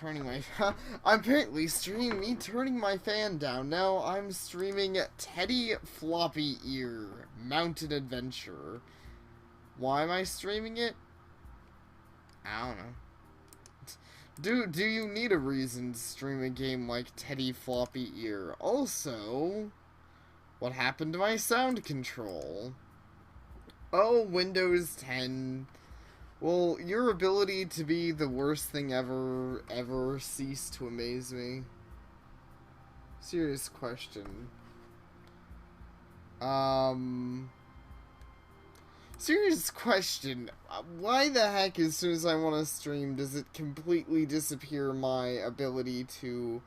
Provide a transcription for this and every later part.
turning my... I'm apparently streaming me turning my fan down. Now I'm streaming Teddy Floppy Ear Mountain Adventure. Why am I streaming it? I don't know. Do you need a reason to stream a game like Teddy Floppy Ear? Also, what happened to my sound control? Oh, Windows 10... Will your ability to be the worst thing ever cease to amaze me? Serious question. Serious question. Why the heck, as soon as I want to stream, does it completely disappear my ability to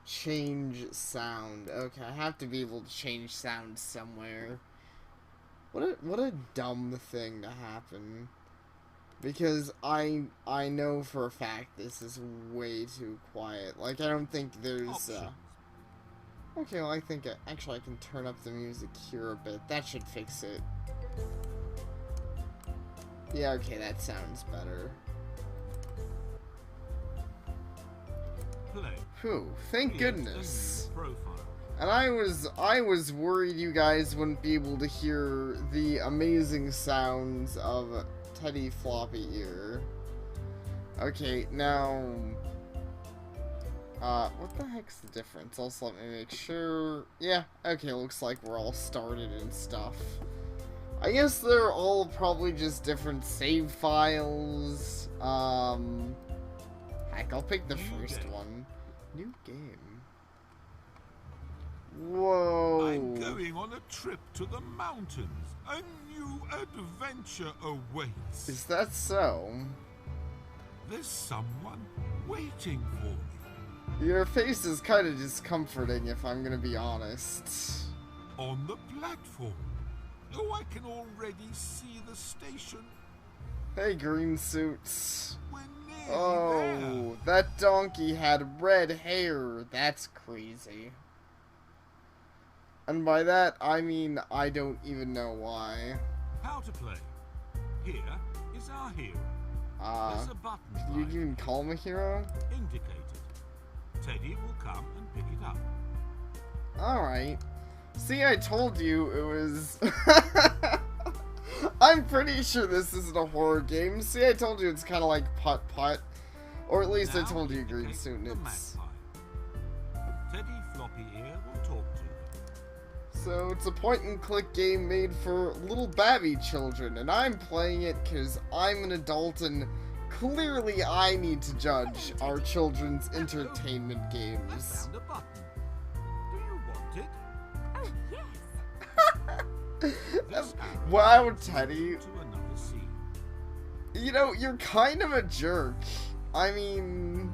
change sound? Okay, I have to be able to change sound somewhere. What a dumb thing to happen. Because I know for a fact this is way too quiet. Like, I don't think there's, okay, well, I think, actually I can turn up the music here a bit. That should fix it. Yeah, okay, that sounds better. Whew, thank goodness. And I was worried you guys wouldn't be able to hear the amazing sounds of Teddy Floppy Ear. Okay, now... what the heck's the difference? Also, let me make sure... Yeah, okay, looks like we're all started and stuff. I guess they're all probably just different save files. Heck, I'll pick the first one. New game. Whoa. I'm going on a trip to the mountains. A new adventure awaits. Is that so? There's someone waiting for me. Your face is kind of discomforting, if I'm gonna be honest. On the platform. Oh, I can already see the station. Hey, green suits. We're nearly Oh, that donkey had red hair. That's crazy. And by that, I mean, I don't even know why. How to play. Here is our hero. There's a button. You even call him a hero? Indicated. Teddy will come and pick it up. Alright. See, I told you it was... I'm pretty sure this isn't a horror game. See, I told you it's kind of like putt-putt. Or at least now I told you green suit and it's... Teddy Floppy Ear will talk to them. So, it's a point-and-click game made for little babby children, and I'm playing it because I'm an adult and clearly I need to judge our children's entertainment games. I found a button. Do you want it? Oh, yes. Wow, Teddy. To another scene. You know, you're kind of a jerk. I mean...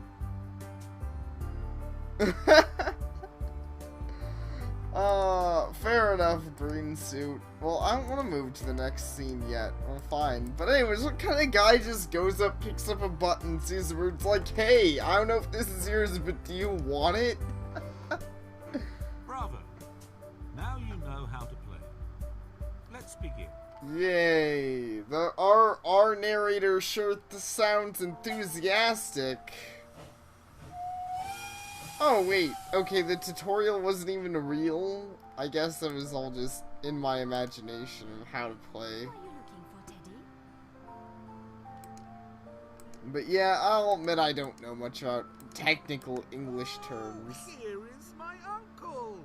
fair enough, green suit. Well, I don't want to move to the next scene yet. Well, fine. But anyways, what kind of guy just goes up, picks up a button, sees the words like, hey, I don't know if this is yours, but do you want it? Bravo. Now you know how to play. Let's begin. Yay. Our narrator sure sounds enthusiastic. Oh, wait. Okay, the tutorial wasn't even real. I guess it was all just in my imagination of how to play. What are you looking for, Teddy? But yeah, I'll admit I don't know much about technical English terms. Here is my uncle.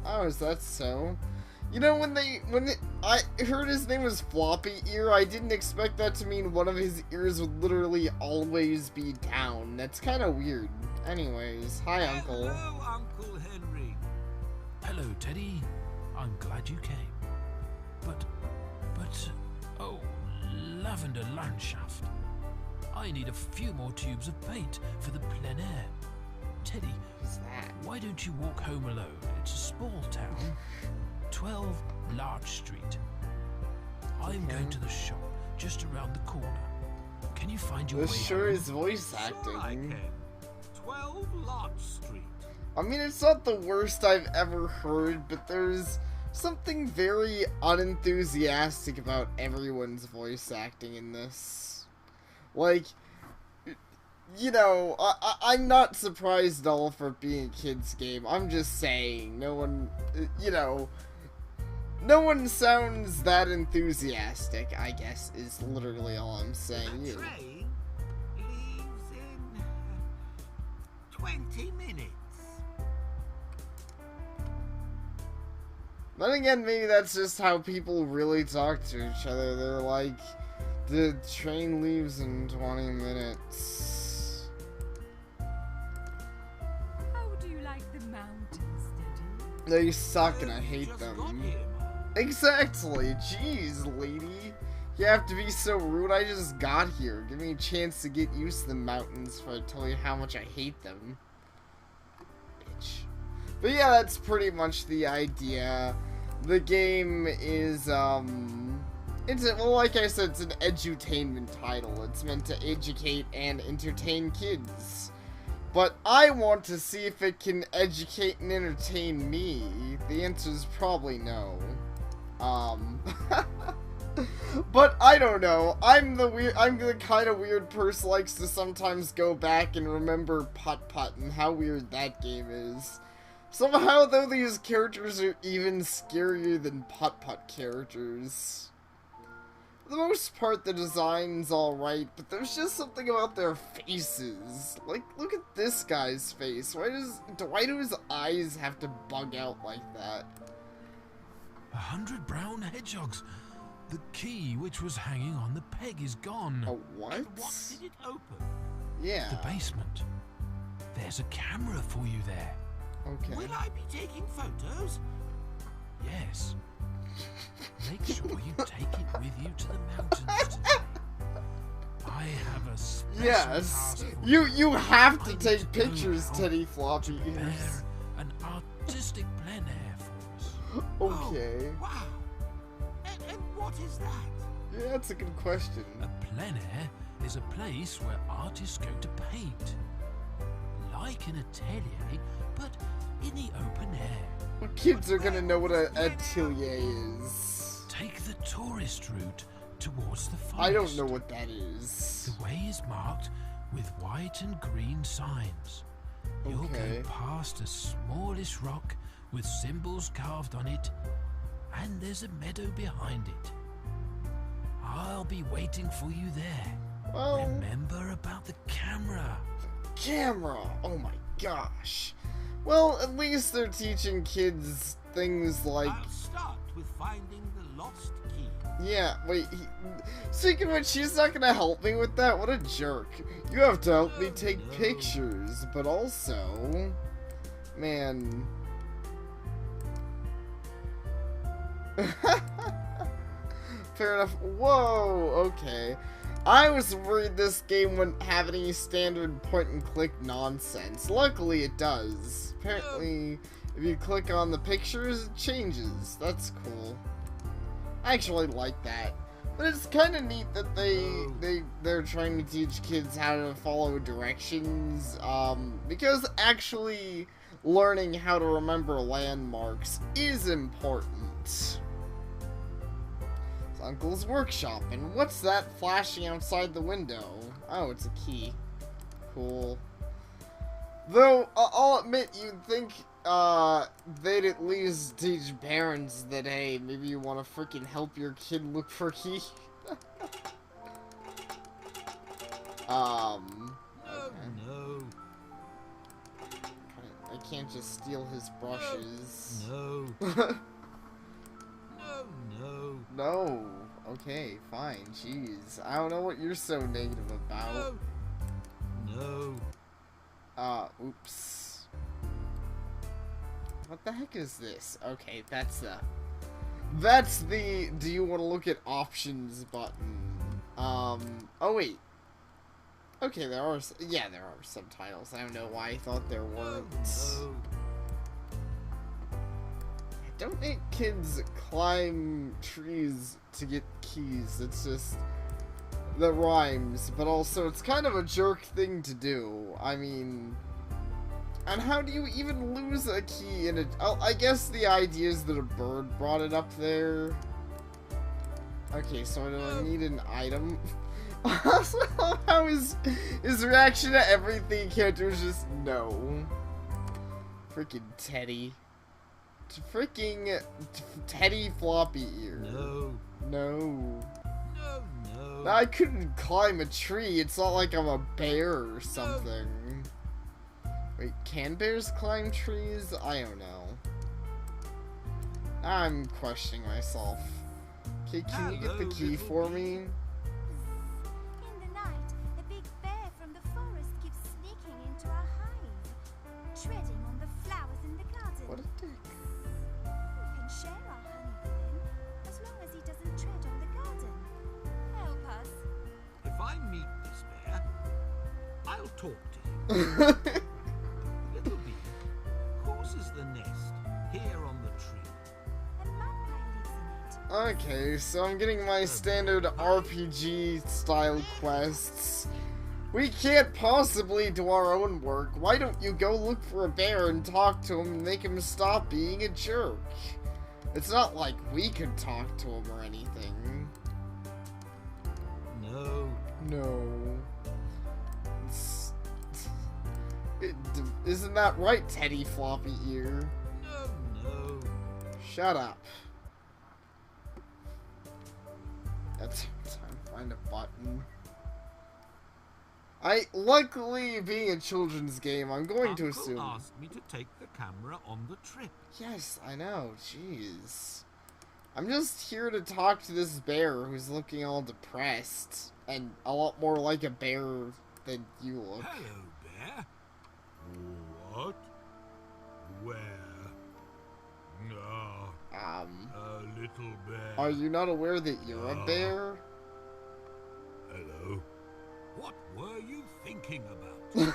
Oh, is that so? You know, when I heard his name was Floppy Ear, I didn't expect that to mean one of his ears would literally always be down. That's kind of weird. Anyways, hi, Uncle. Hello, Uncle Henry. Hello, Teddy. I'm glad you came. But, oh, lavender landschaft. I need a few more tubes of paint for the plein air. Teddy, What's that? why don't you walk home alone? It's a small town. 12 Larch Street. I'm going to the shop just around the corner. Can you find your way This sure home? is voice Sure I acting. can. 12 Larch Street. I mean, it's not the worst I've ever heard, but there's something very unenthusiastic about everyone's voice acting in this. Like, you know, I'm not surprised at all for it being a kid's game. I'm just saying, no one, you know, no one sounds that enthusiastic, I guess, is literally all I'm saying. The train leaves in 20 minutes. Then again, maybe that's just how people really talk to each other. They're like, the train leaves in 20 minutes. How do you like the mountains, Daddy? They suck and I hate Just them. got here, Mom. Exactly. Jeez, lady. You have to be so rude. I just got here. Give me a chance to get used to the mountains before I tell you how much I hate them. Bitch. But yeah, that's pretty much the idea. The game is, well, like I said, it's an edutainment title. It's meant to educate and entertain kids. But I want to see if it can educate and entertain me. The answer is probably no. But I don't know. I'm the kind of weird person who likes to sometimes go back and remember Putt-Putt and how weird that game is. Somehow, though, these characters are even scarier than Putt-Putt characters. For the most part, the design's alright, but there's just something about their faces. Like, look at this guy's face. Why do his eyes have to bug out like that? 100 brown hedgehogs. The key which was hanging on the peg is gone. A what? And what did it open? Yeah. The basement. There's a camera for you there. Okay. Will I be taking photos? Yes. Make sure you take it with you to the mountains today. I have a special Yes. task for You have to I need take to go pictures, now Teddy Floppy to ears. prepare an artistic plein air for us. Okay. Oh, wow. And what is that? Yeah, that's a good question. A plein air is a place where artists go to paint. Like an atelier, but in the open air. Well, kids are gonna know what an atelier is. Take the tourist route towards the forest. I don't know what that is. The way is marked with white and green signs. You'll Okay. go past a smallish rock with symbols carved on it, and there's a meadow behind it. I'll be waiting for you there. Well, Remember about the camera. camera. Oh my gosh. Well, at least they're teaching kids things like... I'll start with finding the lost key. Yeah, wait, speaking of which, he's not gonna help me with that? What a jerk. You have to help me take No. pictures, but also... Man... Fair enough. Whoa, okay. I was worried this game wouldn't have any standard point-and-click nonsense. Luckily, it does. Apparently, if you click on the pictures, it changes. That's cool. I actually like that. But it's kind of neat that they're trying to teach kids how to follow directions, because actually learning how to remember landmarks is important. It's Uncle's workshop, and what's that flashing outside the window? Oh, it's a key. Cool. Though, I'll admit, you'd think, they'd at least teach parents that, hey, maybe you want to freaking help your kid look for a key. No, Okay. no, I can't just steal his brushes. no, no, No. Okay, fine. Jeez. I don't know what you're so negative about. no. Oops. What the heck is this? Okay, that's the do you want to look at options button. Oh wait. Okay, there are subtitles. I don't know why I thought there weren't. No. Don't make kids climb trees to get keys. It's just that rhymes, but also it's kind of a jerk thing to do. I mean, and how do you even lose a key in it? Oh, I guess the idea is that a bird brought it up there. Okay, so do I need an item? Also, how is His reaction to everything he can't do is just no. Freaking Teddy. Freaking Teddy Floppy Ear. No. No. No, no. I couldn't climb a tree. It's not like I'm a bear or something. Wait, can bears climb trees? I don't know. I'm questioning myself. Okay, can you get the key for me? In the night, a big bear from the forest keeps sneaking into our hive, treading on the flowers in the garden. What a dick. We can share our honey with him, as long as he doesn't tread on the garden. Help us. If I meet this bear, I'll talk to him. Little bee, whose is the nest here on the tree? A magpie lives in it. Okay, so I'm getting my standard RPG style quests. We can't possibly do our own work. Why don't you go look for a bear and talk to him and make him stop being a jerk? It's not like we could talk to him or anything. No. No. Isn't that right, Teddy Floppy Ear? No, no. Shut up. That's time to find a button. Luckily, being a children's game, I'm going to assume. Uncle asked me to take the camera on the trip. Yes, I know, jeez. I'm just here to talk to this bear who's looking all depressed. And a lot more like a bear than you look. Hello, bear. What? Where? No, a little bear. Are you not aware that you're a bear? Hello. What were you thinking about?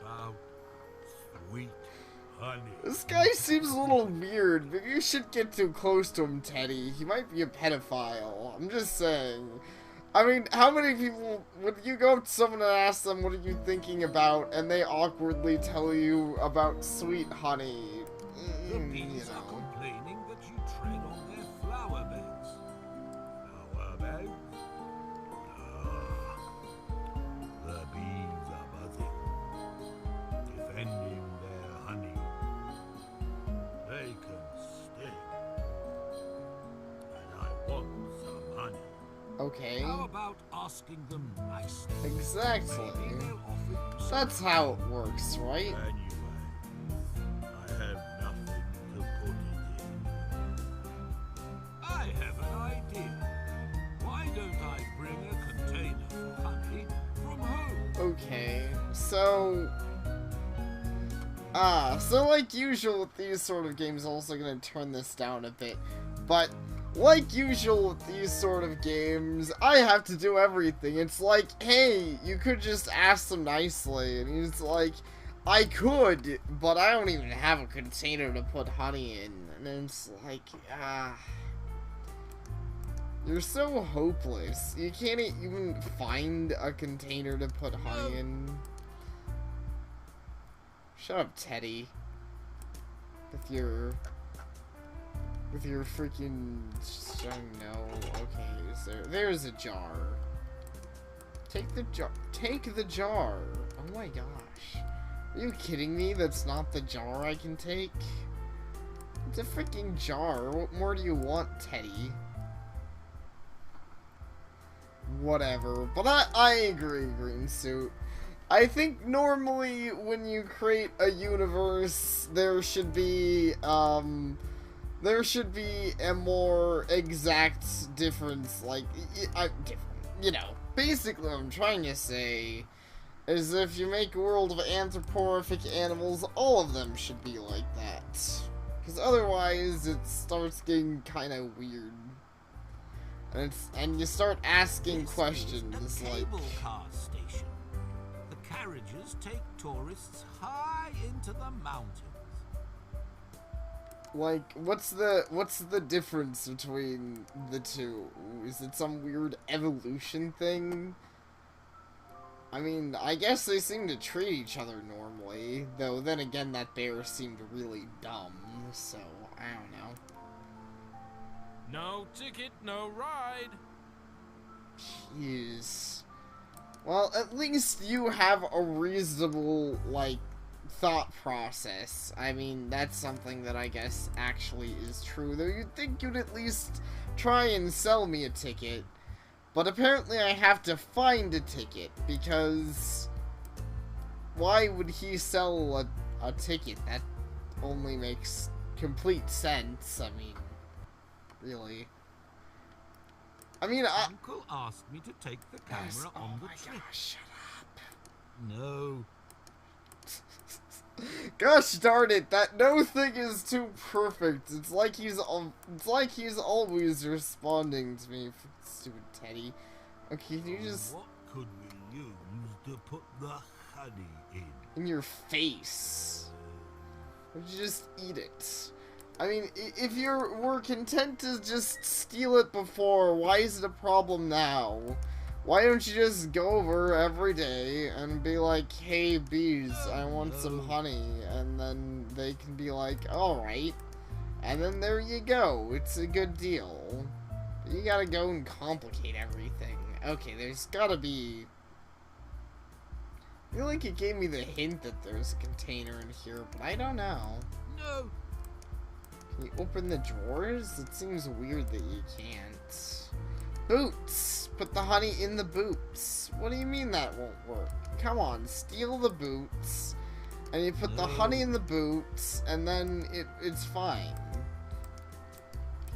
About sweet honey. This guy seems a little weird. Maybe you should get too close to him, Teddy. He might be a pedophile. I'm just saying. I mean, how many people would you go up to someone and ask them, what are you thinking about, and they awkwardly tell you about sweet honey? The You bees are know. complaining that you tread on their flower beds. Flower beds? Ah, the bees are buzzing, defending their honey. They can sting, and I want some honey. Okay. How about asking them nicely? Exactly. Maybe they'll offer you some That's how it works, right? Anyway, I have nothing to put it in. I have an idea. Why don't I bring a container for honey from home? Okay, so... so like usual with these sort of games, I'm also gonna turn this down a bit, but like usual with these sort of games, I have to do everything. It's like, hey, you could just ask them nicely, and he's like, I could, but I don't even have a container to put honey in, and it's like, you're so hopeless. You can't even find a container to put honey in. Shut up, Teddy. With your freaking... No. Okay, is there's a jar. Take the jar. Take the jar. Oh my gosh. Are you kidding me? That's not the jar I can take? It's a freaking jar. What more do you want, Teddy? Whatever. But I agree, Green Suit. I think normally when you create a universe, there should be a more exact difference, like, you know, basically what I'm trying to say is if you make a world of anthropomorphic animals, all of them should be like that. Because otherwise, it starts getting kind of weird. And you start asking This questions, is a like... cable car station. The carriages take tourists high into the mountains. Like, what's the difference between the two? Is it some weird evolution thing? I mean, I guess they seem to treat each other normally, though then again that bear seemed really dumb, so I don't know. No ticket, no ride. Jeez. Well, at least you have a reasonable, like, thought process. I mean, that's something that I guess actually is true. Though you'd think you'd at least try and sell me a ticket. But apparently I have to find a ticket, because why would he sell a ticket? That only makes complete sense. I mean, really. I mean, Uncle asked me to take the camera Yes, on oh the trip. my gosh, shut up. No. Gosh darn it, that no thing is too perfect. It's like he's always responding to me, stupid Teddy. Okay, can you just What could we use to put the honey in? in your face? Or you just eat it? I mean, if you were content to just steal it before, why is it a problem now? Why don't you just go over every day and be like, hey, bees, I want some honey, and then they can be like, alright, and then there you go, it's a good deal. But you gotta go and complicate everything. Okay, there's gotta be... I feel like it gave me the hint that there's a container in here, but I don't know. No. Can you open the drawers? It seems weird that you can't. Boots! Put the honey in the boots. What do you mean that won't work? Come on, steal the boots, and you put the honey in the boots, and then it's fine.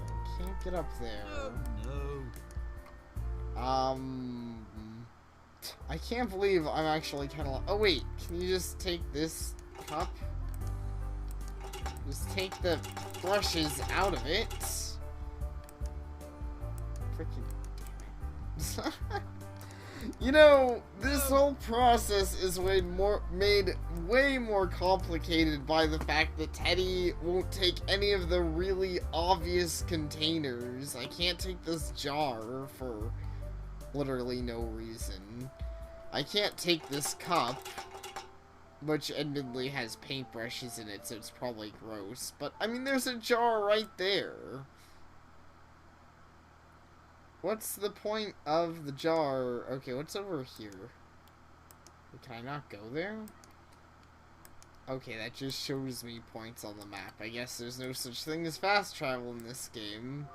Okay, can't get up there. No. I can't believe I'm actually kind of... Oh wait, can you just take this cup? Just take the brushes out of it. Freaking damn it. You know, this whole process is made way more complicated by the fact that Teddy won't take any of the really obvious containers. I can't take this jar for literally no reason. I can't take this cup, which admittedly has paintbrushes in it, so it's probably gross. But, I mean, there's a jar right there. What's the point of the jar? Okay, what's over here? Can I not go there? Okay, that just shows me points on the map. I guess there's no such thing as fast travel in this game.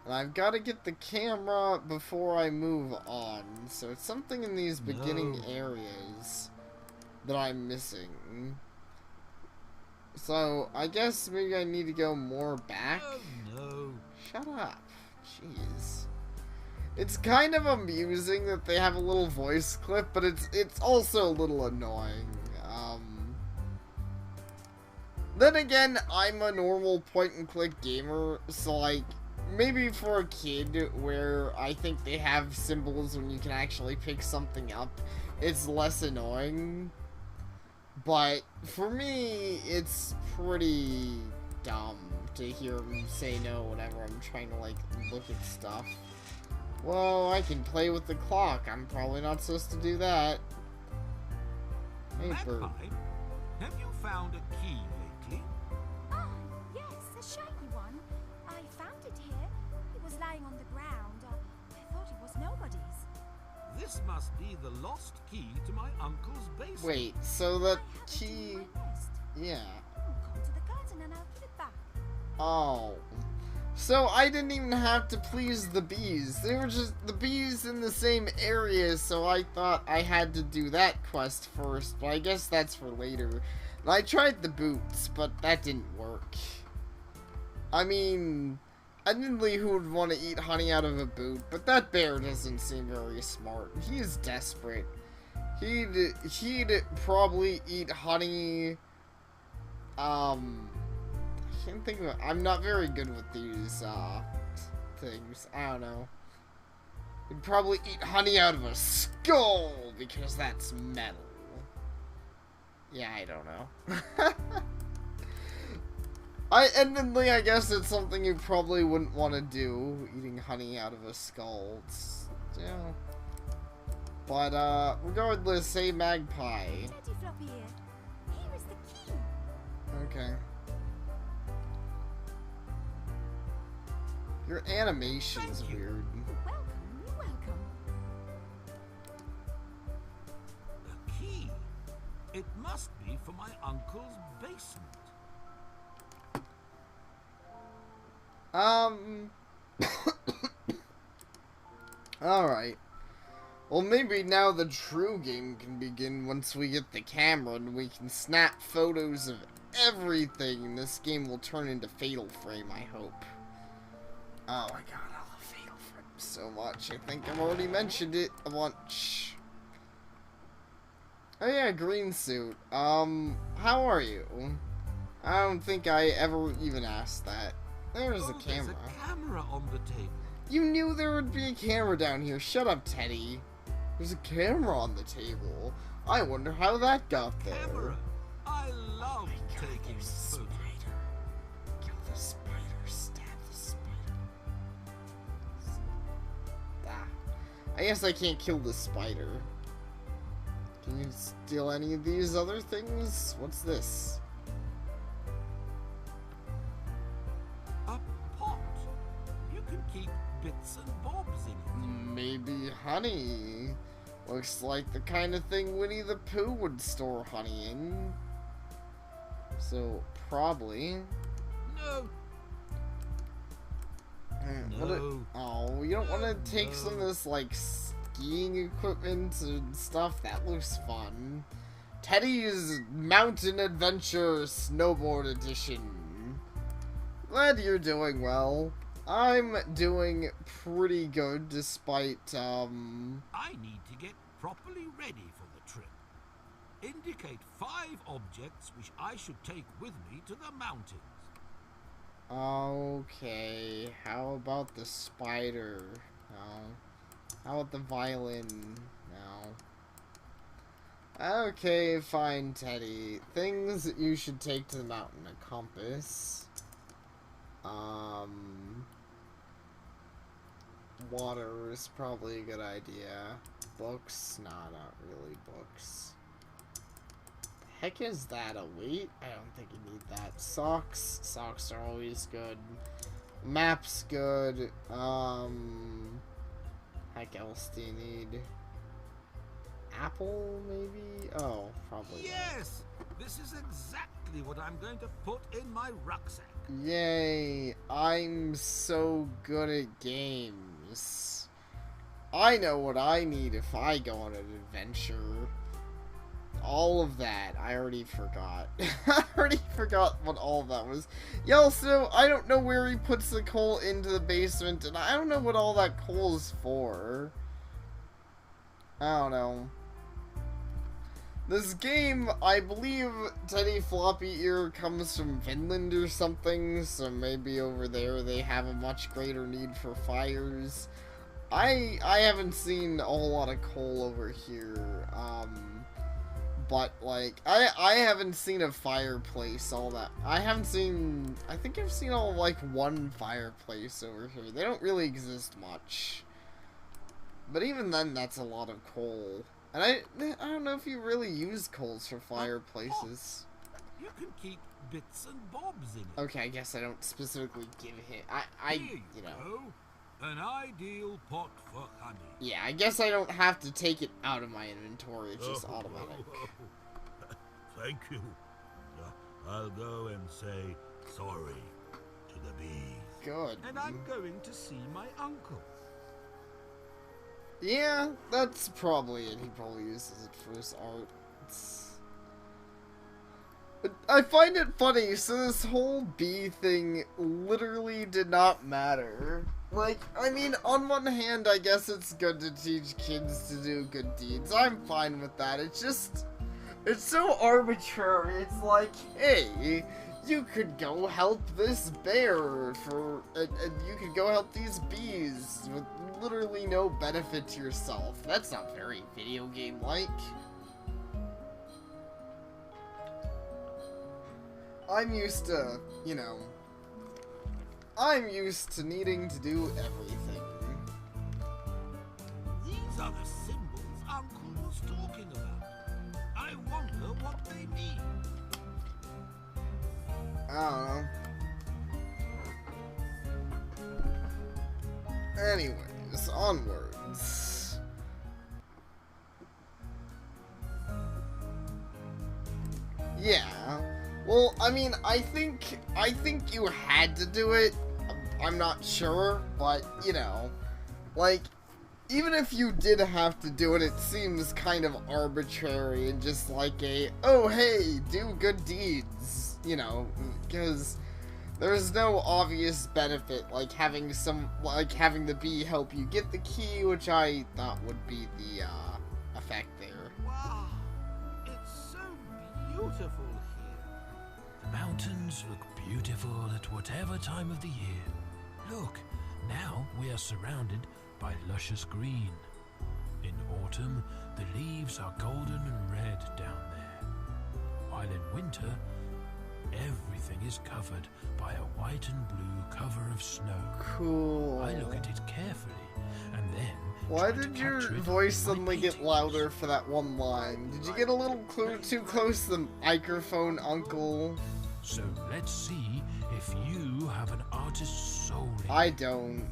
And I've got to get the camera before I move on. So it's something in these beginning areas that I'm missing. So I guess maybe I need to go more back. No. Shut up. Jeez. It's kind of amusing that they have a little voice clip, but it's also a little annoying. Then again, I'm a normal point-and-click gamer, so like, maybe for a kid where I think they have symbols when you can actually pick something up, it's less annoying. But for me, it's pretty dumb to hear them say no whenever I'm trying to like look at stuff. Whoa, I can play with the clock. I'm probably not supposed to do that. Hey, bird. Magpie, have you found a key lately? Ah, yes, a shiny one. I found it here. It was lying on the ground. I thought it was nobody's. This must be the lost key to my uncle's basement. Wait, so the I have it in key... my nest. Yeah. Come to the garden and I'll give it back. Oh. So I didn't even have to please the bees. They were just the bees in the same area, so I thought I had to do that quest first, but I guess that's for later. And I tried the boots, but that didn't work. I mean, admittedly, who would want to eat honey out of a boot? But that bear doesn't seem very smart. He's desperate. He'd probably eat honey. I can't think of it. I'm not very good with these things. I don't know. He'd probably eat honey out of a skull because that's metal. Yeah, I don't know. Admittedly, I guess it's something you probably wouldn't want to do, eating honey out of a skull. It's, you know. But, regardless, hey, Magpie. Teddy Floppy here. Here is the key. Okay. Your animation's Thank you. weird. must be for my uncle's basement. Alright. Well, maybe now the true game can begin once we get the camera and we can snap photos of everything. This game will turn into Fatal Frame, I hope. Oh my god, I love Fatal Frame so much. I think I've already mentioned it a bunch. Oh yeah, green suit. How are you? I don't think I ever even asked that. There's a camera. There's a camera on the table. You knew there would be a camera down here. Shut up, Teddy. There's a camera on the table. I wonder how that got there. Camera. I love taking There's a photos. spider. Kill the spider. Stab the spider. Ah. I guess I can't kill the spider. Can you steal any of these other things? What's this? A pot. You can keep bits and bobs in it. Maybe honey. Looks like the kind of thing Winnie the Pooh would store honey in. So, probably. No. Oh, you don't want to take some of this, like, skiing equipment and stuff? That looks fun. Teddy's Mountain Adventure Snowboard Edition. Glad you're doing well. I'm doing pretty good despite, I need to get properly ready for the trip. Indicate 5 objects which I should take with me to the mountains. Okay, how about the spider? No. How about the violin? No. Okay, fine, Teddy. Things that you should take to the mountain. A compass. Water is probably a good idea. Books? Nah, not really books. The heck is that? A weight? I don't think you need that. Socks? Socks are always good. Maps good. Heck else do you need? Apple, maybe? Oh, probably not. Yes! This is exactly what I'm going to put in my rucksack. Yay, I'm so good at games. I know what I need if I go on an adventure. All of that, I already forgot. I already forgot what all of that was. Yeah, also, I don't know where he puts the coal into the basement, and I don't know what all that coal is for. I don't know. This game, I believe Teddy Floppy Ear comes from Finland or something, so maybe over there they have a much greater need for fires. I haven't seen a whole lot of coal over here, but like, I haven't seen a fireplace all that. I think I've seen all like one fireplace over here. They don't really exist much. But even then, that's a lot of coal. And I don't know if you really use coals for fireplaces. You can keep bits and bobs in it. Okay, I guess I don't specifically give him. Here you go. An ideal pot for honey. Yeah, I guess I don't have to take it out of my inventory. It's just automatic. Thank you. I'll go and say sorry to the bees. Good. And I'm going to see my uncle. Yeah, that's probably it. He probably uses it for his art. But I find it funny, so this whole bee thing literally did not matter. Like, I mean, on one hand, I guess it's good to teach kids to do good deeds. I'm fine with that. It's just, it's so arbitrary. It's like, hey, you could go help this bear and you could go help these bees with literally no benefit to yourself. That's not very video game-like. I'm used to, you know, I'm used to needing to do everything. These are the symbols Uncle was talking about. I wonder what they mean. I don't know. Anyways, onwards. Yeah. Well, I mean, I think you had to do it. I'm not sure, but, you know, like, even if you did have to do it, it seems kind of arbitrary and just like a, oh, hey, do good deeds, you know, because there's no obvious benefit, like having the bee help you get the key, which I thought would be the, effect there. Wow, it's so beautiful here. The mountains look beautiful at whatever time of the year. Look, now we are surrounded by luscious green. In autumn, the leaves are golden and red down there, while in winter, everything is covered by a white and blue cover of snow. Cool. I look at it carefully, and then Why try to did your capture it voice in my suddenly get paintings. louder for that one line? Did you get a little too close to the microphone, Uncle? So let's see if you have an artist's soul in I you. don't.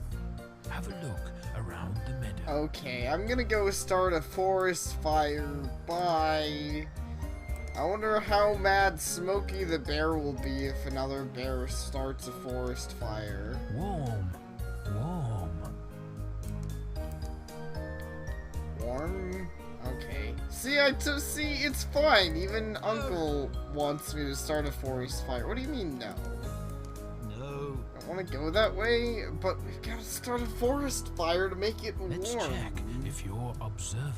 Have a look around the meadow. Okay, I'm gonna go start a forest fire. Bye. I wonder how mad Smokey the Bear will be if another bear starts a forest fire. Warm, warm. Warm? Okay. See, it's fine. Even Uncle wants me to start a forest fire. What do you mean, no? No. I want to go that way, but we've got to start a forest fire to make it Let's warm. check if you're observant.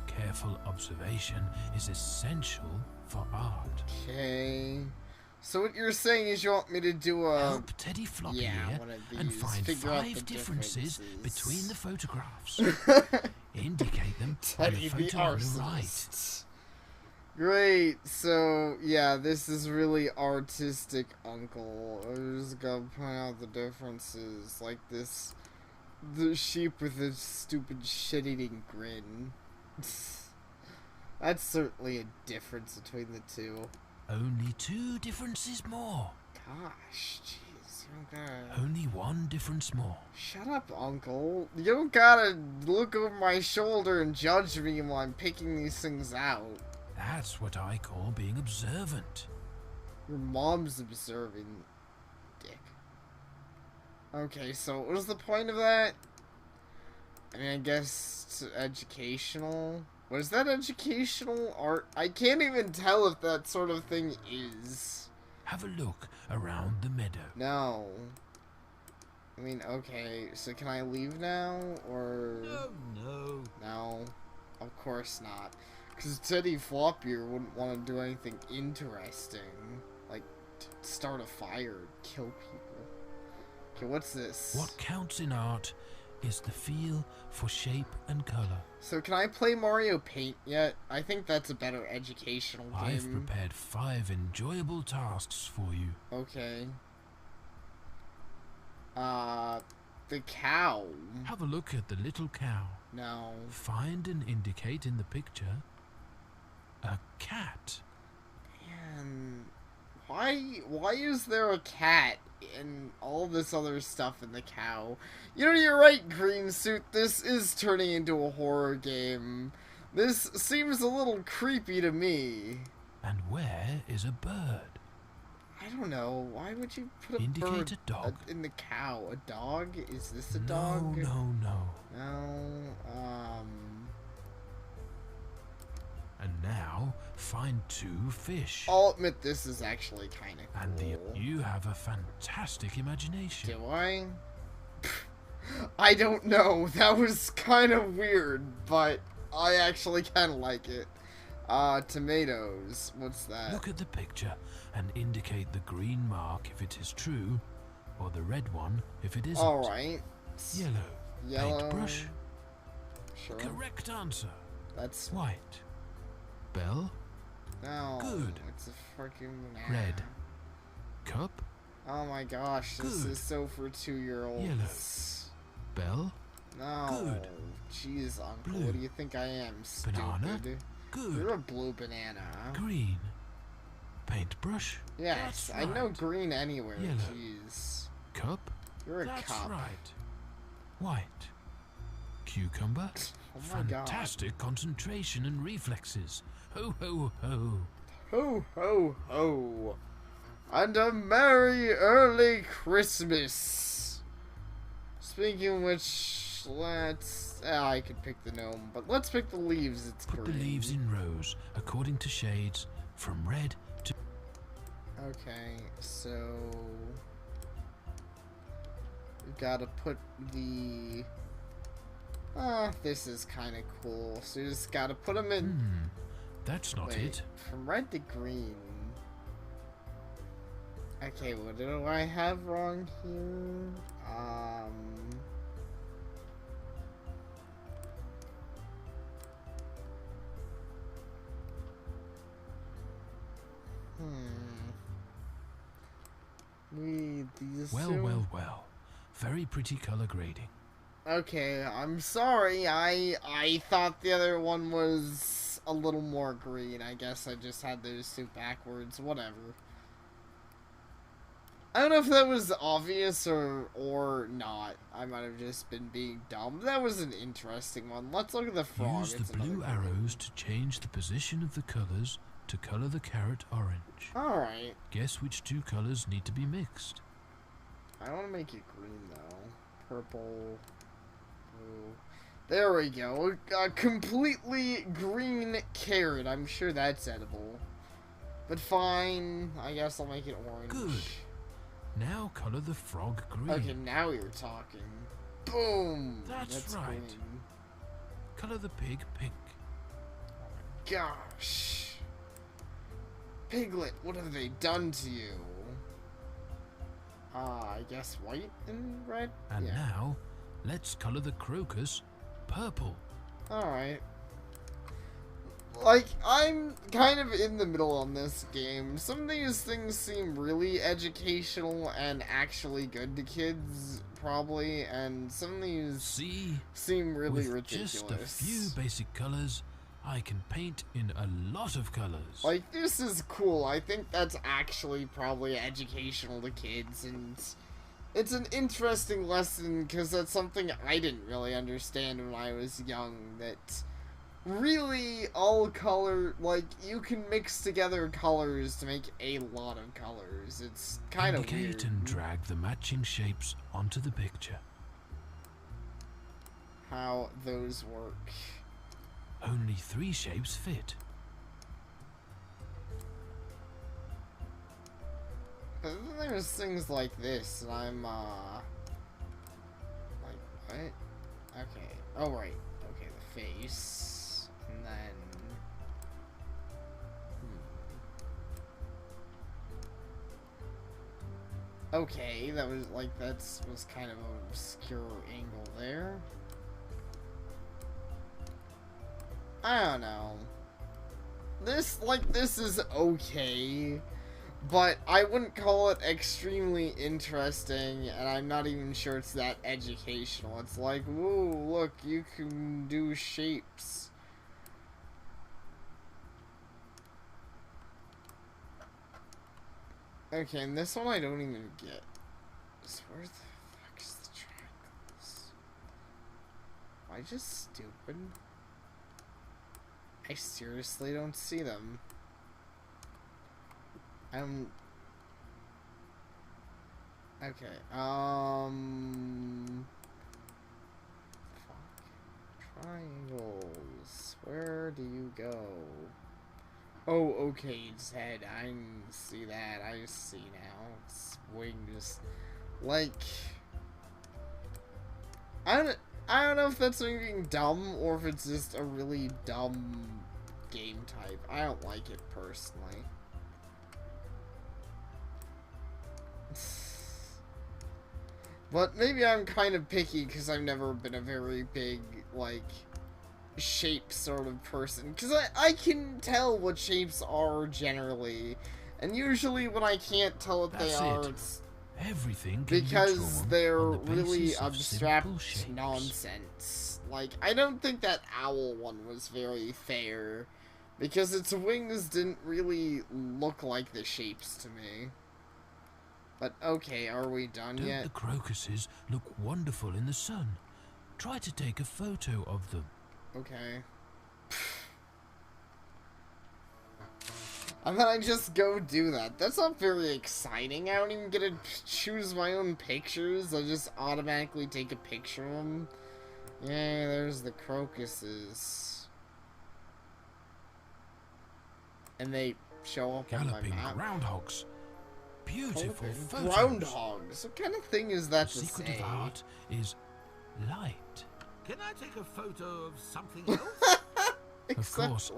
Careful observation is essential for art. Okay. So what you're saying is you want me to do a... Help Teddy Floppy yeah, here one of and these. find Figure out the 5 differences between the photographs. differences. Indicate them on Teddy the the photo on the right. arsonist. Great, so yeah, this is really artistic, Uncle. I'm just gonna point out the differences, like the sheep with this stupid shit-eating grin. That's certainly a difference between the two. Only 2 differences more. Gosh, jeez, you don't gotta... Only 1 difference more. Shut up, Uncle. You don't gotta look over my shoulder and judge me while I'm picking these things out. That's what I call being observant. Your mom's observing, dick. Okay, so what was the point of that? I mean, I guess it's educational. Was that educational art? I can't even tell if that sort of thing is. Have a look around the meadow. No. I mean, okay, so can I leave now, or... No. No, of course not. Because Teddy Floppier wouldn't want to do anything interesting. Like, start a fire, kill people. Okay, what's this? What counts in art is the feel for shape and color. So can I play Mario Paint yet? I think that's a better educational game. I've prepared 5 enjoyable tasks for you. Okay. The cow. Have a look at the little cow. No. Find and indicate in the picture a cat. Man, why is there a cat and all this other stuff in the cow? You know, you're right, Green Suit. This is turning into a horror game. This seems a little creepy to me. And where is a bird? I don't know. Why would you put a Indicate bird a dog. in the cow? A dog? Is this a dog? No. No. And now find 2 fish. I'll admit this is actually kind of And cool. you have a fantastic imagination. Do I? I don't know. That was kind of weird, but I actually kind of like it. Tomatoes. What's that? Look at the picture and indicate the green mark if it is true, or the red one if it isn't. Alright. Yellow. Paintbrush. Sure. Correct answer. That's... White. Bell. No. Good. It's a freaking... Red. Cup. Oh my gosh, this Good. is so for 2-year-olds. Bell. No. Good. Jeez, Uncle, Blue. what do you think I am? Stupid. Banana. Good. You're a blue banana. Green. Paintbrush. Yes, That's I know right. green anywhere. Yellow. Jeez. Cup. You're a That's cop. right. White. Cucumber. Oh my god. Fantastic concentration and reflexes. Ho ho ho. Ho, ho, ho. And a merry early Christmas. Speaking of which, let's... I could pick the gnome, but let's pick the leaves. It's Put green. the leaves in rows, according to shades, from red to... Okay, so... We've got to put the... this is kind of cool. So you just got to put them in... that's not it. From red to green. Okay, what do I have wrong here? These Well, two? well. Very pretty color grading. Okay, I'm sorry. I thought the other one was a little more green. I guess I just had those two backwards. Whatever. I don't know if that was obvious or not. I might have just been being dumb. That was an interesting one. Let's look at the frog. Use the blue arrows to change the position of the colors to color the carrot orange. Alright. Guess which two colors need to be mixed. I want to make it green, though. Purple. Blue. There we go. A completely green carrot. I'm sure that's edible. But fine. I guess I'll make it orange. Good. Now color the frog green. Okay, now you're talking. Boom! That's right. Green. Color the pig pink. Gosh. Piglet, what have they done to you? I guess white and red? And yeah. now, let's color the crocus purple. Alright. Like, I'm kind of in the middle on this game. Some of these things seem really educational and actually good to kids, probably, and some of these seem really with ridiculous. Just a few basic colors, I can paint in a lot of colors. Like, this is cool. I think that's actually probably educational to kids, and it's an interesting lesson because that's something I didn't really understand when I was young, that really all color, like, you can mix together colors to make a lot of colors. It's kind of weird. Indicate and drag the matching shapes onto the picture. How those work. Only 3 shapes fit. But then there's things like this, and I'm, like, what? Okay. Oh, right. Okay, the face. And then... Okay, that was, like, was kind of an obscure angle there. I don't know. This is okay, but I wouldn't call it extremely interesting, and I'm not even sure it's that educational. It's like, whoa, look, you can do shapes. Okay, and this one I don't even get. So where the fuck is the triangles? Am I just stupid? I seriously don't see them. Okay, fuck. Triangles. Where do you go? Oh, okay, its head. I see that. I see now. Its wings. Like, I don't know if that's me being dumb or if it's just a really dumb game type. I don't like it personally. But maybe I'm kind of picky because I've never been a very big, like, shape sort of person. Because I can tell what shapes are generally. And usually when I can't tell what they are, it's everything can because they're on the really basis of abstract simple shapes. nonsense. Like, I don't think that owl one was very fair. Because its wings didn't really look like the shapes to me. But okay, are we done Don't yet? the crocuses look wonderful in the sun? Try to take a photo of them. Okay. And then I just go do that. That's not very exciting. I don't even get to choose my own pictures. I just automatically take a picture of them. Yay, there's the crocuses. And they show up on my Galloping map. groundhogs. Beautiful photos. Groundhogs. What kind of thing is that The to secret say? of art is light. Can I take a photo of something else? Of course.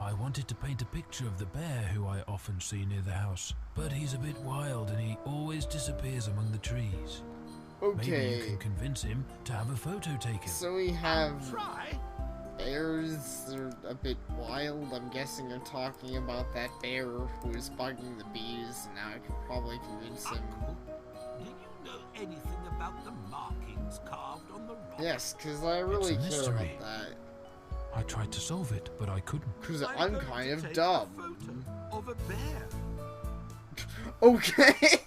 I wanted to paint a picture of the bear who I often see near the house, but he's a bit wild and he always disappears among the trees. Maybe you Okay. can convince him to have a photo taken. So we have Try. bears. They're a bit wild. I'm guessing you're talking about that bear who is bugging the bees. Now I can probably convince him. Uncle, do you know anything about the markings carved on the rock? Yes, because I really It's a care about mystery. that. I tried to solve it, but I couldn't. Because I'm I'm going kind to of take dumb. A photo of a bear. Okay.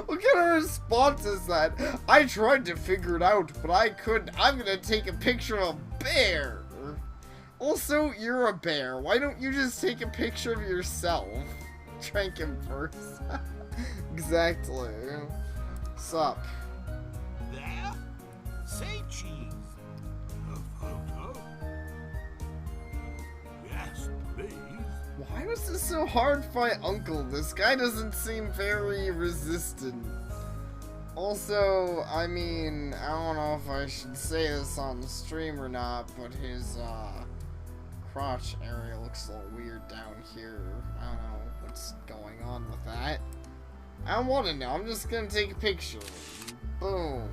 What kind of response is that? I tried to figure it out, but I couldn't. I'm gonna take a picture of a bear. Also, you're a bear. Why don't you just take a picture of yourself? Trank him first. Exactly. Sup? There? Say cheese. A photo? Yes, please. Why was this so hard for my uncle? This guy doesn't seem very resistant. Also, I mean, I don't know if I should say this on the stream or not, but his, crotch area looks a little weird down here. I don't know what's going on with that. I don't want to know. I'm just gonna take a picture. Boom.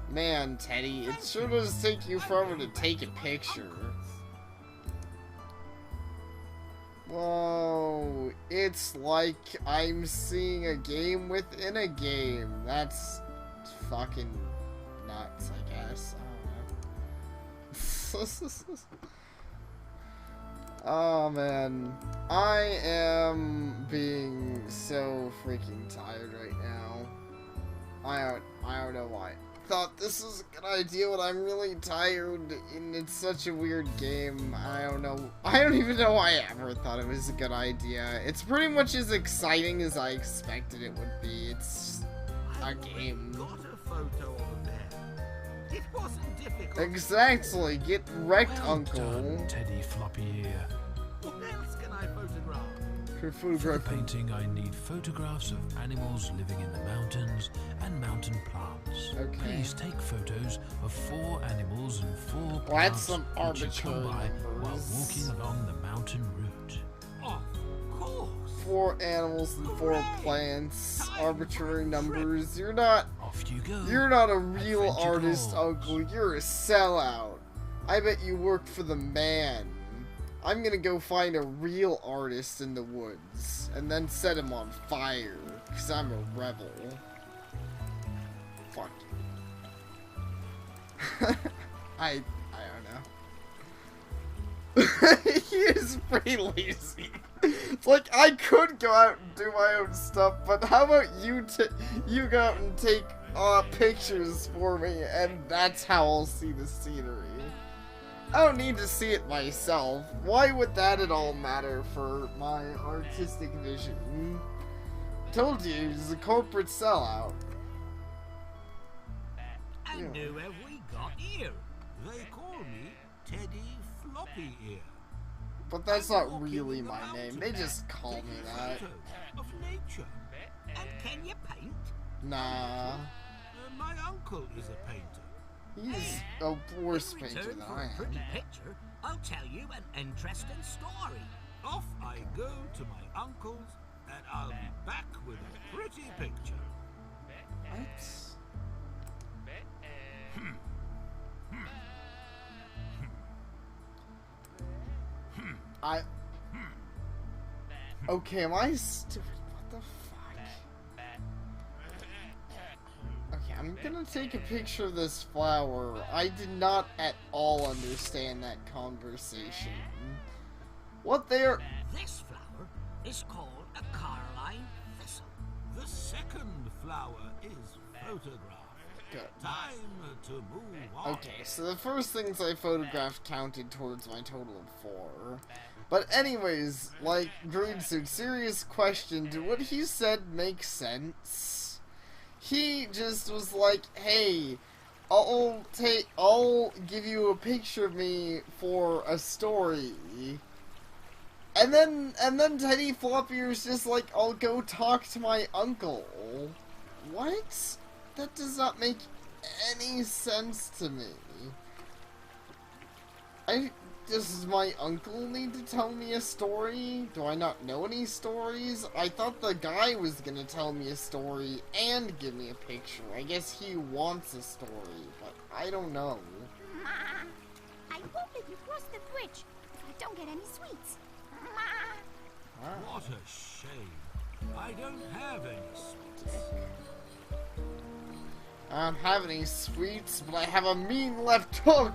Man, Teddy, it sure does take you forever to take a picture. Whoa, it's like I'm seeing a game within a game. That's fucking nuts, I guess. I don't know. Oh man, I am being so freaking tired right now. I don't know why. Thought this was a good idea, but I'm really tired, and it's such a weird game. I don't know. I don't even know why I ever thought it was a good idea. It's pretty much as exciting as I expected it would be. It's a game. Got a photo of a bear. It wasn't difficult. Exactly. Get wrecked, Well Uncle. done, Teddy Floppy ear. What else can I photograph? For For the photograph. painting, I need photographs of animals living in the mountains and mountain plants. Okay. Please take photos of 4 animals and 4 plants Well, that's some which you come arbitrary by while numbers. walking along the mountain route. Of course. 4 animals and 4 Hooray! plants. Time Arbitrary for a numbers. You're not Off you go. a real Adventure artist, goals. Uncle. You're a sellout. I bet you work for the man. I'm gonna go find a real artist in the woods and then set him on fire, because I'm a rebel. Fuck you. I don't know. He is pretty lazy. It's like, I could go out and do my own stuff, but how about you go out and take pictures for me, and that's how I'll see the scenery. I don't need to see it myself. Why would that at all matter for my artistic vision? Told you, he's a corporate sellout. And who have we got here? They call me Teddy Floppy Ear. But that's I'm not walking really in the my name. mountains, They just call taking me that. photos of nature. And can you paint? Nah. My uncle is a painter. He's a worse In painter return than for I a pretty am. picture, I'll tell you an interesting story. Off I go to my uncle's, and I'll be back with a pretty picture. What? Okay, am I stupid? What the fuck? Okay, I'm gonna take a picture of this flower. I did not at all understand that conversation. What they're... This flower is called a Caroline thistle. The second flower is photographed. Good. Time to move on. Okay, so the first things I photographed counted towards my total of 4. But anyways, like, Green Suit, serious question, did what he said make sense? He just was like, hey, I'll give you a picture of me for a story. And then Teddy Floppy was just like, I'll go talk to my uncle. What? That does not make any sense to me. Does my uncle need to tell me a story? Do I not know any stories? I thought the guy was gonna tell me a story and give me a picture. I guess he wants a story, but I don't know. I won't let you cross the bridge if I don't get any sweets. What a shame. I don't have any sweets. I don't have any sweets, but I have a mean left hook.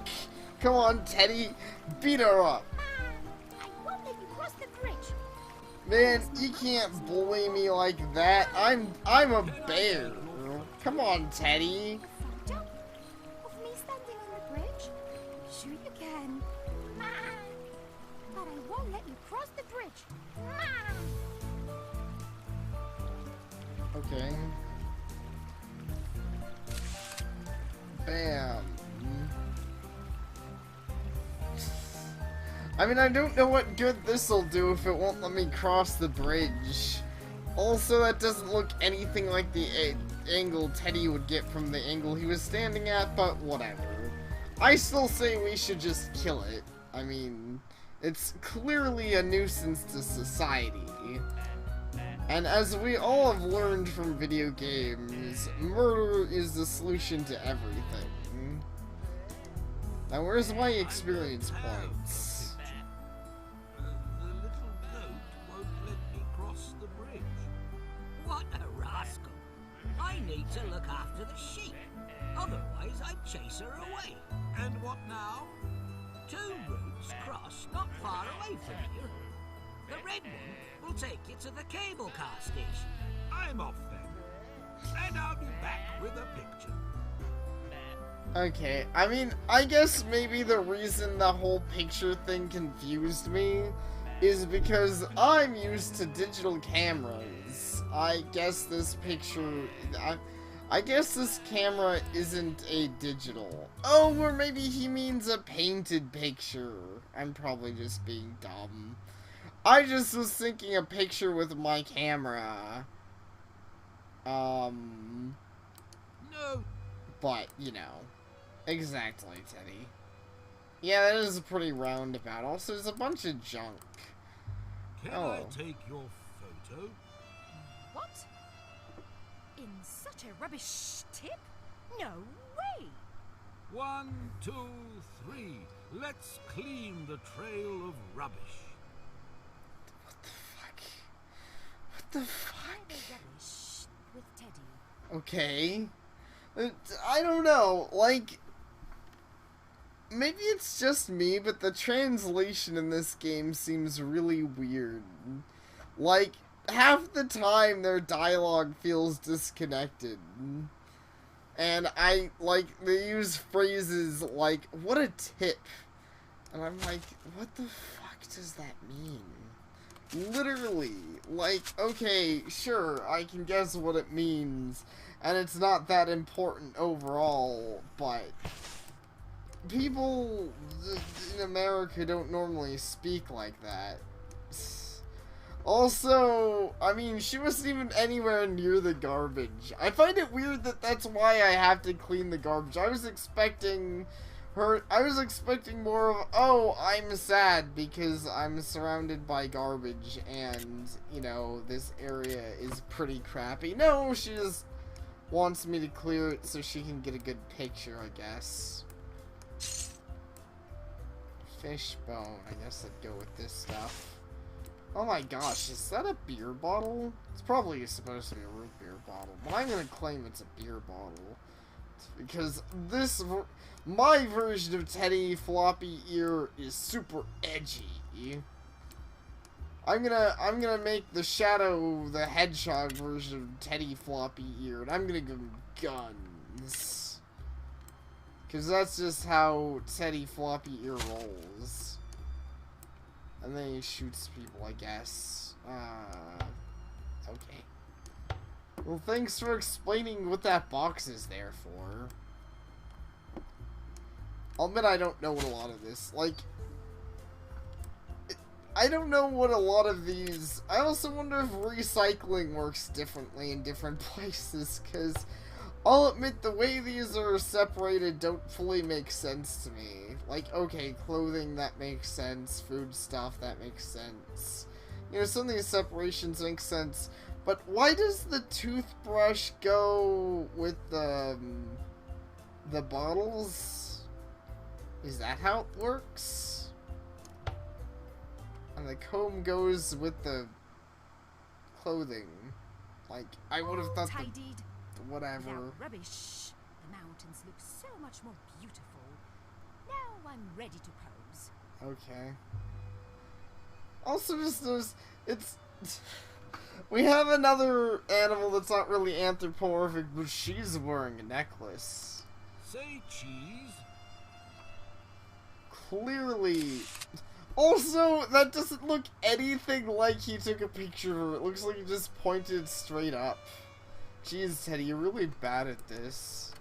Come on, Teddy, beat her up. I won't let you cross the bridge. Man, you can't bully me like that. I'm a bear. Come on, Teddy. A photo of me standing on the bridge? Sure you can. But I won't let you cross the bridge. Okay. Bam. I mean, I don't know what good this'll do if it won't let me cross the bridge. Also, that doesn't look anything like the angle Teddy would get from the angle he was standing at, but whatever. I still say we should just kill it. I mean, it's clearly a nuisance to society. And as we all have learned from video games, murder is the solution to everything. Now, where's my experience points? The little goat won't let me cross the bridge. What a rascal! I need to look after the sheep. Otherwise, I'd chase her away. And what now? 2 routes cross not far away from here. The red one will take you to the cable car station. I'm off then. And I'll be back with a picture. Okay, I mean, I guess maybe the reason the whole picture thing confused me is because I'm used to digital cameras. I guess this picture... I guess this camera isn't a digital. Oh, or maybe he means a painted picture. I'm probably just being dumb. I just was thinking a picture with my camera. No. But, you know. Exactly, Teddy. Yeah, that is a pretty roundabout. Also, there's a bunch of junk. Can I take your photo? What? In such a rubbish tip? No way! 1, 2, 3. Let's clean the trail of rubbish. What the fuck? Rubbish with Teddy. Okay. I don't know, like, maybe it's just me, but the translation in this game seems really weird. Like, half the time their dialogue feels disconnected. And they use phrases like, what a tip. And I'm like, what the fuck does that mean? Literally, like, okay, sure, I can guess what it means. And it's not that important overall, but people in America don't normally speak like that. Also, I mean, she wasn't even anywhere near the garbage. I find it weird that that's why I have to clean the garbage. I was expecting more of, oh, I'm sad because I'm surrounded by garbage and, you know, this area is pretty crappy. No, she just wants me to clear it so she can get a good picture, I guess. Fishbone. I guess I'd go with this stuff. Oh my gosh, is that a beer bottle? It's probably supposed to be a root beer bottle, but I'm gonna claim it's a beer bottle. Because my version of Teddy Floppy Ear is super edgy. I'm gonna make the Shadow the Hedgehog version of Teddy Floppy Ear, and I'm gonna go guns. Cause that's just how Teddy Floppy Ear rolls. And then he shoots people, I guess. Okay. Well, thanks for explaining what that box is there for. I'll admit I don't know what a lot of this, like... I don't know what a lot of these... I also wonder if recycling works differently in different places, because I'll admit the way these are separated don't fully make sense to me. Like, okay, clothing, that makes sense. Food stuff, that makes sense. You know, some of these separations make sense. But why does the toothbrush go with the bottles? Is that how it works? And the comb goes with the clothing. Like, I would have thought Tidied. whatever. Now rubbish. The mountains look so much more beautiful. Now I'm ready to pose. Okay. Also, just there's, it's, we have another animal that's not really anthropomorphic, but she's wearing a necklace. Say cheese. Clearly. Also, that doesn't look anything like he took a picture of her. It looks like he just pointed straight up. Jeez, Teddy, you're really bad at this.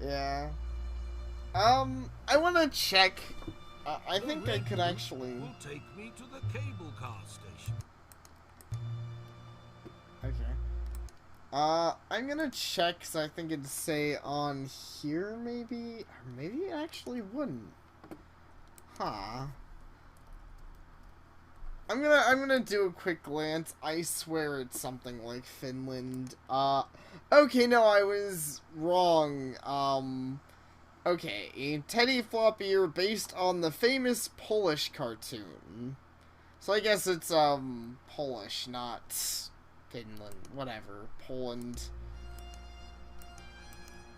Yeah. I want to check. I think I could actually... Will take me to the cable car station. Okay. I'm gonna check, because I think it'd say on here, maybe? Or maybe it actually wouldn't. Huh. I'm gonna do a quick glance. I swear it's something like Finland. Okay, no, I was wrong. Okay, Teddy Floppy are based on the famous Polish cartoon. So I guess it's, Polish, not Finland, whatever, Poland.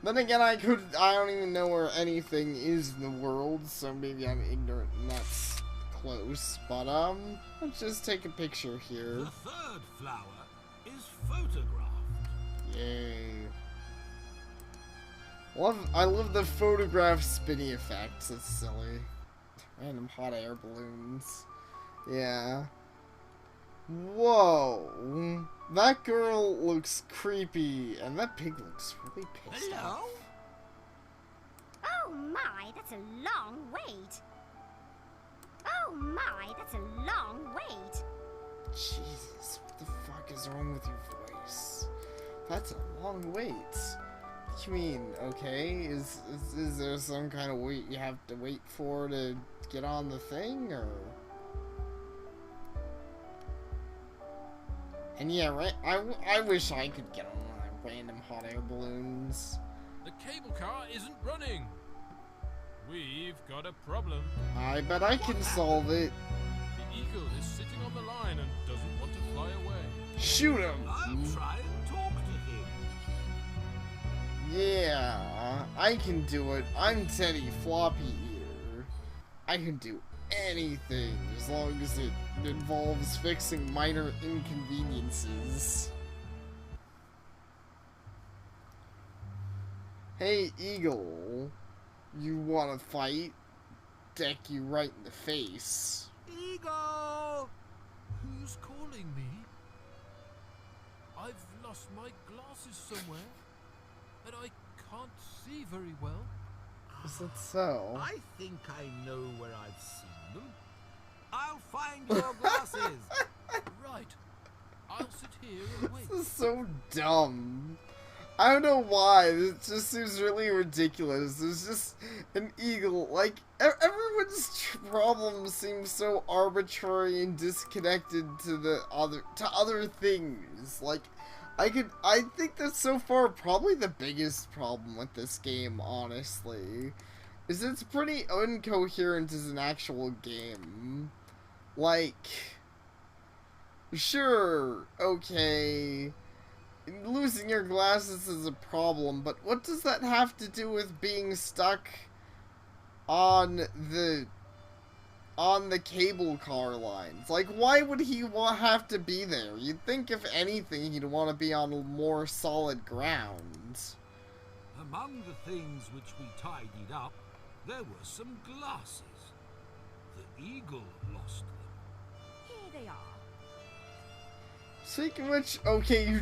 Then again, I don't even know where anything is in the world, so maybe I'm ignorant and that's close. But, let's just take a picture here. The third flower is photographed. Yay. I love the photograph spinny effects, it's silly. Random hot air balloons. Yeah. Whoa. That girl looks creepy, and that pig looks really pissed Hello? off. Oh my, that's a long wait. Oh my, that's a long wait. Jesus, what the fuck is wrong with your voice? That's a long wait. What do you mean, okay? Is there some kind of wait you have to wait for to get on the thing, or...? And yeah, right, I wish I could get on one of the random hot air balloons. The cable car isn't running. We've got a problem. I bet I can solve it. The eagle is sitting on the line and doesn't want to fly away. Shoot him! I'll try and talk to him. Yeah, I can do it. I'm Teddy Floppy Ear. I can do anything as long as it involves fixing minor inconveniences. Hey, Eagle. You wanna fight? Deck you right in the face. Eagle! Who's calling me? I've lost my glasses somewhere, and I can't see very well. Is that so? I think I know where I've seen them. I'll find your glasses. Right. I'll sit here and wait. This is so dumb. I don't know why. It just seems really ridiculous. There's just an eagle. Like, everyone's problem seems so arbitrary and disconnected to other things. Like, I think that's so far probably the biggest problem with this game, honestly. Is it's pretty incoherent as an actual game. Like, sure, okay, losing your glasses is a problem, but what does that have to do with being stuck on the cable car lines? Like, why would he have to be there? You'd think if anything he'd want to be on more solid ground. Among the things which we tidied up, there were some glasses. The eagle lost them. Here they are. Speaking of which, okay,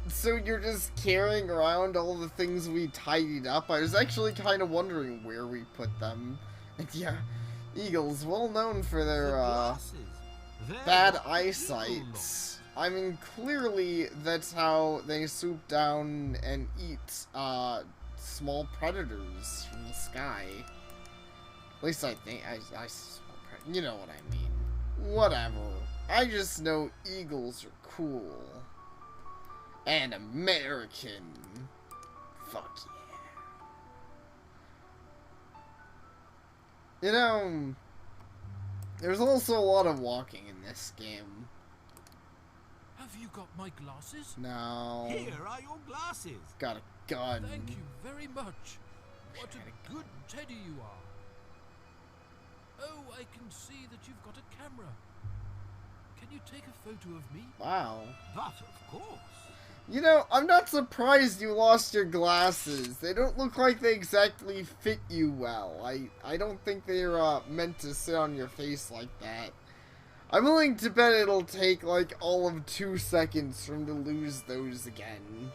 so you're just carrying around all the things we tidied up? I was actually kind of wondering where we put them. And yeah, eagles, well known for their, bad eyesight. I mean, clearly that's how they swoop down and eat, small predators from the sky. At least I think, you know what I mean. Whatever. I just know eagles are cool. And American. Fuck yeah. You know, there's also a lot of walking in this game. Have you got my glasses? No. Here are your glasses. Got a gun. Thank you very much. What a good teddy you are. Oh, I can see that you've got a camera. Can you take a photo of me? Wow. But of course. You know, I'm not surprised you lost your glasses. They don't look like they exactly fit you well. I don't think they're meant to sit on your face like that. I'm willing to bet it'll take like all of 2 seconds for him to lose those again.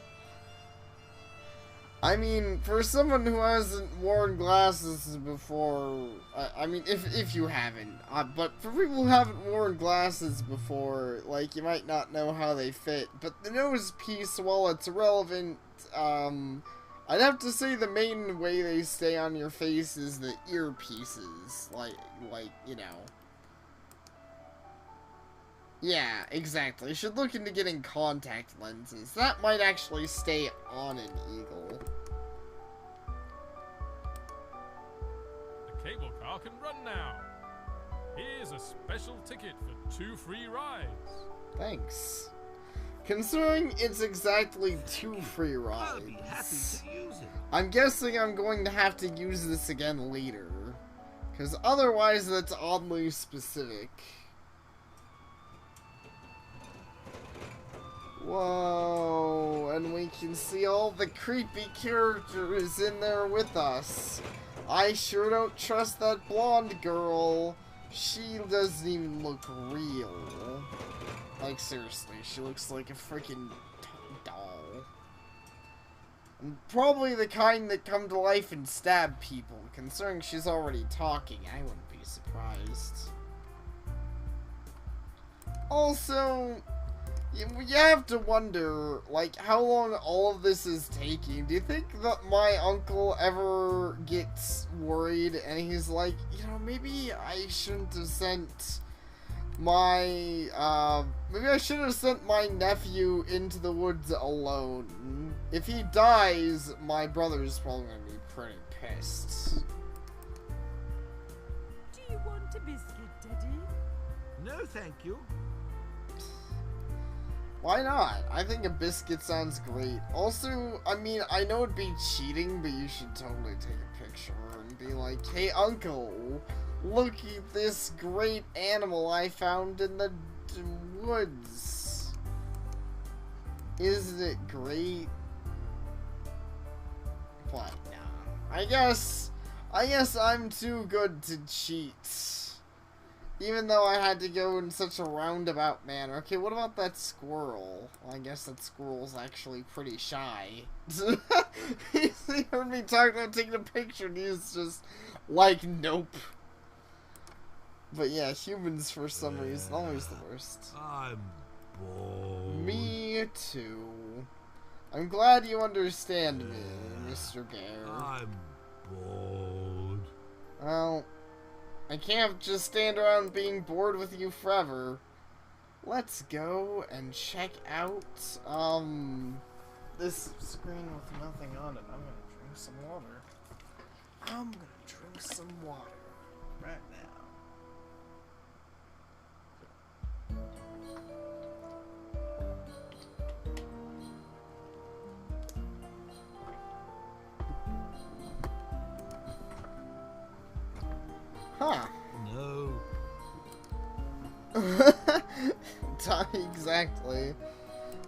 I mean, for someone who hasn't worn glasses before, I mean, if you haven't, but for people who haven't worn glasses before, like, you might not know how they fit, but the nose piece, while it's relevant, I'd have to say the main way they stay on your face is the earpieces, like, you know. Yeah, exactly. You should look into getting contact lenses. That might actually stay on an eagle. The cable car can run now. Here's a special ticket for 2 free rides. Thanks. Considering it's exactly 2 free I'll be happy rides, to use it. I'm guessing I'm going to have to use this again later. Because otherwise that's oddly specific. Whoa, and we can see all the creepy characters in there with us. I sure don't trust that blonde girl. She doesn't even look real. Like, seriously, she looks like a freaking doll. And probably the kind that come to life and stab people. Considering she's already talking, I wouldn't be surprised. Also, you have to wonder, like, how long all of this is taking. Do you think that my uncle ever gets worried and he's like, you know, maybe I shouldn't have sent my, maybe I should have sent my nephew into the woods alone. If he dies, my brother's probably gonna be pretty pissed. Do you want a biscuit, Daddy? No, thank you. Why not? I think a biscuit sounds great. Also, I mean, I know it'd be cheating, but you should totally take a picture and be like, hey, uncle, look at this great animal I found in the woods. Isn't it great? What? No. I guess I'm too good to cheat. Even though I had to go in such a roundabout manner. Okay, what about that squirrel? Well, I guess that squirrel's actually pretty shy. He heard me talking about taking a picture and he's just like, nope. But yeah, humans for some reason, always the worst. I'm bored. Me too. I'm glad you understand me, Mr. Bear. I'm bored. Well, I can't just stand around being bored with you forever. Let's go and check out, this screen with nothing on it. I'm gonna drink some water. I'm gonna drink some water right now. Huh. No. Exactly.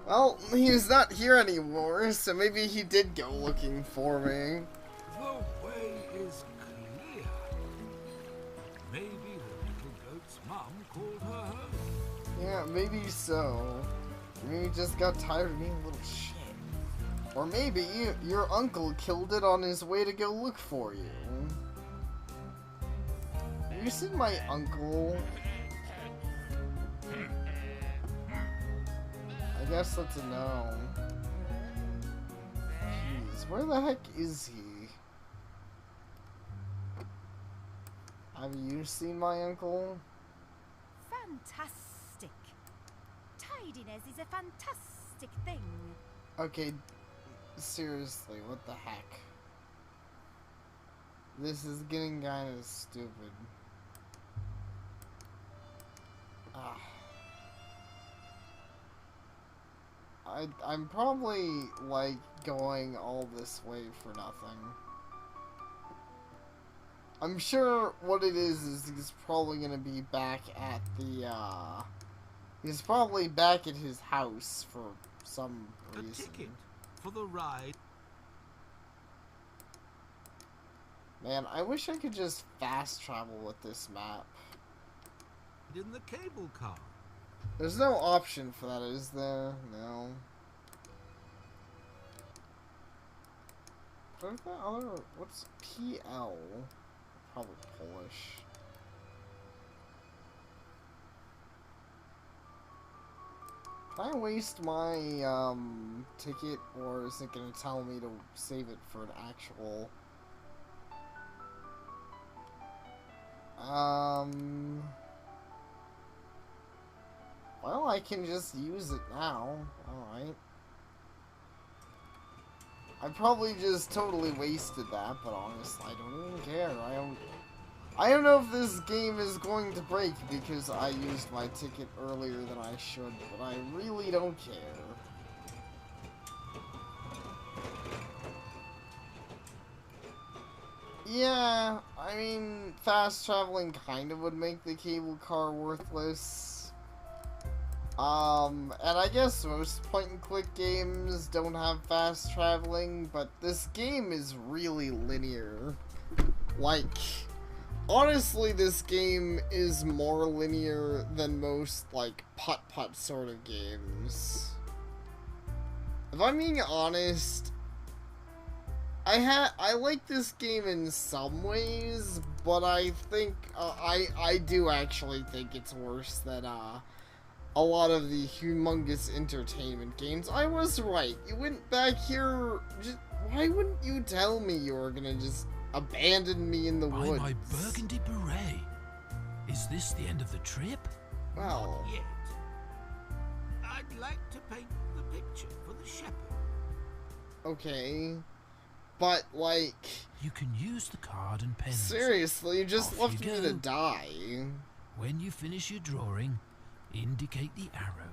Well, he's not here anymore, so maybe he did go looking for me. The way is clear. Maybe the little goat's mum called her home. Yeah, maybe so. Maybe he just got tired of being a little shit. Or maybe your uncle killed it on his way to go look for you. Have you seen my uncle? I guess that's a no. Jeez, where the heck is he? Have you seen my uncle? Fantastic. Tidiness is a fantastic thing. Okay, seriously, what the heck? This is getting kind of stupid. Ah. I'm probably, like, going all this way for nothing. I'm sure what it is he's probably gonna be back at the, he's probably back at his house for some A reason. ticket for the ride. Man, I wish I could just fast travel with this map. In the cable car. There's no option for that, is there? No. What the other... What's PL? Probably Polish. Can I waste my, ticket, or is it gonna tell me to save it for an actual... Well, I can just use it now. Alright. I probably just totally wasted that, but honestly, I don't even care. I don't know if this game is going to break because I used my ticket earlier than I should, but I really don't care. Yeah, I mean, fast traveling kind of would make the cable car worthless. And I guess most point-and-click games don't have fast traveling, but this game is really linear. Like, honestly, this game is more linear than most, like, putt-putt sort of games. If I'm being honest, I like this game in some ways, but I think, I do actually think it's worse than, a lot of the humongous entertainment games. I was right. You went back here, why wouldn't you tell me you were gonna just abandon me in the By woods? my burgundy beret. Is this the end of the trip? Well, Not yet. I'd like to paint the picture for the shepherd. okay. But, like, You can use the card and pens. seriously, you just Off left you me go. to die. When you finish your drawing, indicate the arrow.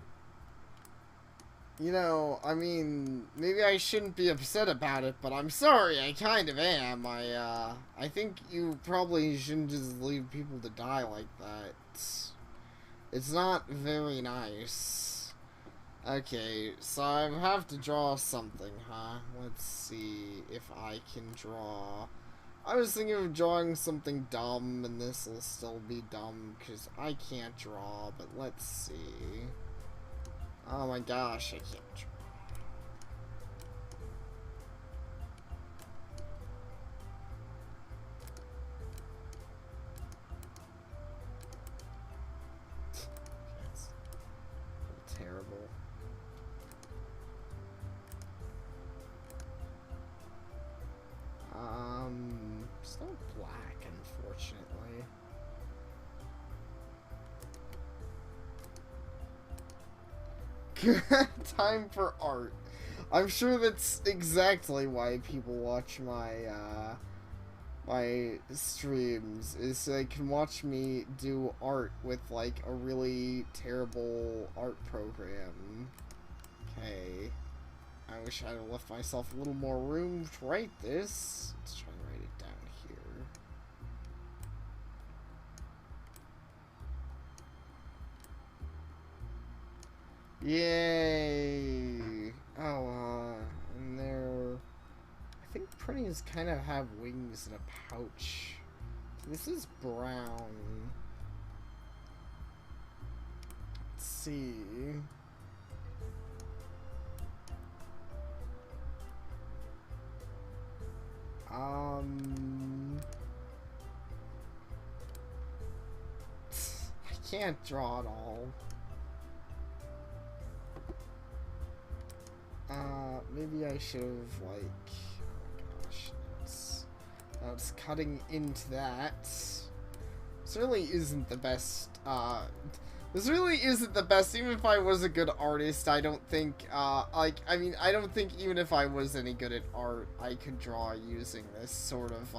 You know, I mean, maybe I shouldn't be upset about it, but I'm sorry, I kind of am. I think you probably shouldn't just leave people to die like that. It's not very nice. Okay, so I have to draw something, huh? Let's see if I can draw. I was thinking of drawing something dumb, and this will still be dumb, because I can't draw, but let's see. Oh my gosh, I can't draw. That's terrible. It's not black, unfortunately. Time for art. I'm sure that's exactly why people watch my, my streams, is so they can watch me do art with, like, a really terrible art program. Okay. I wish I'd have left myself a little more room to write this. Let's try and write it down here. Yay! pretties kind of have wings and a pouch. This is brown. Let's see. I can't draw it all. Maybe I should have, like, oh my gosh, it's cutting into that. This really isn't the best, even if I was a good artist. I don't think, I don't think even if I was any good at art, I could draw using this sort of,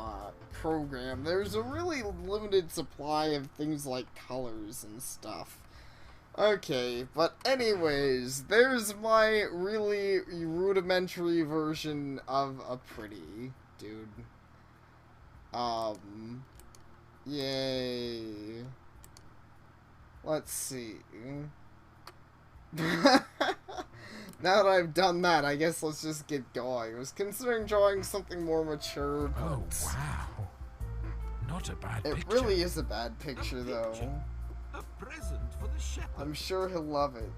program. There's a really limited supply of things like colors and stuff. Okay, but anyways, there's my really rudimentary version of a pretty dude. Yay. Let's see. Now that I've done that, I guess let's just get going. I was considering drawing something more mature, but... Oh, wow. Not a bad picture. It really is a bad picture, though. A present for the shepherd. I'm sure he'll love it.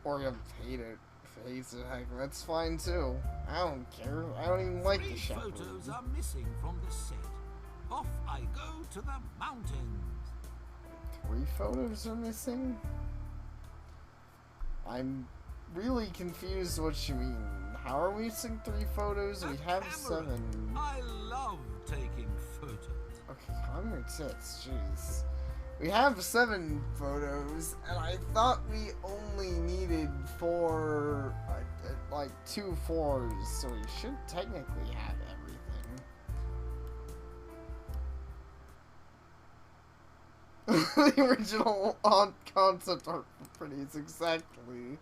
Or he'll hate it. If he hates it, heck, that's fine too. I don't care. I don't even like the shepherd. 3 photos are missing from the set. Off I go to the mountains. 3 photos are missing? I'm really confused what you mean. How are we missing 3 photos? We have camera. 7. I love taking photos. Okay, calm your tits, jeez. We have 7 photos, and I thought we only needed 4, like 2 4s, so we should technically have everything. The original concept art for pretties, exactly.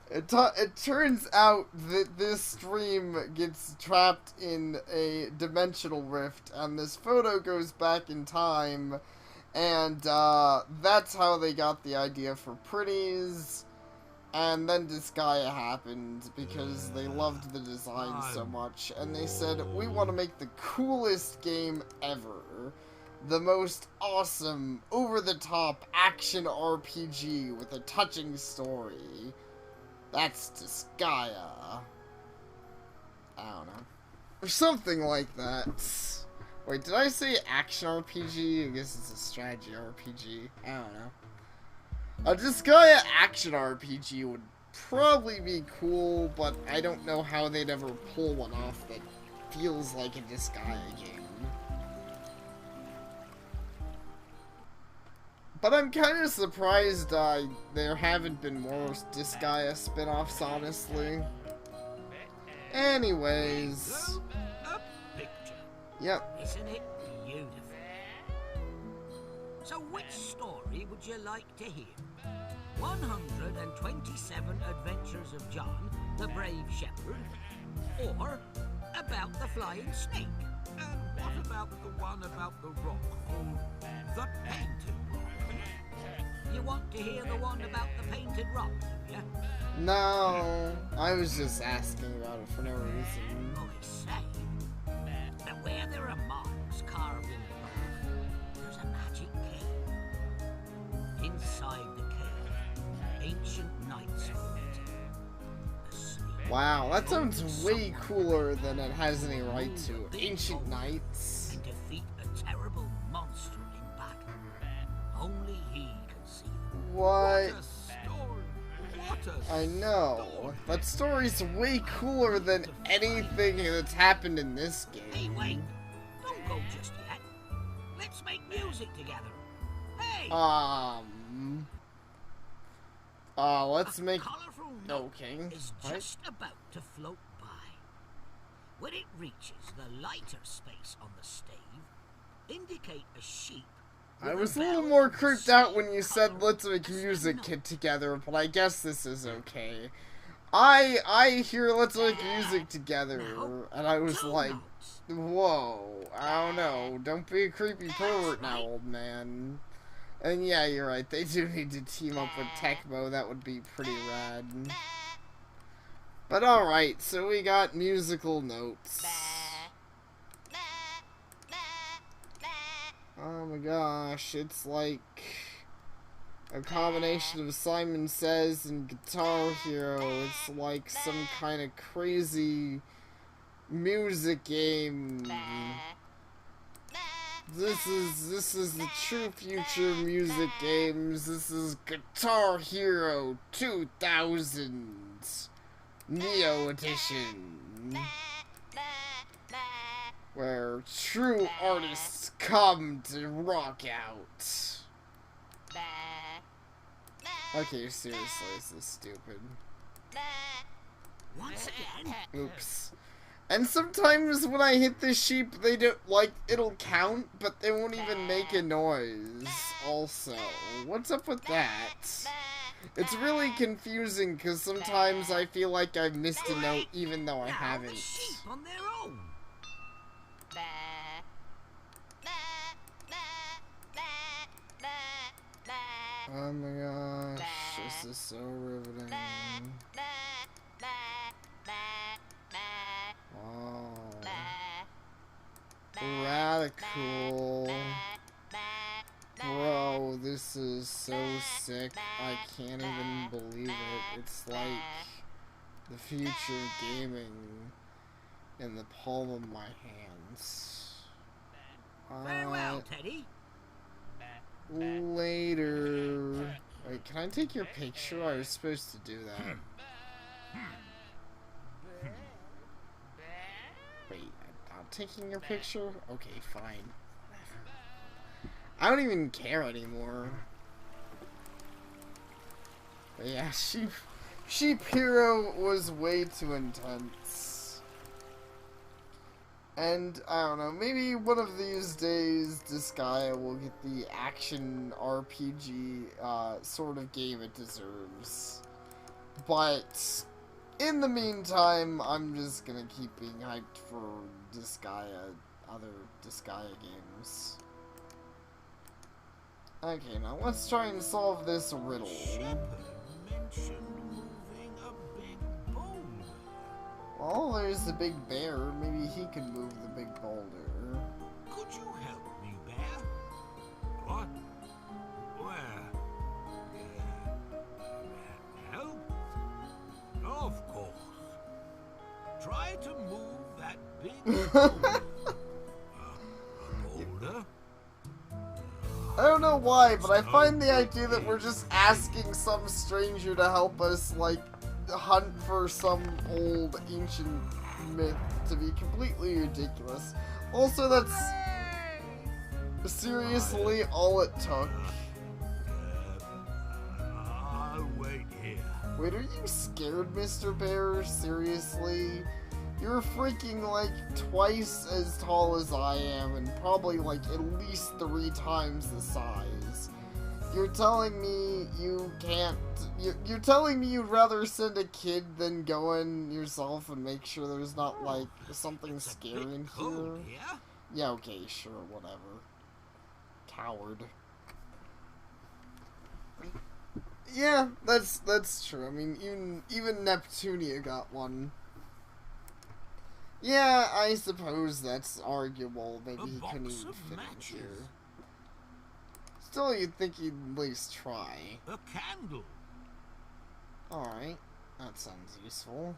It turns out that this stream gets trapped in a dimensional rift, and this photo goes back in time. And, that's how they got the idea for pretties. And then Disgaea happened because they loved the design so much. And they said, we want to make the coolest game ever. The most awesome, over-the-top action RPG with a touching story. That's Disgaea. I don't know. Or something like that. Wait, did I say action RPG? I guess it's a strategy RPG. I don't know. A Disgaea action RPG would probably be cool, but I don't know how they'd ever pull one off that feels like a Disgaea game. But I'm kind of surprised there haven't been more Disgaea spin-offs, honestly. Anyways. Yep. Isn't it beautiful? So which story would you like to hear? 127 Adventures of John, the Brave Shepherd? Or about the Flying Snake? And what about the one about the rock called the Painted Rock? You want to hear the one about the Painted Rock, do you? No, I was just asking about it for no reason. I say, that where there are marks carved in the rock, there's a magic cave. Inside the cave, ancient knights fought. Wow, that sounds way cooler than it has any right to. Ancient knights. And defeat a terrible monster in battle. Only he can see them. What? What a I know. That story's way cooler than anything that's happened in this game. Hey, wait! Don't go just yet. Let's make music together. Hey! Let's make... Colorful note Okay. is What? just about to float by. When it reaches the lighter space on the stave, indicate a sheep. I with was a bell little more on the creeped out when same you said color let's make as the music note. together, but I guess this is okay. I hear let's make music together, and I was Two like, notes. whoa, I don't know, don't be a creepy pervert now, old man. And yeah, you're right, they do need to team up with Tecmo, that would be pretty rad. But alright, so we got musical notes. Oh my gosh, it's like a combination of Simon Says and Guitar Hero. It's like some kind of crazy music game. This is the true future of music games. This is Guitar Hero 2000 Neo Edition, where true artists come to rock out. Okay, seriously, this is stupid. Once again. Oops. And sometimes when I hit the sheep, they don't, like, it'll count, but they won't even make a noise, also. What's up with that? It's really confusing, because sometimes I feel like I've missed a note, even though I Now the haven't. sheep on their own. Oh my gosh, this is so riveting. Wow. Radical. Bro, this is so sick. I can't even believe it. It's like the future of gaming in the palm of my hands. Farewell, Teddy. Later. Wait, can I take your picture? I was supposed to do that. Wait, I'm taking your picture? Okay, fine. I don't even care anymore. But yeah, Sheep Hero was way too intense. And, I don't know, maybe one of these days, Disgaea will get the action RPG, sort of game it deserves. But, in the meantime, I'm just gonna keep being hyped for Disgaea, other Disgaea games. Okay, now let's try and solve this riddle. Shepherd mentioned moving a big boulder. Well, there's the big bear. Maybe he can move the big boulder. Could you help me, Bear? What? Where? Help? Of course. Try to move that big boulder. A boulder? I don't know why, but I find the idea that we're just asking some stranger to help us, like, hunt for some old ancient myth to be completely ridiculous. Also, that's seriously all it took. I'll wait here. Wait, are you scared, Mr. Bear? Seriously? You're freaking like twice as tall as I am and probably like at least 3 times the size. You're telling me you can't... You're telling me you'd rather send a kid than go in yourself and make sure there's not like something scary in here? Yeah, okay, sure, whatever. Coward. Yeah, that's true. I mean, even Neptunia got one. Yeah, I suppose that's arguable. Maybe he couldn't even fit in here. Still, you'd think he'd at least try. A candle. Alright, that sounds useful.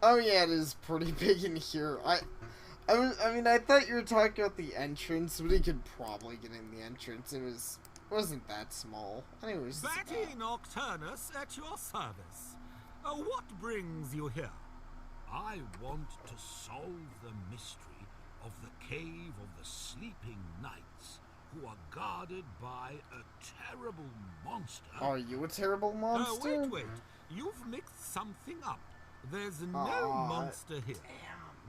Oh yeah, it is pretty big in here. I mean, I thought you were talking about the entrance, but he could probably get in the entrance. Wasn't that small. Anyways, Batty Nocturnus at your service. What brings you here? I want to solve the mystery of the Cave of the Sleeping Knights, who are guarded by a terrible monster. Are you a terrible monster? Wait. You've mixed something up. There's no monster here.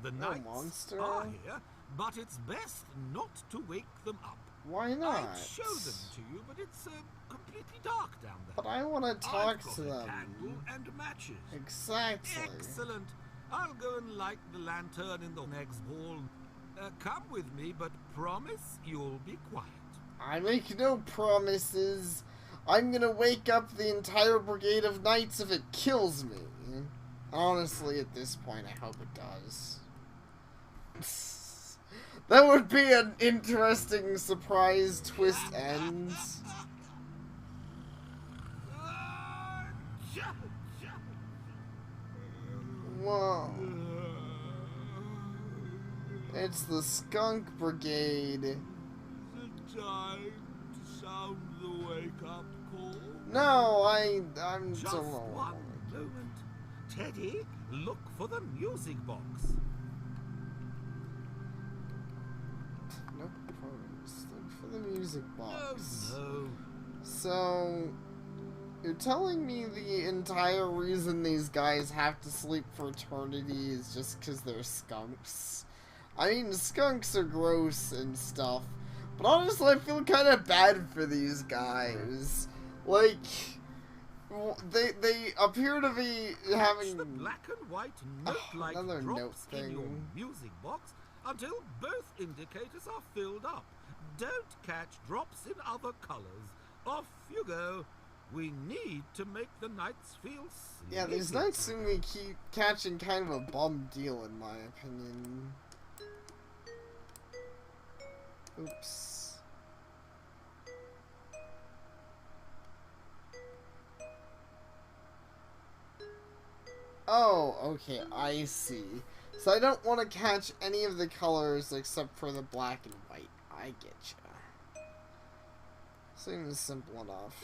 The no knights monster? are here, but it's best not to wake them up. Why not? I'd show them to you, but it's completely dark down there. But I want to talk I've got to a them. candle and matches. Exactly. Excellent. I'll go and light the lantern in the next hall. Come with me, but promise you'll be quiet. I make no promises. I'm gonna wake up the entire brigade of knights if it kills me. Honestly, at this point, I hope it does. That would be an interesting surprise twist end. Whoa. It's the Skunk Brigade. Is it time to sound the wake-up call? No, I'm Just so one moment. Teddy, look for the music box. No problems. Look for the music box. No. So, you're telling me the entire reason these guys have to sleep for eternity is just because they're skunks? I mean, skunks are gross and stuff, but honestly, I feel kind of bad for these guys. Like, they appear to be having... Touch the black and white note-like another drops note in your thing. music box until both indicators are filled up. Don't catch drops in other colors. Off you go. We need to make the nights feel sleepy. Yeah, these nights seem to keep catching kind of a bum deal, in my opinion. Oops. Oh, okay, I see. So I don't want to catch any of the colors except for the black and white. I get ya. Seems simple enough.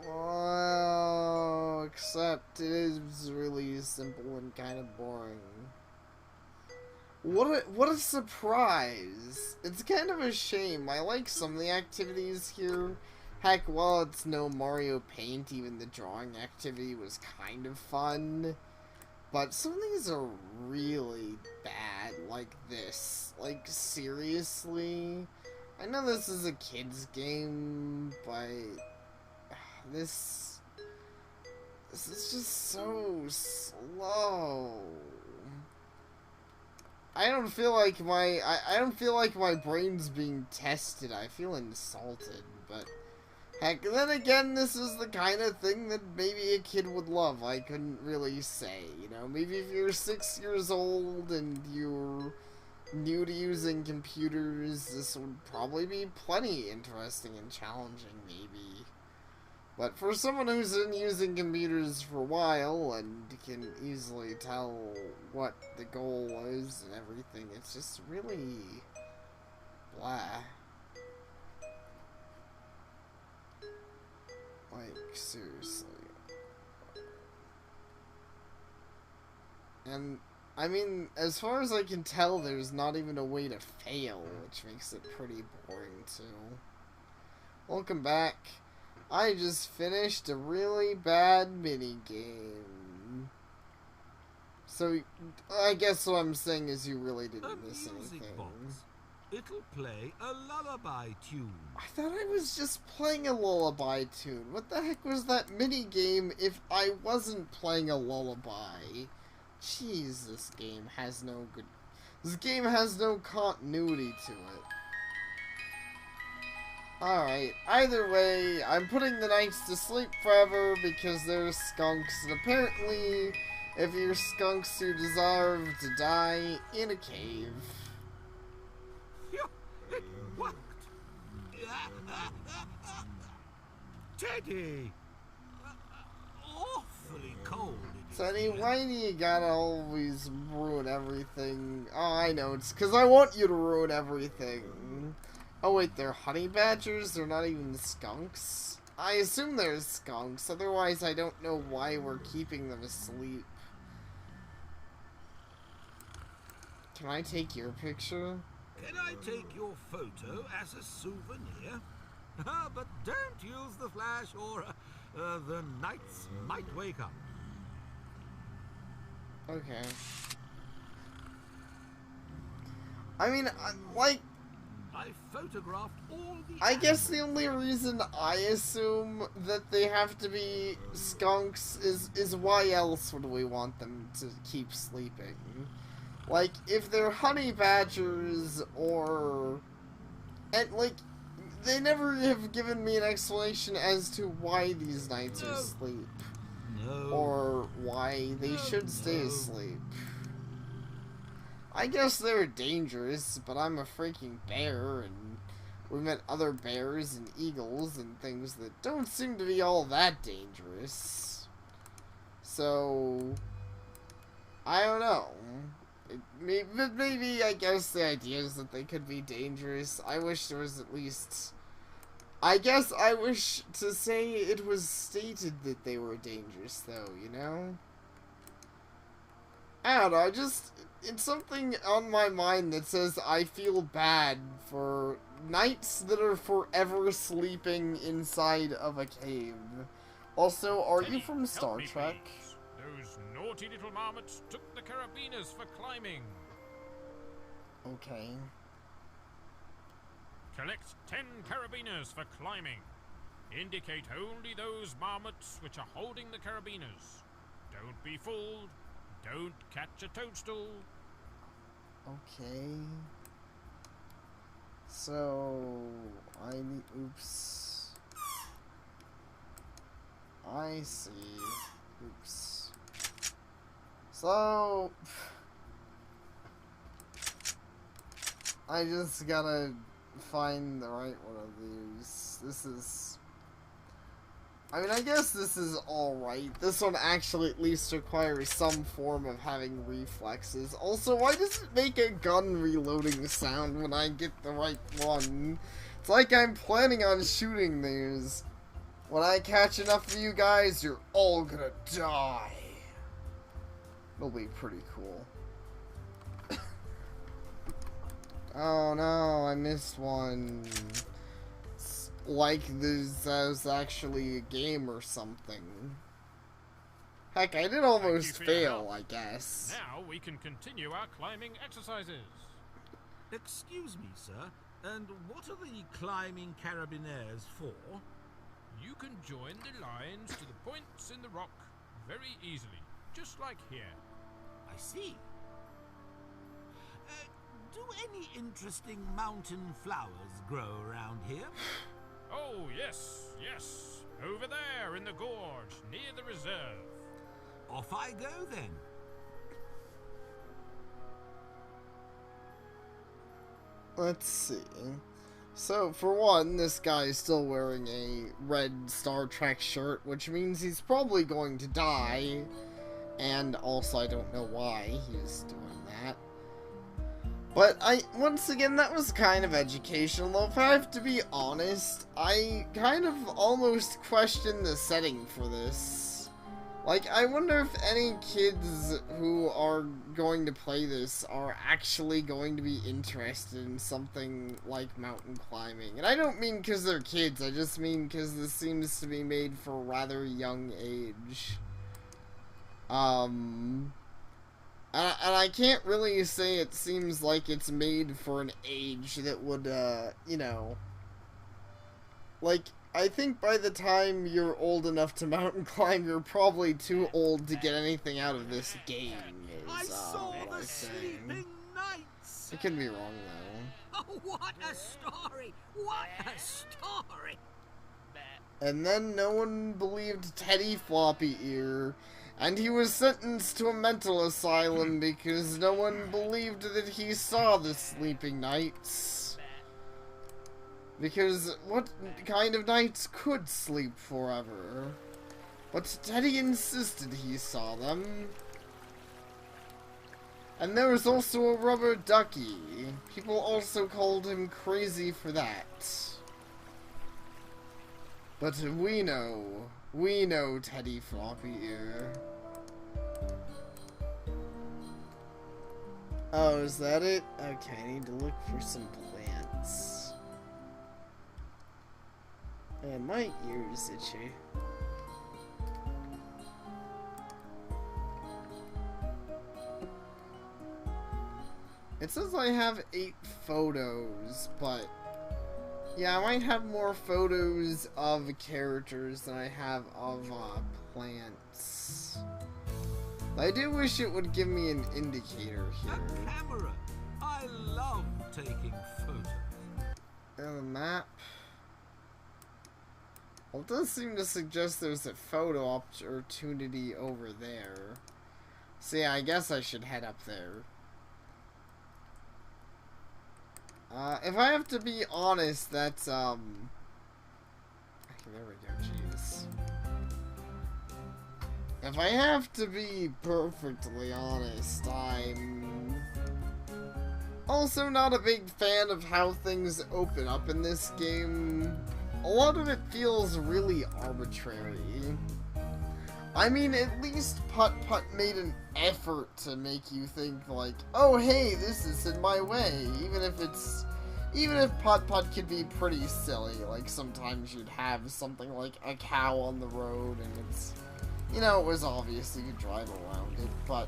Well, except it is really simple and kind of boring. What a surprise! It's kind of a shame. I like some of the activities here. Heck, while it's no Mario Paint, even the drawing activity was kind of fun. But some of these are really bad, like this. Like, seriously? I know this is a kid's game, but this is just so slow. I don't feel like my brain's being tested. I feel insulted, but heck, then again, this is the kind of thing that maybe a kid would love. I couldn't really say, you know. Maybe if you're 6 years old and you're new to using computers, this would probably be plenty interesting and challenging, maybe. But for someone who's been using computers for a while and can easily tell what the goal is and everything, it's just really blah. Like, seriously. And, I mean, as far as I can tell, there's not even a way to fail, which makes it pretty boring, too. Welcome back. I just finished a really bad minigame. So, I guess what I'm saying is you really didn't miss anything. Box. It'll play a lullaby tune. I thought I was just playing a lullaby tune. What the heck was that minigame if I wasn't playing a lullaby? Jeez, this game has no continuity to it. Alright, either way, I'm putting the knights to sleep forever because they're skunks, and apparently, if you're skunks, you deserve to die in a cave. It worked! Teddy! Awfully cold. Teddy, why do you gotta always ruin everything? Oh, I know, it's because I want you to ruin everything. Oh wait, they're honey badgers? They're not even skunks? I assume they're skunks, otherwise I don't know why we're keeping them asleep. Can I take your picture? Can I take your photo as a souvenir? But don't use the flash or the knights might wake up. Okay. I mean, like... I photographed all the... I guess the only reason I assume that they have to be skunks is why else would we want them to keep sleeping? Like, if they're honey badgers or... And, like, they never have given me an explanation as to why these knights are asleep. No. Or why they should stay asleep. I guess they're dangerous, but I'm a freaking bear, and we met other bears and eagles and things that don't seem to be all that dangerous. So, I don't know. Maybe I guess the idea is that they could be dangerous. I wish there was at least... I guess I wish to say it was stated that they were dangerous, though, you know? I don't know, it's something on my mind that says I feel bad for knights that are forever sleeping inside of a cave. Also, are you from Star Trek? Please. Those naughty little marmots took the carabiners for climbing. Okay. Collect 10 carabiners for climbing. Indicate only those marmots which are holding the carabiners. Don't be fooled. Don't catch a toadstool. Okay. So, I need... Oops. I see. Oops. So... I just gotta find the right one of these. This is... I mean, I guess this is alright. This one actually at least requires some form of having reflexes. Also, why does it make a gun reloading sound when I get the right one? It's like I'm planning on shooting these. When I catch enough of you guys, you're all gonna die. It'll be pretty cool. Oh no, I missed one. It's like this was actually a game or something. Heck, I did almost fail, I guess. Now we can continue our climbing exercises. Excuse me, sir, and what are the climbing carabiners for? You can join the lines to the points in the rock very easily, just like here. I see. Do any interesting mountain flowers grow around here? Oh, yes, yes. Over there in the gorge, near the reserve. Off I go, then. Let's see. So, for one, this guy is still wearing a red Star Trek shirt, which means he's probably going to die. And also, I don't know why he's doing that. But once again, that was kind of educational, though if I have to be honest, I kind of almost question the setting for this. Like, I wonder if any kids who are going to play this are actually going to be interested in something like mountain climbing. And I don't mean because they're kids, I just mean because this seems to be made for a rather young age. And I can't really say it seems like it's made for an age that would, you know... Like, I think by the time you're old enough to mountain climb, you're probably too old to get anything out of this game, I is saw what the I'm saying. sleeping knights! I could be wrong, though. Oh, what a story! What a story! And then no one believed Teddy Floppy Ear, and he was sentenced to a mental asylum because no one believed that he saw the sleeping knights. Because what kind of knights could sleep forever? But Teddy insisted he saw them. And there was also a rubber ducky. People also called him crazy for that. But we know Teddy Floppy Ear. Oh, is that it? Okay, I need to look for some plants. And my ear's itchy. It says I have 8 photos, but yeah, I might have more photos of characters than I have of plants. I do wish it would give me an indicator here. A camera! I love taking photos. And the map. Well, it does seem to suggest there's a photo opportunity over there. So yeah, I guess I should head up there. If I have to be honest, that's, okay, there we go, jeez. If I have to be perfectly honest, I'm also not a big fan of how things open up in this game. A lot of it feels really arbitrary. I mean, at least Putt-Putt made an effort to make you think, like, oh hey, this is in my way, even if Putt-Putt could be pretty silly. Like, sometimes you'd have something like a cow on the road, and it's, you know, it was obvious you could drive around it, but,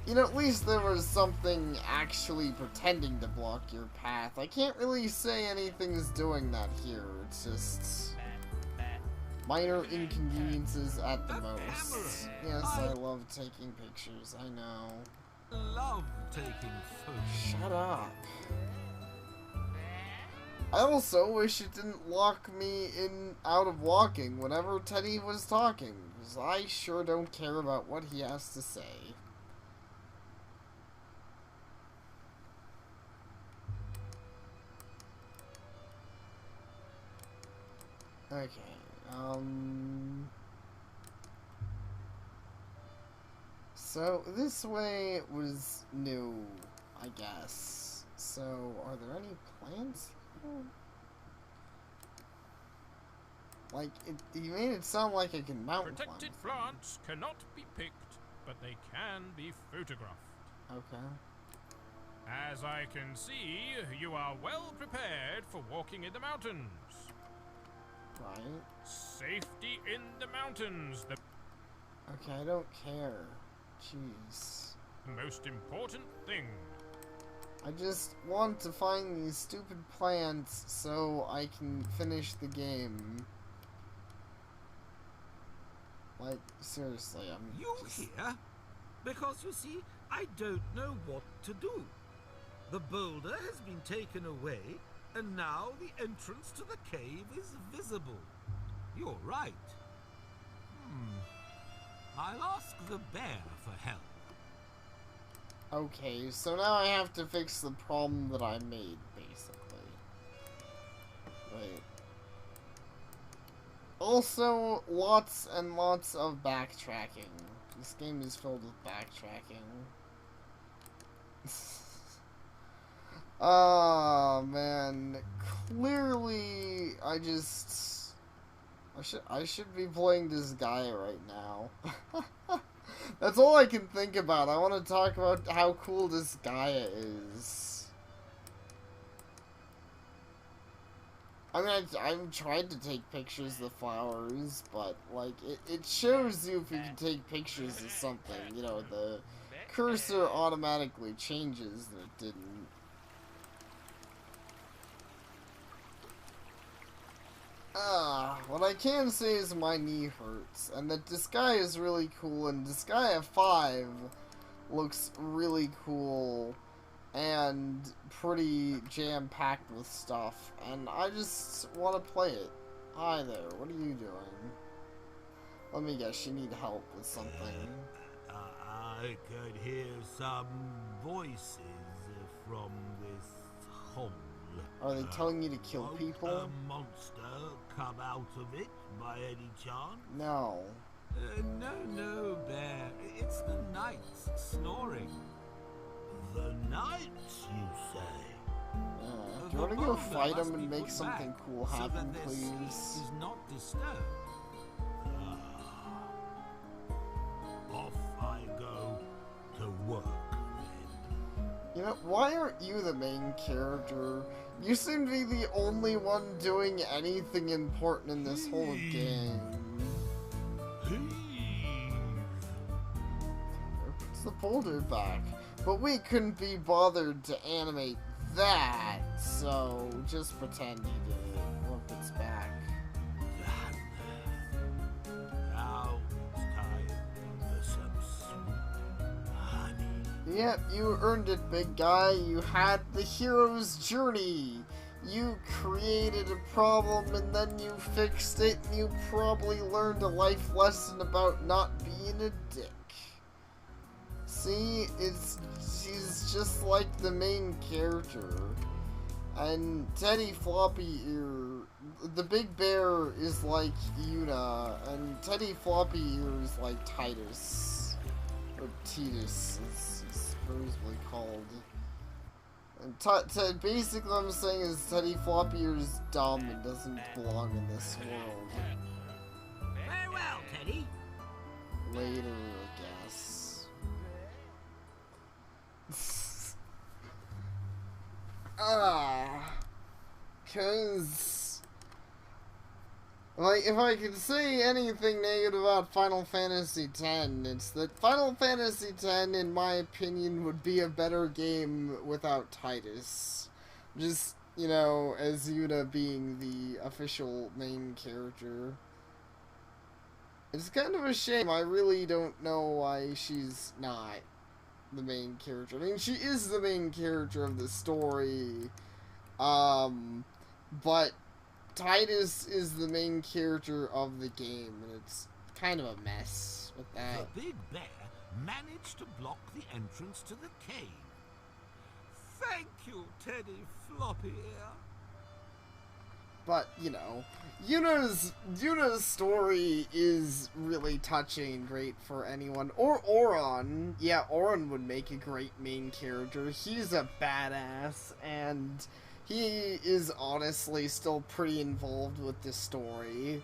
you know, at least there was something actually pretending to block your path. I can't really say anything's doing that here. It's just minor inconveniences at the most. Yes, I love taking pictures, I know. Love taking photos. Shut up. I also wish it didn't lock me out of walking whenever Teddy was talking, because I sure don't care about what he has to say. Okay, so this way was new, I guess. So, are there any plants here? Like, he made it sound like I can mountain climb. Protected plants cannot be picked, but they can be photographed. Okay. As I can see, you are well prepared for walking in the mountains. Right. Safety in the mountains. The Okay, I don't care. Jeez. most important thing. I just want to find these stupid plants so I can finish the game. Like, seriously, I'm You just... here? Because you see, I don't know what to do. The boulder has been taken away, and now the entrance to the cave is visible. You're right. I'll ask the bear for help. Okay, so now I have to fix the problem that I made, basically. Right. Also, lots and lots of backtracking. This game is filled with backtracking. Oh, man. Clearly, I should be playing this guy right now. That's all I can think about. I want to talk about how cool this Gaia is. I mean, I've tried to take pictures of the flowers, but, like, it shows you if you can take pictures of something. You know, the cursor automatically changes, and it didn't. What I can say is my knee hurts, and that Disgaea is really cool, and Disgaea 5 looks really cool and pretty jam-packed with stuff, and I just want to play it. Hi there, what are you doing? Let me guess, you need help with something. I could hear some voices from this hole. Are they telling you to kill people? Won't a monster come out of it by any chance? No. No, Bear. It's the knights snoring. The knights, you say? Do you want to go boulder fight must them and be make put something back cool so happen, that their sleep please? is not disturbed. Off I go to work. You know, why aren't you the main character? You seem to be the only one doing anything important in this whole game. It's the boulder back. But we couldn't be bothered to animate that, so just pretend he did it. Look, it's back. Now it's time for some sweet honey. Yep, you earned it, big guy. You had the hero's journey. You created a problem and then you fixed it, and you probably learned a life lesson about not being a dick. See, she's just like the main character. And Teddy Floppy Ear, the big bear is like Una, and Teddy Floppy Ear is like Titus. Or Titus, as he's supposedly called. And basically what I'm saying is Teddy Floppy Ear is dumb and doesn't belong in this world. Farewell, Teddy. Later, I guess. Cause, like, if I could say anything negative about Final Fantasy X, it's that Final Fantasy X, in my opinion, would be a better game without Titus. Just, you know, as Yuta being the official main character. It's kind of a shame. I really don't know why she's not the main character. I mean, she is the main character of the story, but Titus is the main character of the game, and it's kind of a mess with that. The big bear managed to block the entrance to the cave. Thank you, Teddy Floppy Ear. But, you know, Yuna's story is really touching and great for anyone. Or Auron. Yeah, Auron would make a great main character. He's a badass, and he is honestly still pretty involved with the story.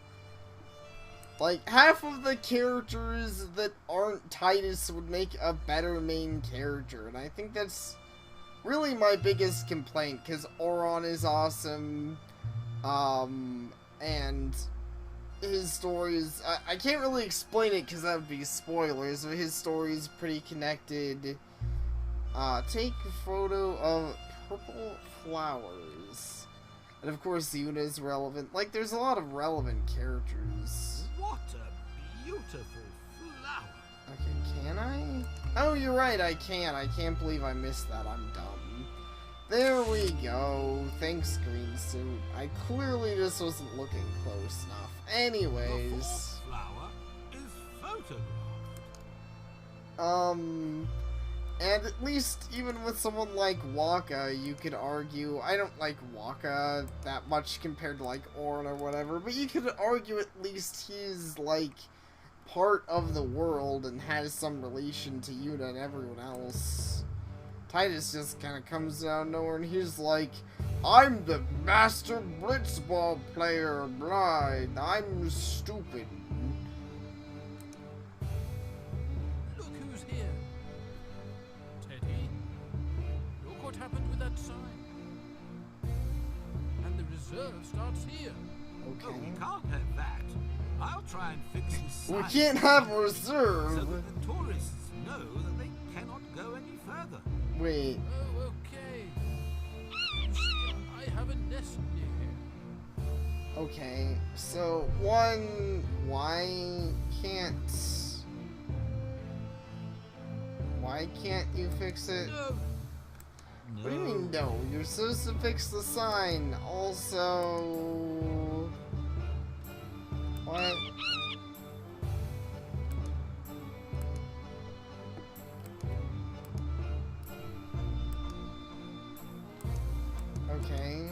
Like, half of the characters that aren't Titus would make a better main character, and I think that's really my biggest complaint, because Auron is awesome. And his story is, I can't really explain it because that would be spoilers, but his story is pretty connected. Take a photo of purple flowers. And of course, Yuna is relevant. Like, there's a lot of relevant characters. What a beautiful flower. Okay, can I? Oh, you're right, I can. I can't believe I missed that. I'm dumb. There we go. Thanks, green suit. I clearly just wasn't looking close enough. Anyways. The fourth flower is photographed. And at least even with someone like Waka, you could argue, I don't like Waka that much compared to like Auron or whatever, but you could argue at least he's like part of the world and has some relation to Yuta and everyone else. Titus just kind of comes out of nowhere and he's like, I'm the master blitzball player, blind, I'm stupid. Look who's here. Teddy, look what happened with that sign. And the reserve starts here. Oh, Okay. we can't have that. I'll try and fix this sign. We can't have so reserve. that the tourists know that they cannot go any further. Wait. Oh, okay. You see, I have a nest near here. Okay, so one, why can't you fix it? No. What do you mean no? You're supposed to fix the sign. Also, what? Okay,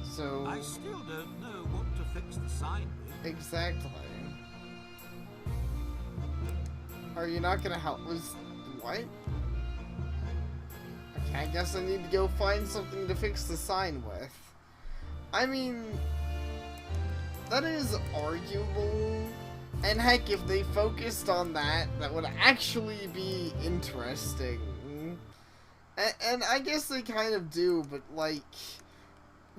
so I still don't know what to fix the sign with. exactly. Are you not gonna help us? What? Okay, I guess I need to go find something to fix the sign with. I mean, that is arguable. And heck, if they focused on that, that would actually be interesting. And I guess they kind of do, but like,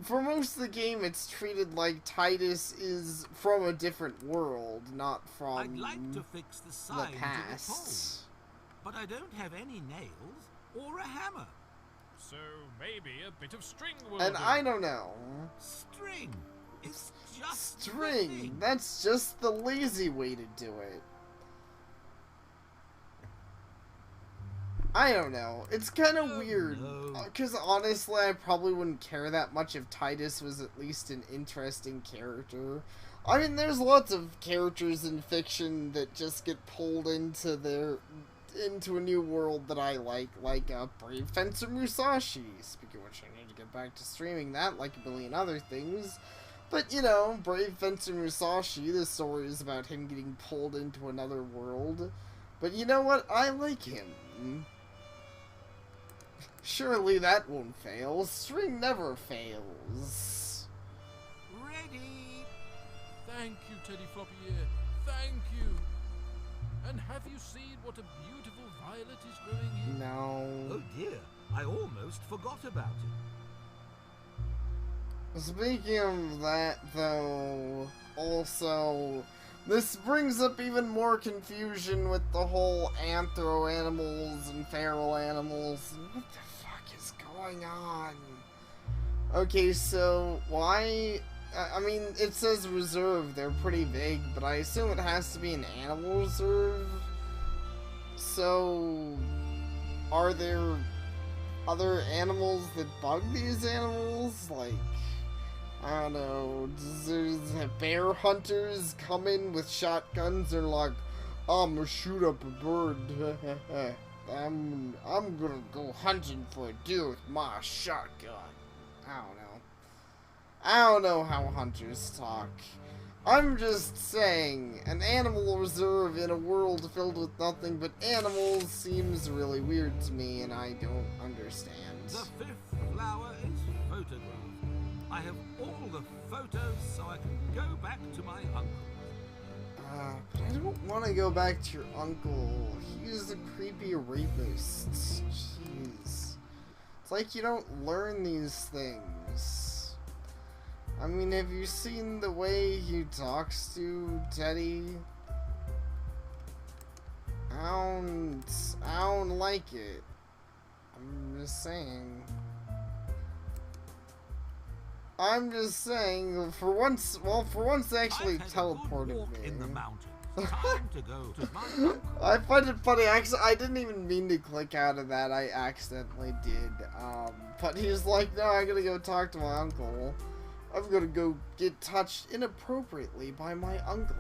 for most of the game, it's treated like Titus is from a different world, not from I'd like to fix the sign the to past. the pole, but I don't have any nails or a hammer. So maybe a bit of string will And do. I don't know. String. It's just the String. thing. That's just the lazy way to do it. I don't know. It's kind of Oh, weird. no. Because honestly, I probably wouldn't care that much if Titus was at least an interesting character. I mean, there's lots of characters in fiction that just get pulled into into a new world that I like Brave Fencer Musashi. Speaking of which, I need to get back to streaming that like a billion other things. But, you know, Brave Fencer Musashi, the story is about him getting pulled into another world. But you know what? I like him. Surely that won't fail. String never fails. Ready? Thank you, Teddy Floppy Ear. Thank you. And have you seen what a beautiful violet is growing here? No. Oh dear, I almost forgot about it. Speaking of that, though, also, this brings up even more confusion with the whole anthro animals and feral animals. What the fuck is going on? Okay, so why... I mean, it says reserve. They're pretty vague, but I assume it has to be an animal reserve. So, are there other animals that bug these animals? Like, I don't know, does bear hunters come in with shotguns and like, I'm gonna shoot up a bird. I'm gonna go hunting for a deer with my shotgun. I don't know how hunters talk. I'm just saying, an animal reserve in a world filled with nothing but animals seems really weird to me, and I don't understand. The fifth flower is photographed. I have all the photos so I can go back to my uncle. But I don't want to go back to your uncle. He's a creepy rapist. Jeez. It's like you don't learn these things. I mean, have you seen the way he talks to Teddy? I don't like it. I'm just saying. For once they actually teleported me. In the mountains. Time to go to my uncle. I find it funny, actually, I didn't even mean to click out of that, I accidentally did. But he was like, no, I gotta go talk to my uncle. I'm gonna go get touched inappropriately by my uncle.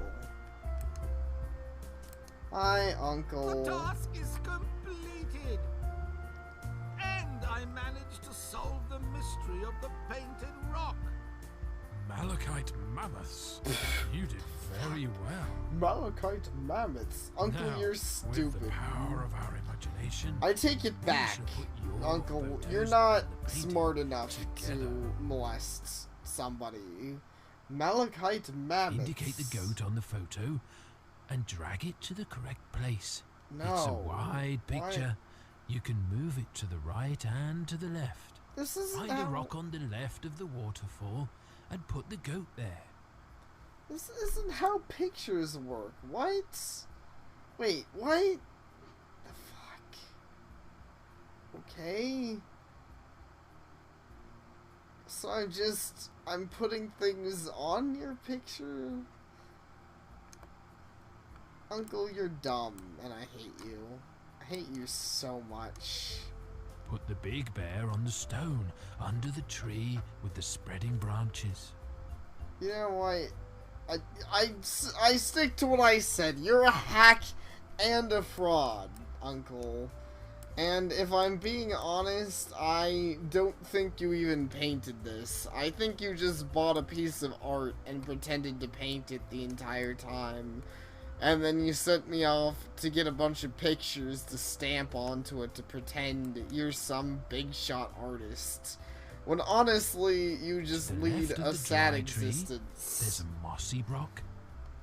Hi, uncle. The task is completed. And I managed to solve the mystery of the painted rock. Malachite mammoths. You did very well. Malachite mammoths. Uncle, Now, you're stupid. With the power of our imagination, I take it we back. shall put your Uncle, photos you're not and the painting smart enough together. to molest somebody. Malachite mammoths. Indicate the goat on the photo and drag it to the correct place. No. It's a wide Why- picture. You can move it to the right and to the left. This isn't Find a how... rock on the left of the waterfall and put the goat there. This isn't how pictures work. What? Wait, what? The fuck? Okay. So I'm putting things on your picture? Uncle, you're dumb, and I hate you. I hate you so much. Put the big bear on the stone under the tree with the spreading branches. You know what? I stick to what I said. You're a hack and a fraud, Uncle. And if I'm being honest, I don't think you even painted this. I think you just bought a piece of art and pretended to paint it the entire time. And then you sent me off to get a bunch of pictures to stamp onto it to pretend you're some big shot artist. When honestly, you just To the lead left of a the sad dry tree, existence. There's a mossy rock,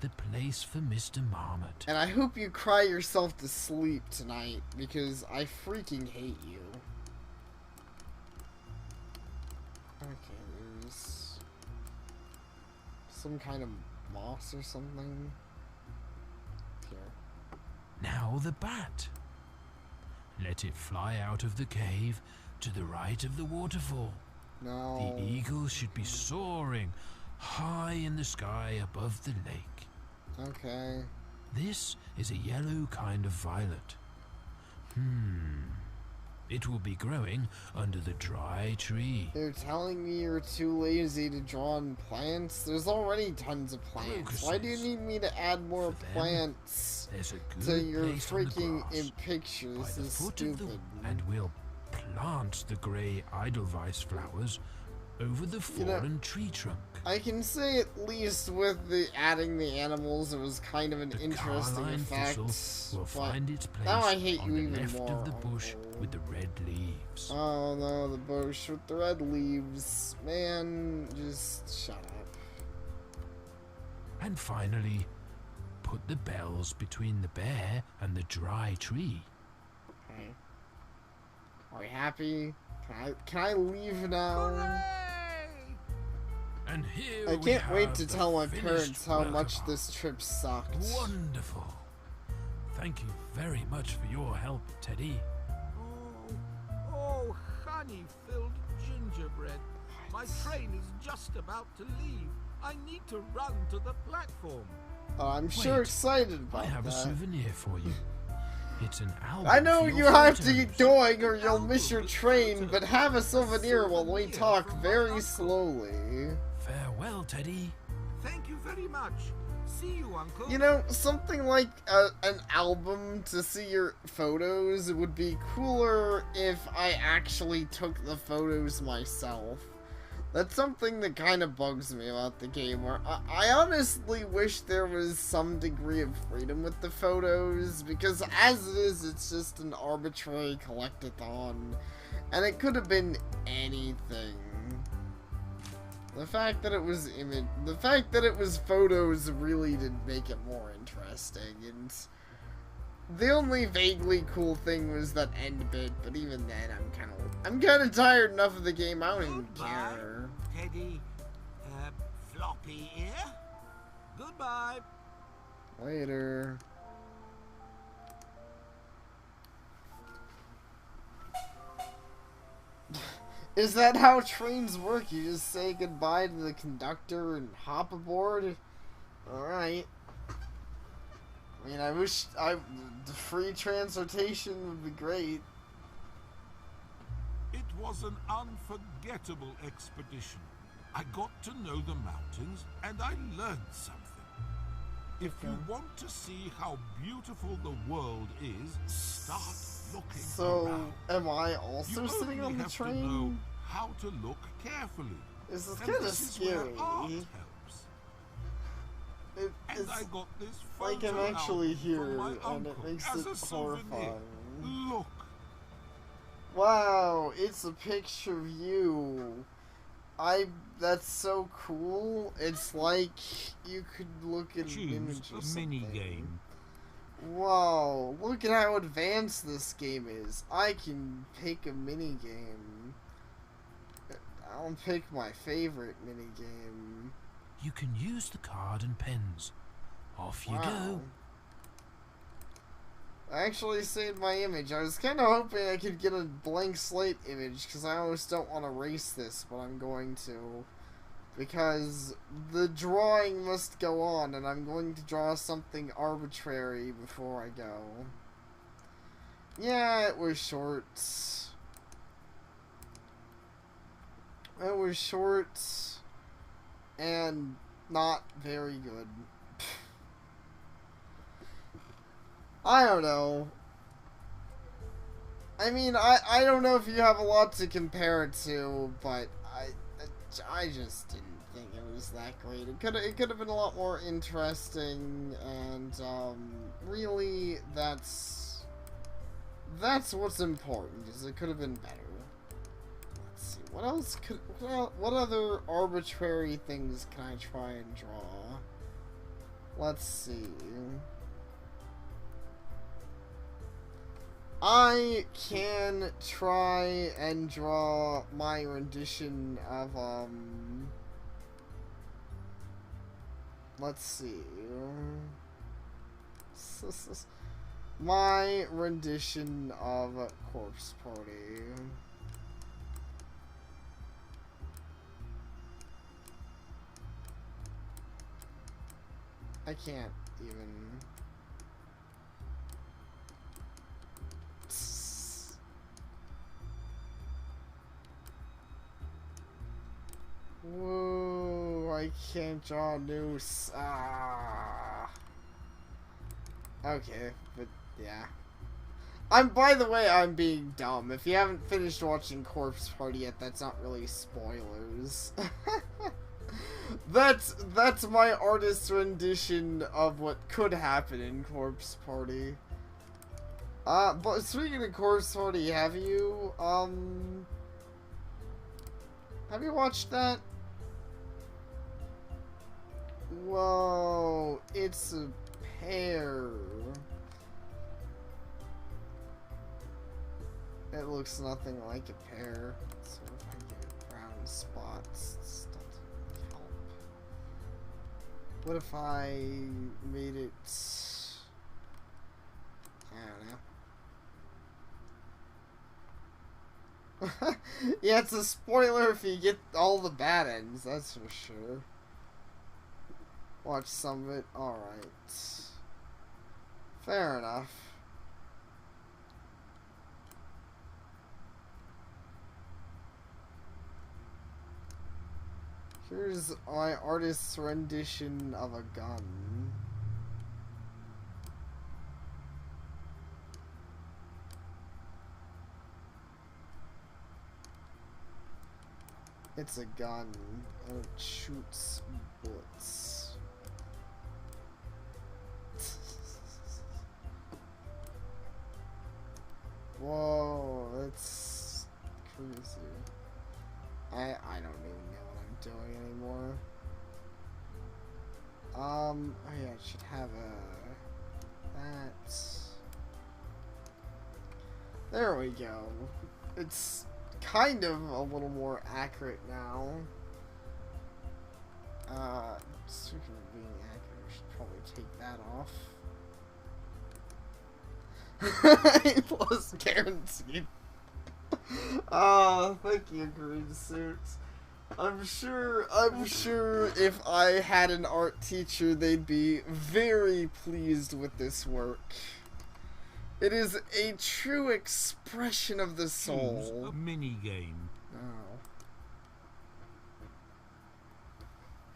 the place for Mr. Marmot. And I hope you cry yourself to sleep tonight, because I freaking hate you. Okay, there's some kind of moss or something. Here. Now the bat. Let it fly out of the cave to the right of the waterfall. No. The eagle should be soaring high in the sky above the lake. Okay. This is a yellow kind of violet. It will be growing under the dry tree. They're telling me you're too lazy to draw on plants? There's already tons of plants. Why do you need me to add more plants There's a good to your place on the freaking grass pictures? by This the is foot of stupid. and we'll plant the grey Edelweiss flowers over the fallen tree trunk. I can say at least with the adding the animals, it was kind of an The interesting Carline effect. thistle will but find its place now I hate on you the even left more, of the bush Uncle. with the red leaves. Oh no, the bush with the red leaves. Man, just shut up. And finally, put the bells between the bear and the dry tree. Okay. Are we happy? Can I leave now? And here I we can't wait have to the tell my finished parents how work much of this trip sucked. art. Wonderful. Thank you very much for your help, Teddy. Oh, honey-filled gingerbread. My train is just about to leave. I need to run to the platform. I'm sure Wait, excited about I have that. a souvenir for you. It's an album. I know for your you have to photos. get going or you'll miss your train, but have a souvenir while we talk very slowly. Farewell, Teddy. Thank you very much. See you, Uncle. You know, something like an album to see your photos would be cooler if I actually took the photos myself. That's something that kind of bugs me about the game, where I honestly wish there was some degree of freedom with the photos, because as it is, it's just an arbitrary collectathon, and it could have been anything. The fact that it was photos really did make it more interesting, and the only vaguely cool thing was that end bit, but even then, I'm kind of tired enough of the game. I don't even care. Teddy, Floppy here. Goodbye. Later. Is that how trains work? You just say goodbye to the conductor and hop aboard? Alright. I mean, I wish the free transportation would be great. It was an unforgettable expedition. I got to know the mountains and I learned something. If you want to see how beautiful the world is, start looking So, around. am I also You sitting only on the have to know train? how to look carefully. This is And kind of this is where scary. art helps. And It's I got this like I'm photo actually album here, from my and it uncle makes as it a souvenir. horrifying. Look. Wow, it's a picture of you. That's so cool. It's like you could look at an image Choose or a something. mini game. Wow, look at how advanced this game is. I can pick a mini game. I'll pick my favorite mini game. You can use the card and pens. Off you Wow. go. I actually saved my image. I was kind of hoping I could get a blank slate image, because I always don't want to erase this, but I'm going to. Because the drawing must go on, and I'm going to draw something arbitrary before I go. Yeah, it was short. It was short, and not very good. I don't know. I mean, I don't know if you have a lot to compare it to, but I just didn't think it was that great. It could have been a lot more interesting, and really that's what's important. Is it could have been better. Let's see, what else could what other arbitrary things can I try and draw? Let's see. I can try and draw my rendition of, let's see. My rendition of Corpse Party. I can't even... I can't draw a noose. Ah. Okay, but yeah. By the way, I'm being dumb. If you haven't finished watching Corpse Party yet, that's not really spoilers. That's my artist's rendition of what could happen in Corpse Party. But speaking of Corpse Party, have you watched that? Whoa, it's a pear. It looks nothing like a pear. So if I get brown spots, this doesn't help. What if I made it... I don't know. Yeah, it's a spoiler if you get all the bad ends, that's for sure. Watch some of it. Alright. Fair enough. Here's my artist's rendition of a gun. It's a gun, and it shoots bullets. Whoa, that's crazy. I don't even know what I'm doing anymore. Oh yeah, it should have that. There we go. It's kind of a little more accurate now. Speaking of being accurate, I should probably take that off. Plus guaranteed. Thank you, green suits. I'm sure if I had an art teacher, they'd be very pleased with this work. It is a true expression of the soul. Choose a mini game.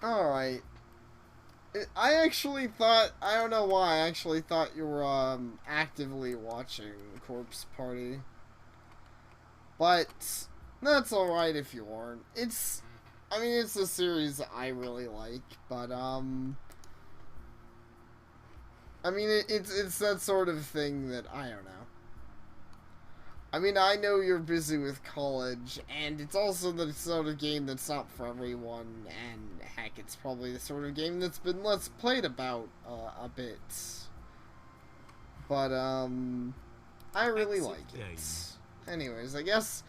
Oh. Alright. I actually thought, I don't know why, I actually thought you were, actively watching Corpse Party. But, that's alright if you aren't. I mean, it's a series that I really like, but, I mean, it's that sort of thing that, I don't know. I mean, I know you're busy with college, and it's also the sort of game that's not for everyone, and heck, it's probably the sort of game that's been less played about, a bit. But, I really like it. Anyways, I guess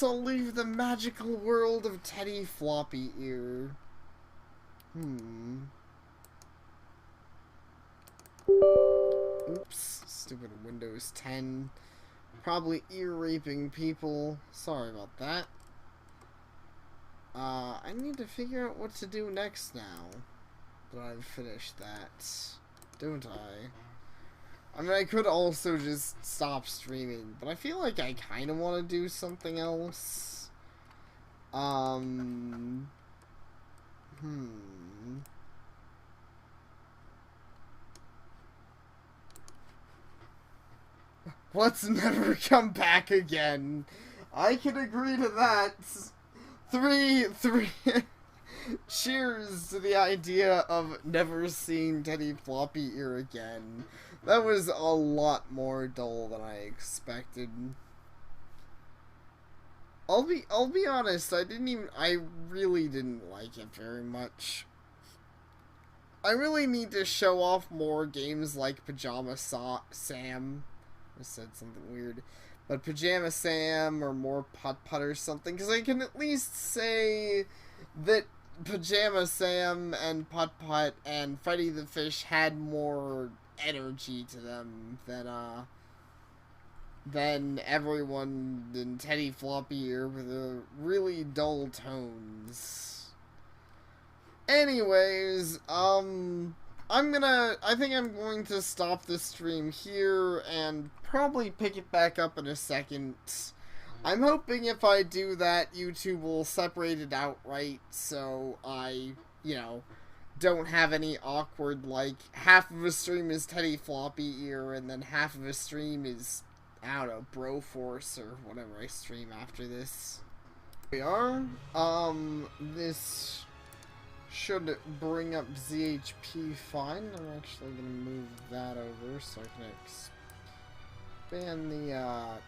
I'll leave the magical world of Teddy Floppy Ear. Oops, stupid Windows 10. Probably ear-raping people. Sorry about that. I need to figure out what to do next now that I've finished that. Don't I? I mean, I could also just stop streaming, but I feel like I kind of want to do something else. Let's never come back again. I can agree to that. Three. Cheers to the idea of never seeing Teddy Floppy Ear again. That was a lot more dull than I expected. I'll be honest, I really didn't like it very much. I really need to show off more games like Pajama Sam. I said something weird. But Pajama Sam or more Putt Putt or something, because I can at least say that Pajama Sam and Putt Putt and Freddy the Fish had more energy to them than everyone in Teddy Floppy Ear with the really dull tones. Anyways, I think I'm going to stop the stream here and probably pick it back up in a second. I'm hoping if I do that, YouTube will separate it outright, so I you know, don't have any awkward, like, half of a stream is Teddy Floppy Ear, and then half of a stream is, I don't know, Broforce, or whatever I stream after this. We are, this should bring up ZHP fine. I'm actually gonna move that over so I can expand the,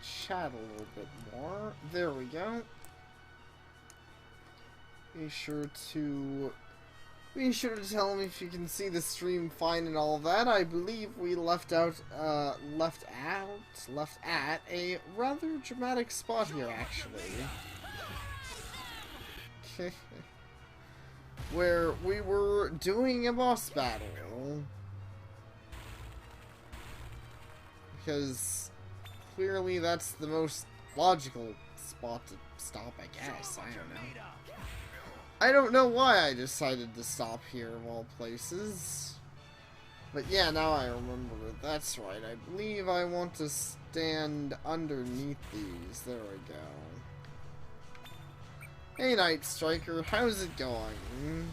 chat a little bit more. There we go. Be sure to tell me if you can see the stream fine and all that. I believe we left at a rather dramatic spot here, actually. Where we were doing a boss battle. Because clearly that's the most logical spot to stop, I guess. I don't know. I don't know why I decided to stop here of all places. But yeah, now I remember. That's right. I believe I want to stand underneath these. There we go. Hey, Night Striker. How's it going?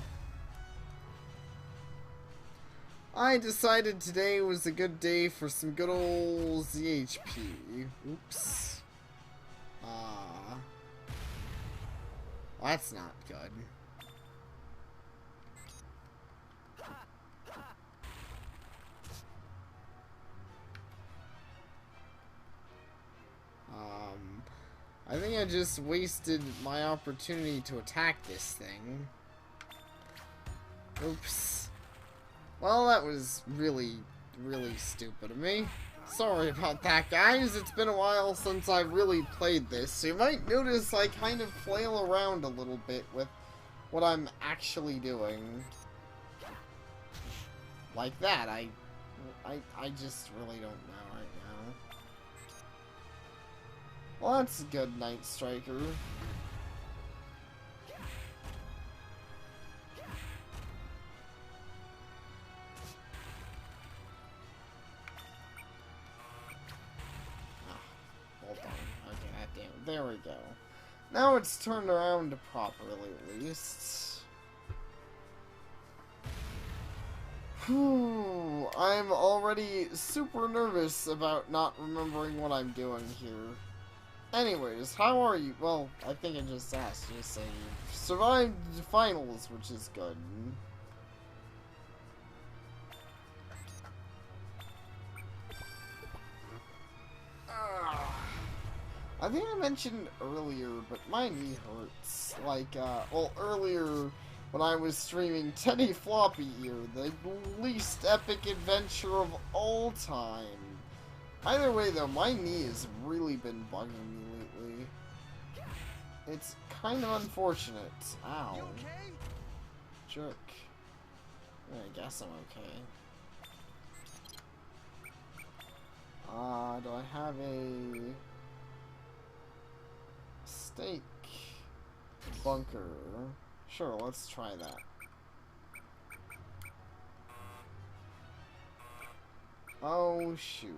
I decided today was a good day for some good old ZHP. Oops. Well, that's not good. I think I just wasted my opportunity to attack this thing. Oops. Well, that was really, really stupid of me. Sorry about that, guys. It's been a while since I've really played this, so you might notice I kind of flail around a little bit with what I'm actually doing. Like that. I just really don't know right now. Well, that's a good, Night Striker. Hold on. Okay, that damn. There we go. Now it's turned around properly, at least. Whew. I'm already super nervous about not remembering what I'm doing here. Anyways, how are you? Well, I think I just asked you to say you survived the finals, which is good. I think I mentioned earlier, but my knee hurts. Like, well, earlier when I was streaming Teddy Floppy Ear, the least epic adventure of all time. Either way, though, my knee has really been bugging me lately. It's kind of unfortunate. Ow. Jerk. I guess I'm okay. Do I have a stake bunker? Sure, let's try that. Oh, shoot.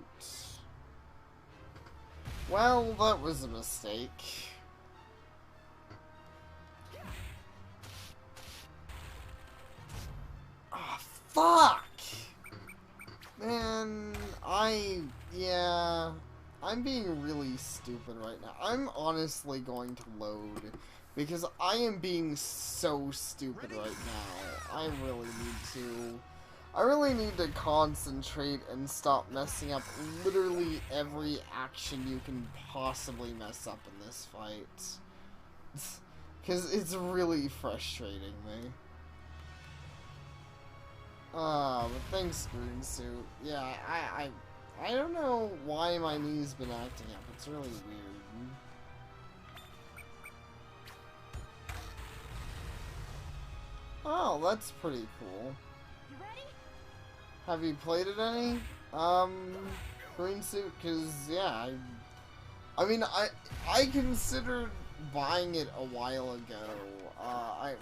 Well, that was a mistake. Ah, fuck! Man, yeah, I'm being really stupid right now. I'm honestly going to load, because I am being so stupid right now. I really need to concentrate and stop messing up literally every action you can possibly mess up in this fight. Because it's really frustrating me. But thanks, Green Suit. Yeah, I don't know why my knee's been acting up. It's really weird. Oh, that's pretty cool. You ready? Have you played it any? Green Suit? Cause yeah, I mean, I considered buying it a while ago.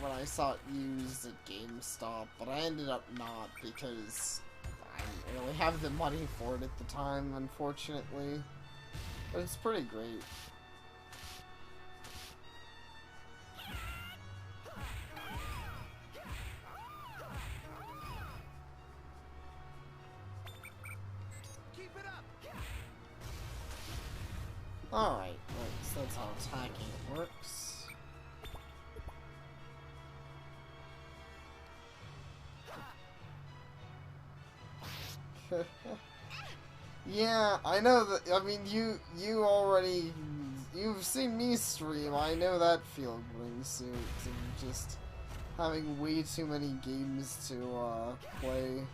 When I saw it used at GameStop, but I ended up not because I didn't really have the money for it at the time, unfortunately. But it's pretty great. Alright, so that's how attacking works. Yeah, I know that. I mean, you've seen me stream. I know that feeling soon. Just having way too many games to play.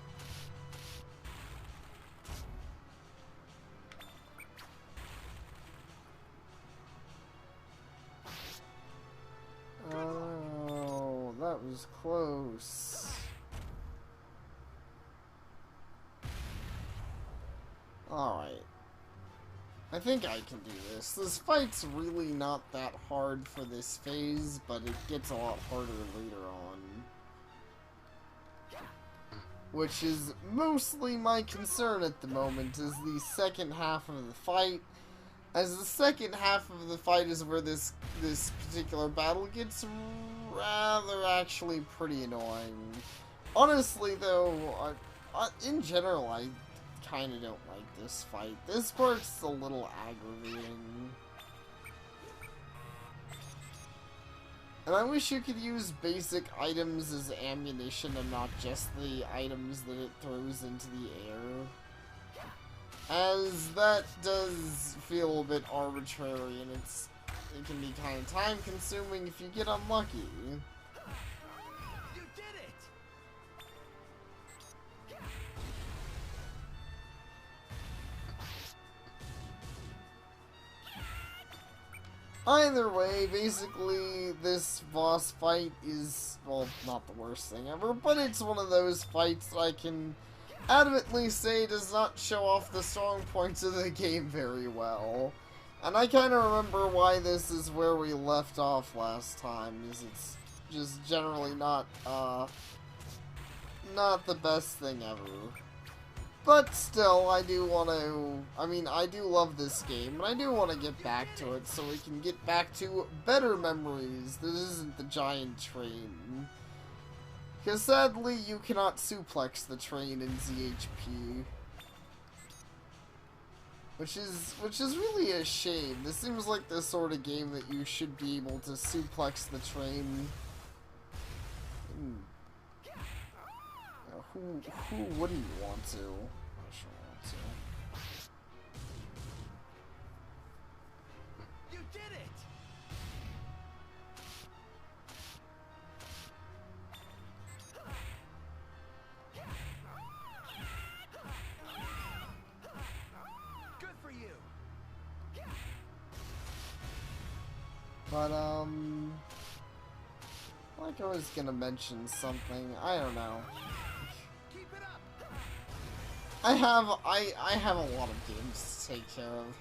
Oh, that was close. Alright. I think I can do this. This fight's really not that hard for this phase, but it gets a lot harder later on. Which is mostly my concern at the moment, is the second half of the fight. As the second half of the fight is where this particular battle gets rather actually pretty annoying. Honestly though, in general I kinda don't like this fight. This part's a little aggravating. And I wish you could use basic items as ammunition and not just the items that it throws into the air. As that does feel a bit arbitrary, and it can be kind of time consuming if you get unlucky. You did it! Either way, basically, this boss fight is, well, not the worst thing ever, but it's one of those fights that I can adamantly say does not show off the strong points of the game very well. And I kind of remember why this is where we left off last time, is it's just generally not the best thing ever. But still, I do want to, I do love this game, and I do want to get back to it so we can get back to better memories. This isn't the giant train. Because sadly, you cannot suplex the train in ZHP. Which is really a shame. This seems like the sort of game that you should be able to suplex the train. Who wouldn't want to? I sure want to. You did it! Good for you! But, like I was gonna mention something, I don't know. Keep it up! I have a lot of games to take care of.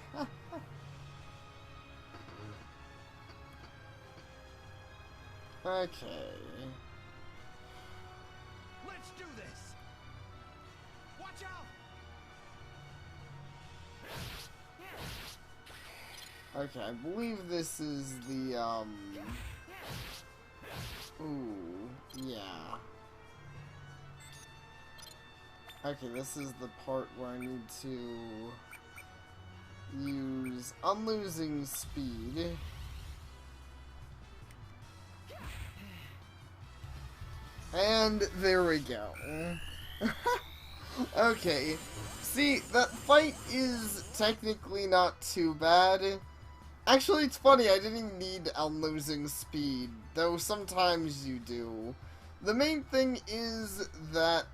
Okay. Let's do this! Watch out! Okay, I believe this is the, ooh, yeah. Okay, this is the part where I need to use unlosing speed. And there we go. Okay, see, that fight is technically not too bad. Actually, it's funny, I didn't even need unlosing speed, though sometimes you do. The main thing is that,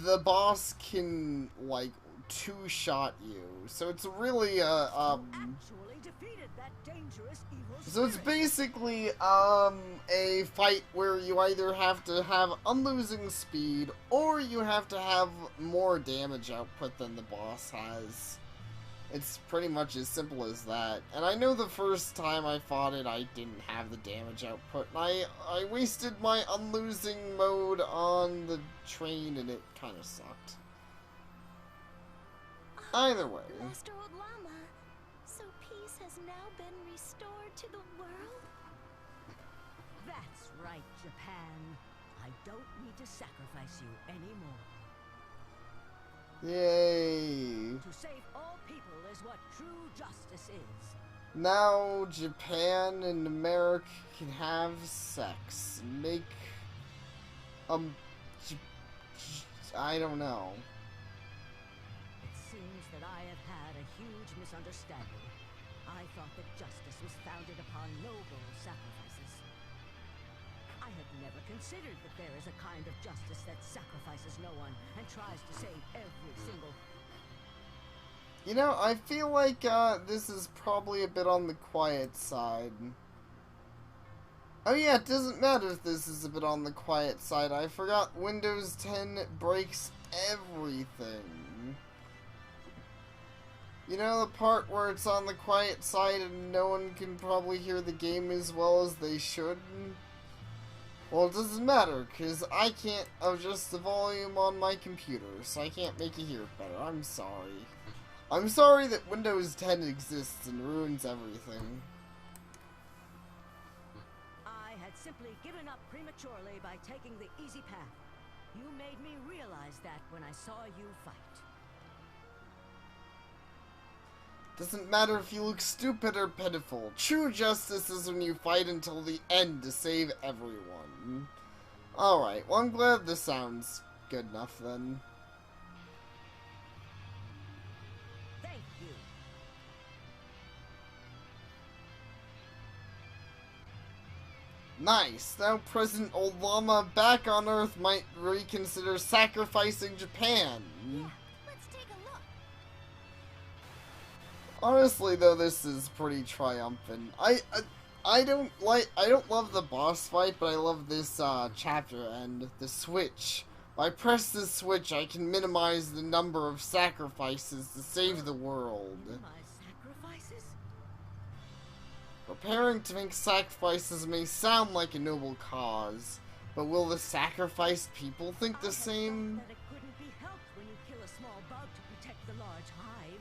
the boss can, like, two-shot you. So it's really, Actually defeated that dangerous evil so it's basically, a fight where you either have to have unlosing speed, or you have to have more damage output than the boss has. It's pretty much as simple as that. And I know the first time I fought it, I didn't have the damage output. And I wasted my unlosing mode on the train, and it kind of sucked. Either way. Master Old Llama, so peace has now been restored to the world? That's right, Japan. I don't need to sacrifice you anymore. Yay. To save all people is what true Now Japan and America can have sex. Make I don't know. It seems that I have had a huge misunderstanding. I thought that justice was founded upon noble sacrifices. I had never considered that there is a kind of justice that sacrifices no one and tries to save every single... You know, I feel like this is probably a bit on the quiet side. Oh yeah, it doesn't matter if this is a bit on the quiet side. I forgot Windows 10 breaks everything. You know the part where it's on the quiet side and no one can probably hear the game as well as they should? Well, it doesn't matter, because I can't adjust the volume on my computer, so I can't make it hear better. I'm sorry. I'm sorry that Windows 10 exists and ruins everything. I had simply given up prematurely by taking the easy path. You made me realize that when I saw you fight. Doesn't matter if you look stupid or pitiful. True justice is when you fight until the end to save everyone. Alright, well I'm glad this sounds good enough then. Thank you. Nice. Now President Obama back on Earth might reconsider sacrificing Japan. Yeah, let's take a look. Honestly, though, this is pretty triumphant. I don't love the boss fight, but I love this chapter and the switch. If I press this switch, I can minimize the number of sacrifices to save the world. My sacrifices? Preparing to make sacrifices may sound like a noble cause, but will the sacrificed people think the same? That it couldn't be helped when you kill a small bug to protect the large hive.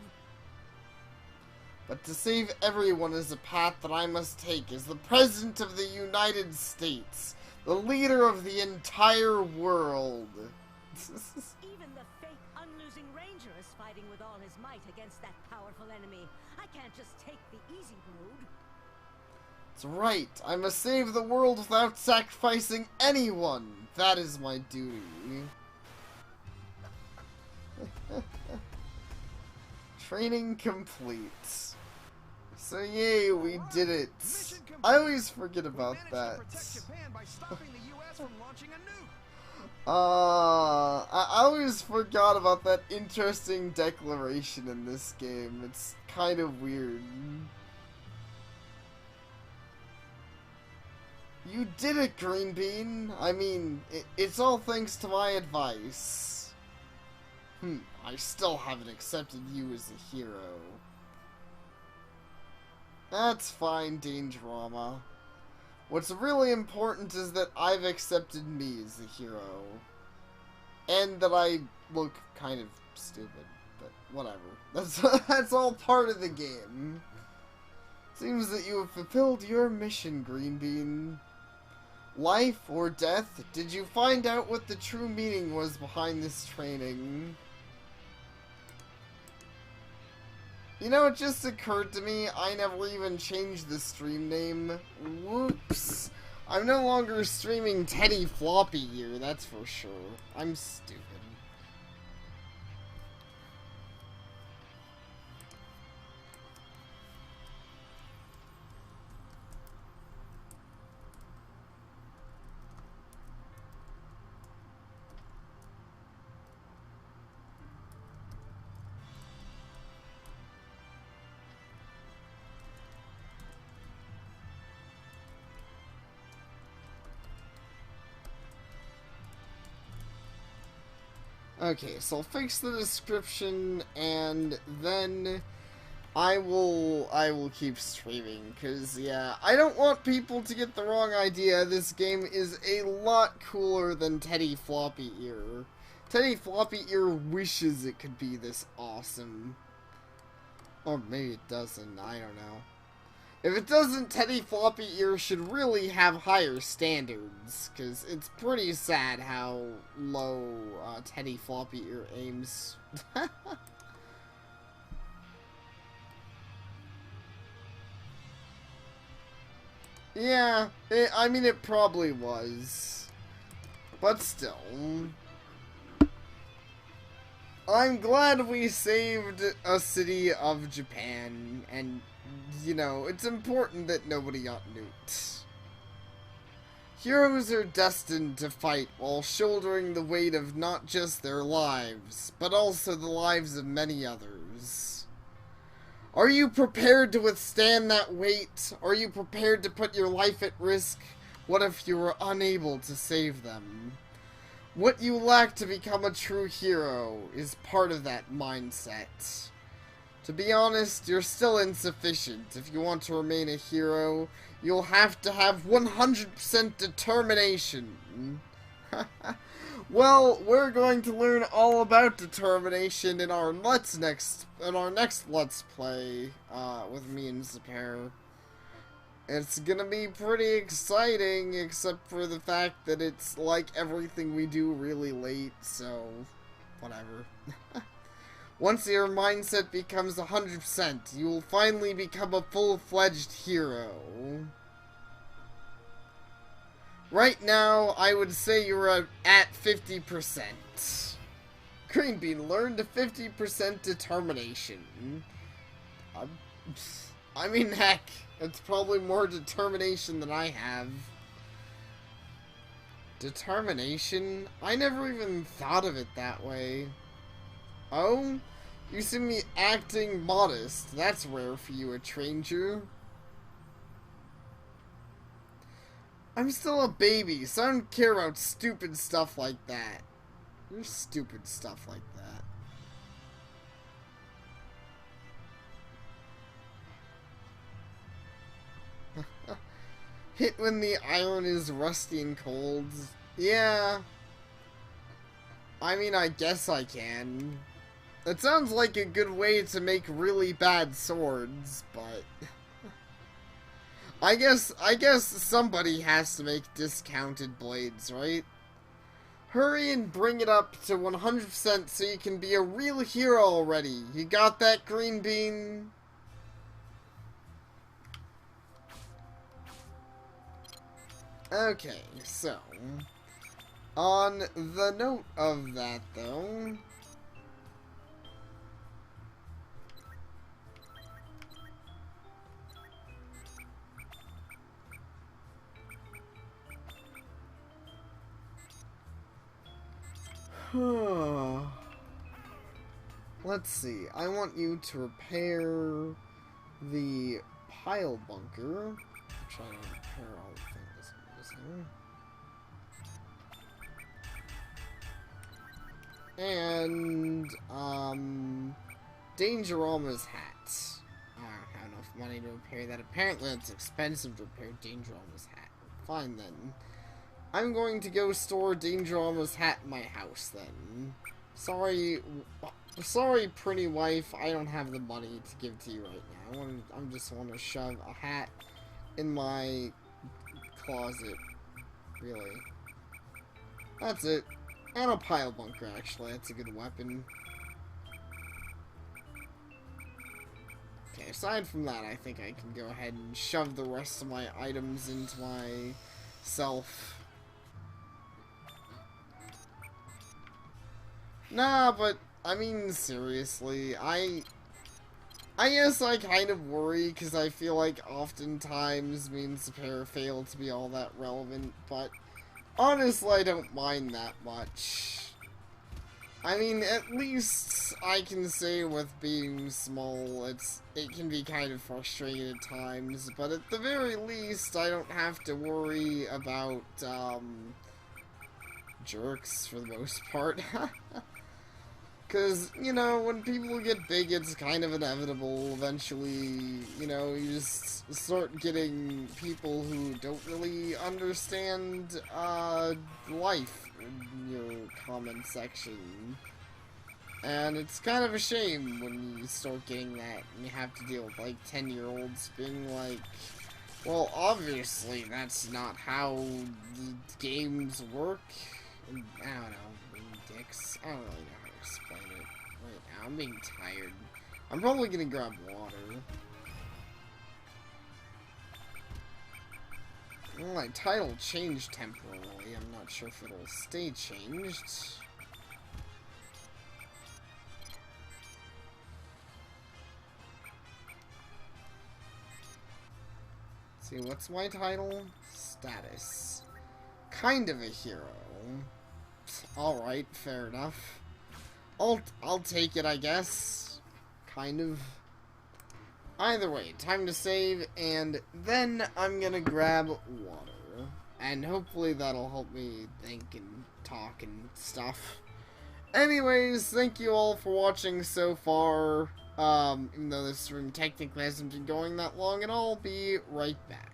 But to save everyone is a path that I must take as the President of the United States, the leader of the entire world. Even the fake unlosing ranger is fighting with all his might against that powerful enemy. I can't just take the easy road. That's right. I must save the world without sacrificing anyone. That is my duty. Training complete. So yay, we did it. I always forget about that. I always forgot about that interesting declaration in this game. It's kind of weird. You did it, Green Bean. I mean, it's all thanks to my advice. I still haven't accepted you as a hero. That's fine, Dangerama. What's really important is that I've accepted me as a hero. And that I look kind of stupid, but whatever. That's all part of the game. Seems that you have fulfilled your mission, Green Bean. Life or death? Did you find out what the true meaning was behind this training? You know, it just occurred to me, I never even changed the stream name. Whoops. I'm no longer streaming Teddy Floppy here, that's for sure. I'm stupid. Okay, so I'll fix the description, and then I will keep streaming, because, yeah, I don't want people to get the wrong idea. This game is a lot cooler than Teddy Floppy Ear. Teddy Floppy Ear wishes it could be this awesome. Or maybe it doesn't, I don't know. If it doesn't, Teddy Floppy Ear should really have higher standards, because it's pretty sad how low Teddy Floppy Ear aims. Yeah, I mean, it probably was. But still. I'm glad we saved a city of Japan, and, you know, it's important that nobody got nuked. Heroes are destined to fight while shouldering the weight of not just their lives, but also the lives of many others. Are you prepared to withstand that weight? Are you prepared to put your life at risk? What if you were unable to save them? What you lack to become a true hero is part of that mindset. To be honest, you're still insufficient. If you want to remain a hero, you'll have to have 100% determination. Well, we're going to learn all about determination in our next Let's Play with me and Zapair. It's gonna be pretty exciting, except for the fact that it's like everything we do really late, so whatever. Once your mindset becomes 100%, you will finally become a full-fledged hero. Right now, I would say you're at 50%. Green Bean learned a 50% determination. I mean, heck, it's probably more determination than I have. Determination? I never even thought of it that way. Oh? You see me acting modest. That's rare for you, a stranger. I'm still a baby, so I don't care about stupid stuff like that. There's stupid stuff like that. Hit when the iron is rusty and cold. Yeah. I mean, I guess I can. It sounds like a good way to make really bad swords, but I guess somebody has to make discounted blades, right? Hurry and bring it up to 100% so you can be a real hero already. You got that, Green Bean? Okay, so on the note of that, though, let's see. I want you to repair the pile bunker. I'm trying to repair all the things I'm missing. And, Dangerama's hat. I don't have enough money to repair that. Apparently it's expensive to repair Dangerama's hat. Fine then. I'm going to go store Dangerama's hat in my house then. Sorry, pretty wife, I don't have the money to give to you right now. I just want to shove a hat in my closet. Really. That's it. And a pile bunker, actually. That's a good weapon. Okay, aside from that, I think I can go ahead and shove the rest of my items into myself. Nah, but, I mean, seriously, I guess I kind of worry, because I feel like oftentimes me and Zapair fail to be all that relevant, but honestly, I don't mind that much. I mean, at least I can say with being small, it can be kind of frustrating at times, but at the very least, I don't have to worry about, jerks, for the most part. Because, you know, when people get big, it's kind of inevitable. Eventually, you know, you just start getting people who don't really understand, life in your comment section. And it's kind of a shame when you start getting that and you have to deal with, like, 10-year-olds being like, well, obviously, that's not how the games work. And, I don't know, dicks. I don't really know. Explain it right now. I'm being tired. I'm probably gonna grab water. Well, my title changed temporarily. I'm not sure if it'll stay changed. Let's see, what's my title? Status. Kind of a hero. Alright, fair enough. I'll take it, I guess. Kind of. Either way, time to save, and then I'm gonna grab water. And hopefully that'll help me think and talk and stuff. Anyways, thank you all for watching so far. Even though this stream technically hasn't been going that long, and I'll be right back.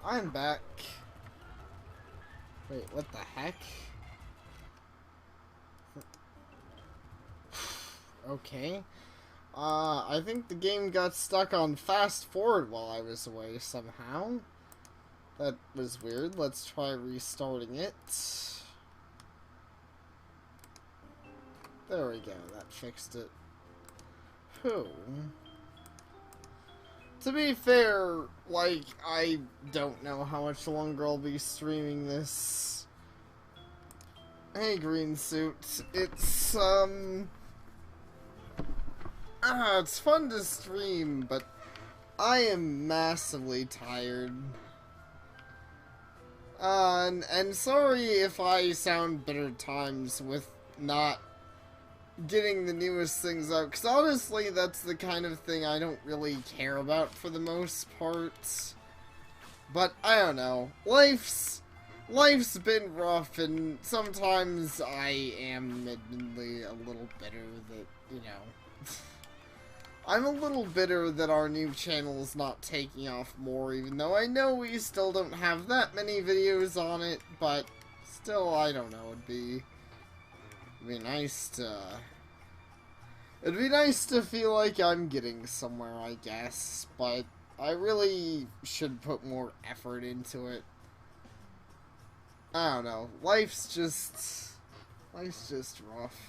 I'm back. Wait, what the heck? Okay. I think the game got stuck on fast forward while I was away somehow. That was weird. Let's try restarting it. There we go. That fixed it. Whew. To be fair, like, I don't know how much longer I'll be streaming this. Hey, green suit. It's fun to stream, but I am massively tired. And sorry if I sound bitter times with not getting the newest things out, because honestly, that's the kind of thing I don't really care about for the most part. But, I don't know. Life's been rough, and sometimes I am admittedly a little bitter that, you know... I'm a little bitter that our new channel is not taking off more, even though I know we still don't have that many videos on it, but still, I don't know, it'd be nice to feel like I'm getting somewhere, I guess, but I really should put more effort into it. I don't know, life's just rough.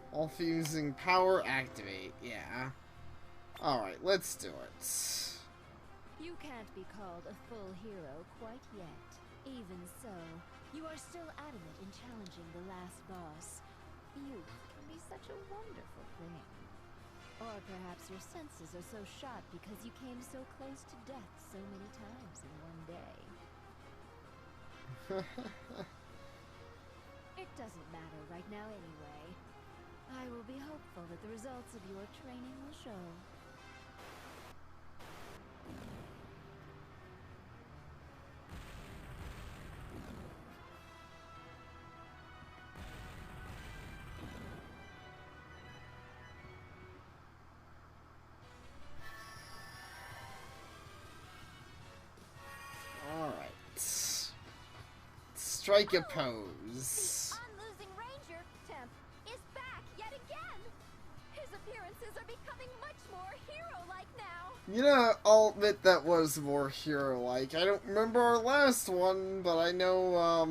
All fusing power activate, yeah. Alright, let's do it. You can't be called a full hero quite yet. Even so, you are still adamant in challenging the last boss. Youth can be such a wonderful thing. Or perhaps your senses are so shot because you came so close to death so many times in one day. It doesn't matter right now anyway. I will be hopeful that the results of your training will show. Alright. Strike a pose. You know, I'll admit that was more hero-like. I don't remember our last one, but I know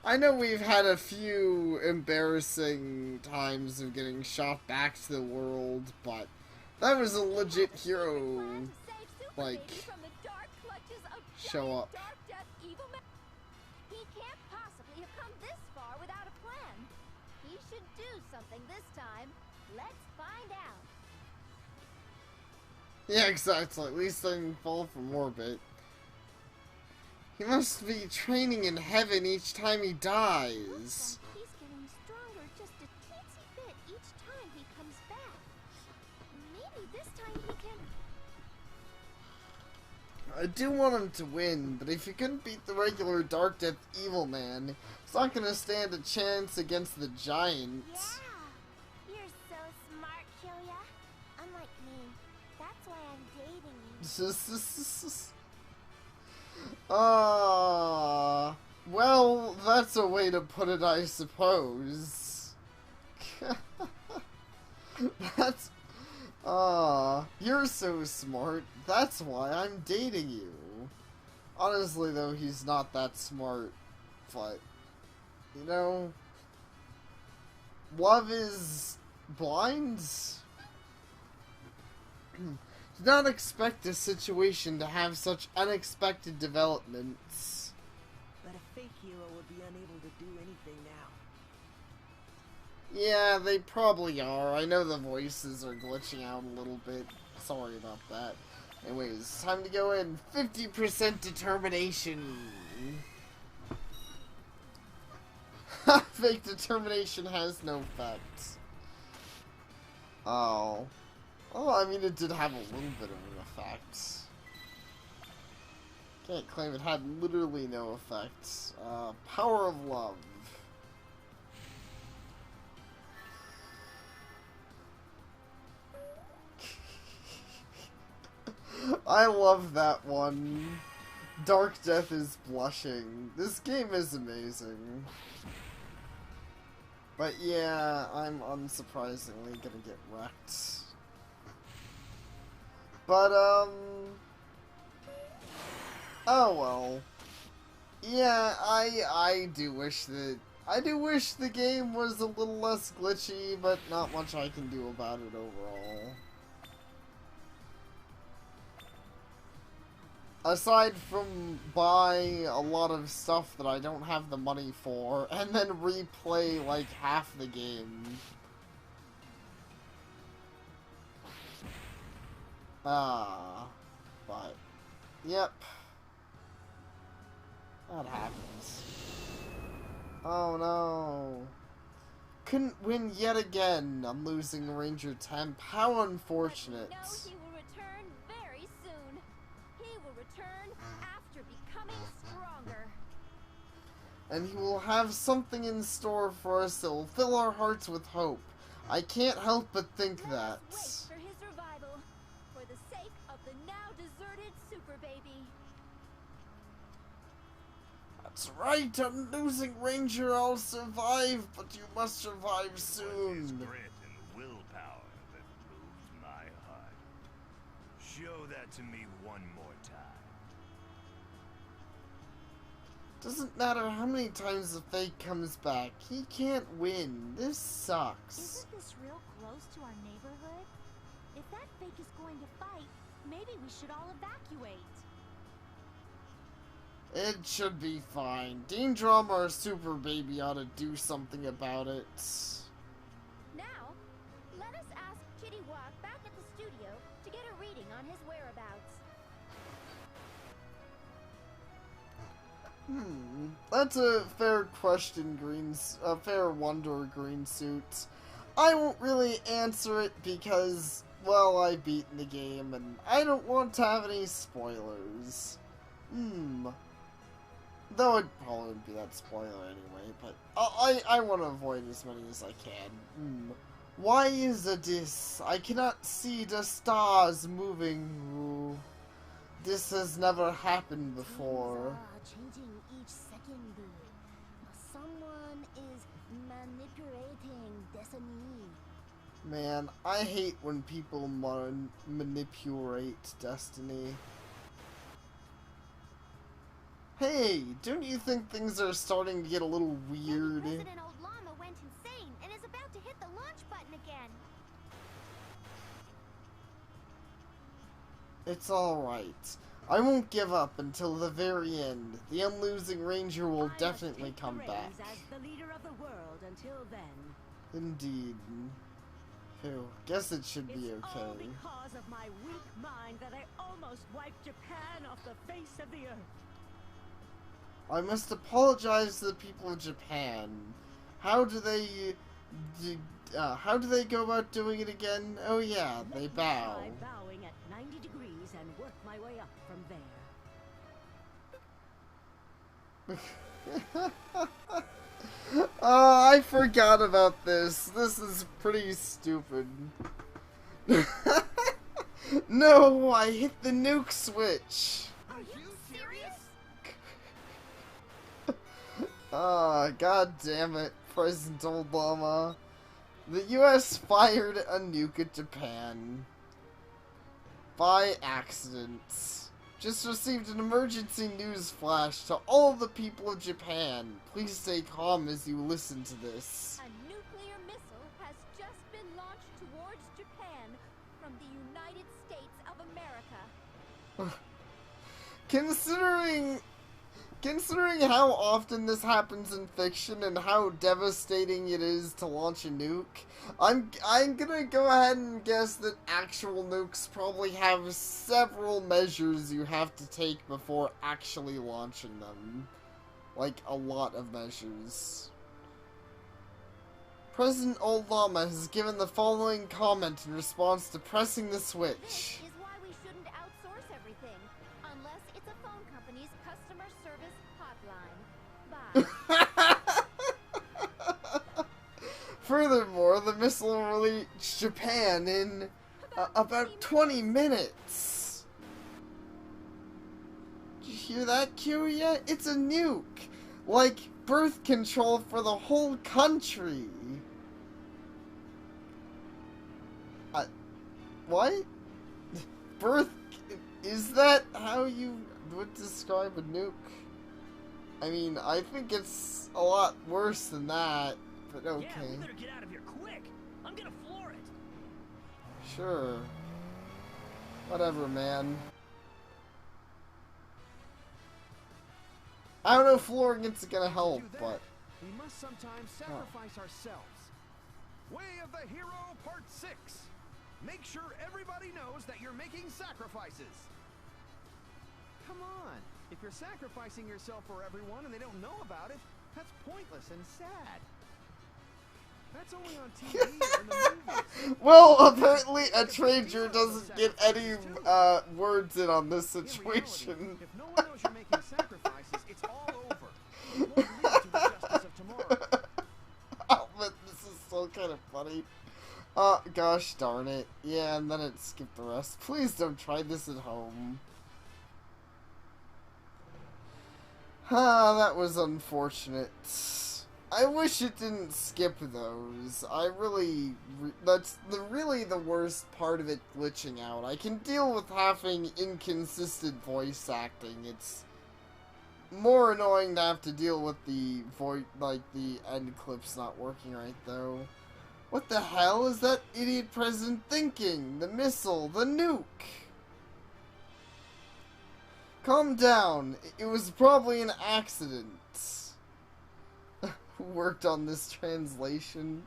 we've had a few embarrassing times of getting shot back to the world, but that was a legit hero, like, show up. He can't possibly have come this far without a plan. He should do something this time. Let's find out. Yeah, exactly. At least I didn't fall from orbit. He must be training in heaven each time he dies. He's getting stronger just a teensy bit each time he comes back. Maybe this time he can... I do want him to win, but if he couldn't beat the regular Dark Death Evil Man, he's not gonna stand a chance against the giant. Yeah, you're so smart, Kyoya. Unlike me, that's why I'm dating you. Well, that's a way to put it, I suppose. That's... you're so smart. That's why I'm dating you. Honestly, though, he's not that smart. But, you know, love is blind. Did not expect a situation to have such unexpected developments. But a fake hero would be unable to do anything now. Yeah, they probably are. I know the voices are glitching out a little bit. Sorry about that. Anyways, time to go in. 50% determination. Fake determination has no effect. Oh. Oh, I mean, it did have a little bit of an effect. Can't claim it had literally no effect. Power of love. I love that one. Dark Death is blushing. This game is amazing. But yeah, I'm unsurprisingly gonna get wrecked. But, oh well. Yeah, I do wish the game was a little less glitchy, but not much I can do about it overall. Aside from buy a lot of stuff that I don't have the money for, and then replay like half the game. But, yep. That happens. Oh no. Couldn't win yet again. I'm losing Ranger Temp. How unfortunate. But no, he will return very soon. He will return after becoming stronger. And he will have something in store for us that will fill our hearts with hope. I can't help but think that. Let us wait for his revival, for the sake of the now deserted Super Baby. That's right, I'm losing Ranger, I'll survive, but you must survive soon. It was grit and willpower that moved my heart. Show that to me one more time. Doesn't matter how many times the fake comes back, he can't win. This sucks. Isn't this real close to our neighborhood? If that fake is going to fight, maybe we should all evacuate. It should be fine. Dean Drama or Super Baby ought to do something about it. Now, let us ask Kitty Walk back at the studio to get a reading on his whereabouts. That's a fair question, a fair wonder, Green Suit. I won't really answer it because, well, I've beaten the game and I don't want to have any spoilers. Though it probably wouldn't be that spoiler anyway, but I want to avoid as many as I can. Why is this? I cannot see the stars moving. Ooh. This has never happened before. Changing each second. Someone is manipulating destiny. Man, I hate when people manipulate destiny. Hey, don't you think things are starting to get a little weird? President Old Llama went insane and is about to hit the launch button again. It's alright. I won't give up until the very end. The unlosing Ranger will definitely come back. As the leader of the world until then. Indeed. Phew, guess it should be It's all okay. because of my weak mind that I almost wiped Japan off the face of the earth. I must apologize to the people of Japan. How do they go about doing it again? Oh yeah, they bow. Try bowing at 90 degrees and work my way up from there. Oh, I forgot about this. This is pretty stupid. No, I hit the nuke switch. Are you serious? Ah, god damn it, President Old Llama. The US fired a nuke at Japan. By accident. Just received an emergency news flash to all the people of Japan. Please stay calm as you listen to this. A nuclear missile has just been launched towards Japan from the United States of America. Considering how often this happens in fiction and how devastating it is to launch a nuke, I'm gonna go ahead and guess that actual nukes probably have several measures you have to take before actually launching them. Like, a lot of measures. President Old Llama has given the following comment in response to pressing the switch. This is why we shouldn't outsource everything, unless it's a phone company's customer service hotline. Bye. Furthermore, the missile will reach Japan in about 20 minutes. hear that, Kyria? It's a nuke! Like, birth control for the whole country! What? Birth... Is that how you would describe a nuke? I mean, I think it's a lot worse than that, but okay. Yeah, we better get out of here quick. I'm gonna floor it. Sure. Whatever, man. I don't know if flooring it's gonna help, but... We must sometimes sacrifice ourselves. Way of the Hero Part 6. Make sure everybody knows that you're making sacrifices. Come on. If you're sacrificing yourself for everyone and they don't know about it, that's pointless and sad. That's only on TV and the movies. Well, apparently a stranger doesn't get any words in on this situation. If no one knows you're making sacrifices, it's all over. It won't lead to the justice of tomorrow. Oh, but this is so kind of funny. Gosh darn it. Yeah, and then it skipped the rest. Please don't try this at home. Ah, that was unfortunate. I wish it didn't skip those. That's really the worst part of it glitching out. I can deal with having inconsistent voice acting. It's more annoying to have to deal with the the end clips not working right, though. What the hell is that idiot president thinking? The missile, the nuke! Calm down. It was probably an accident. Who worked on this translation?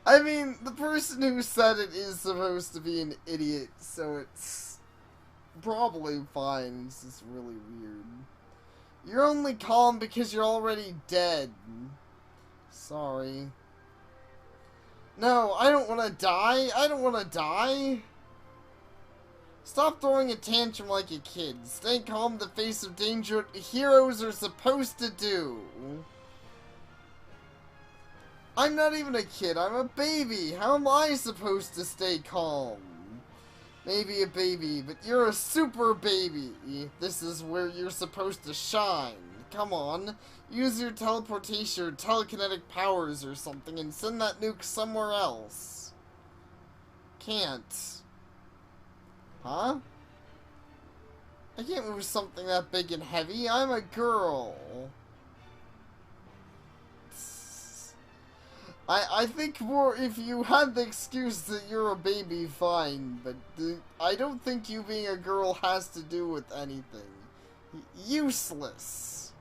I mean, the person who said it is supposed to be an idiot, so it's probably fine. It's just really weird. You're only calm because you're already dead. Sorry. No, I don't want to die. I don't want to die. Stop throwing a tantrum like a kid. Stay calm in the face of danger. What heroes are supposed to do. I'm not even a kid. I'm a baby. How am I supposed to stay calm? Maybe a baby, but you're a super baby. This is where you're supposed to shine. Come on. Use your teleportation or telekinetic powers or something and send that nuke somewhere else. Can't. Huh? I can't move something that big and heavy. I'm a girl. I think more if you had the excuse that you're a baby, fine, but I don't think you being a girl has to do with anything. Useless.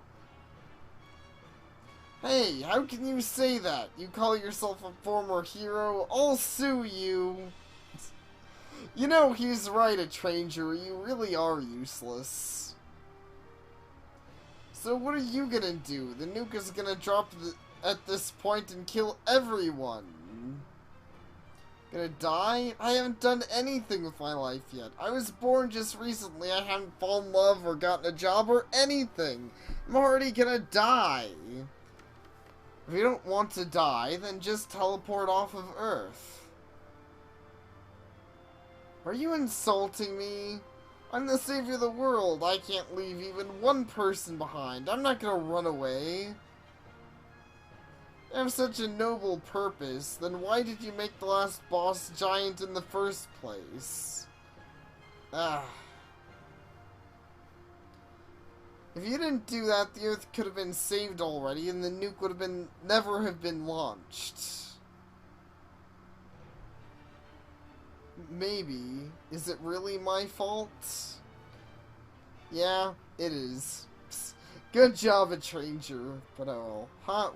Hey, how can you say that? You call yourself a former hero? I'll sue you. You know, he's right, a stranger. You really are useless. So what are you gonna do? The nuke is gonna drop at this point and kill everyone. Gonna die? I haven't done anything with my life yet. I was born just recently. I haven't fallen in love or gotten a job or anything. I'm already gonna die. If you don't want to die, then just teleport off of Earth. Are you insulting me? I'm the savior of the world. I can't leave even one person behind. I'm not gonna run away. You have such a noble purpose, then why did you make the last boss giant in the first place? Ah. If you didn't do that, the Earth could have been saved already, and the nuke would have never have been launched. Maybe. Is it really my fault? Yeah, it is. Psst. Good job, a stranger. But oh,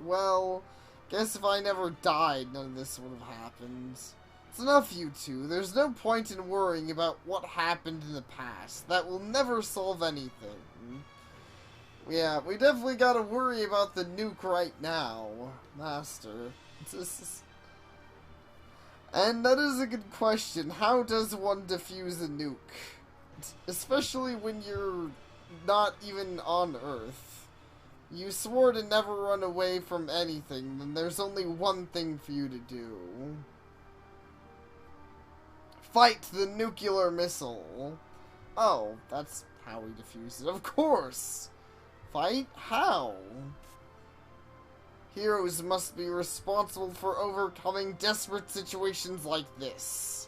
well, guess if I never died, none of this would have happened. It's enough, you two. There's no point in worrying about what happened in the past. That will never solve anything. Yeah, we definitely gotta worry about the nuke right now, Master. And that is a good question. How does one defuse a nuke? Especially when you're not even on Earth. You swore to never run away from anything, then there's only one thing for you to do. Fight the nuclear missile. Oh, that's how we defuse it. Of course! Fight? How? Heroes must be responsible for overcoming desperate situations like this.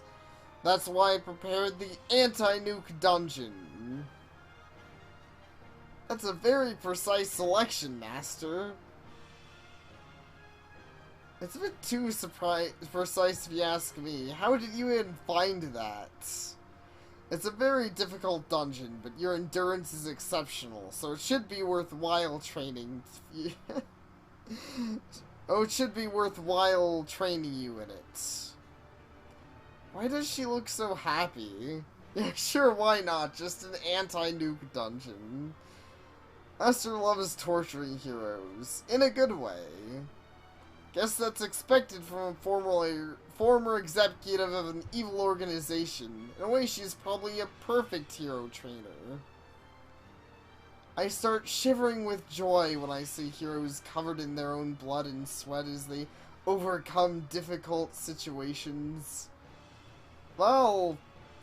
That's why I prepared the anti-nuke dungeon. That's a very precise selection, Master. It's a bit too precise if you ask me. How did you even find that? It's a very difficult dungeon, but your endurance is exceptional, so it should be worthwhile training. Oh, it should be worthwhile training you in it. Why does she look so happy? Yeah, sure, why not? Just an anti-nuke dungeon. Esther loves torturing heroes. In a good way. Guess that's expected from a former executive of an evil organization. In a way, she's probably a perfect hero trainer. I start shivering with joy when I see heroes covered in their own blood and sweat as they overcome difficult situations. Well,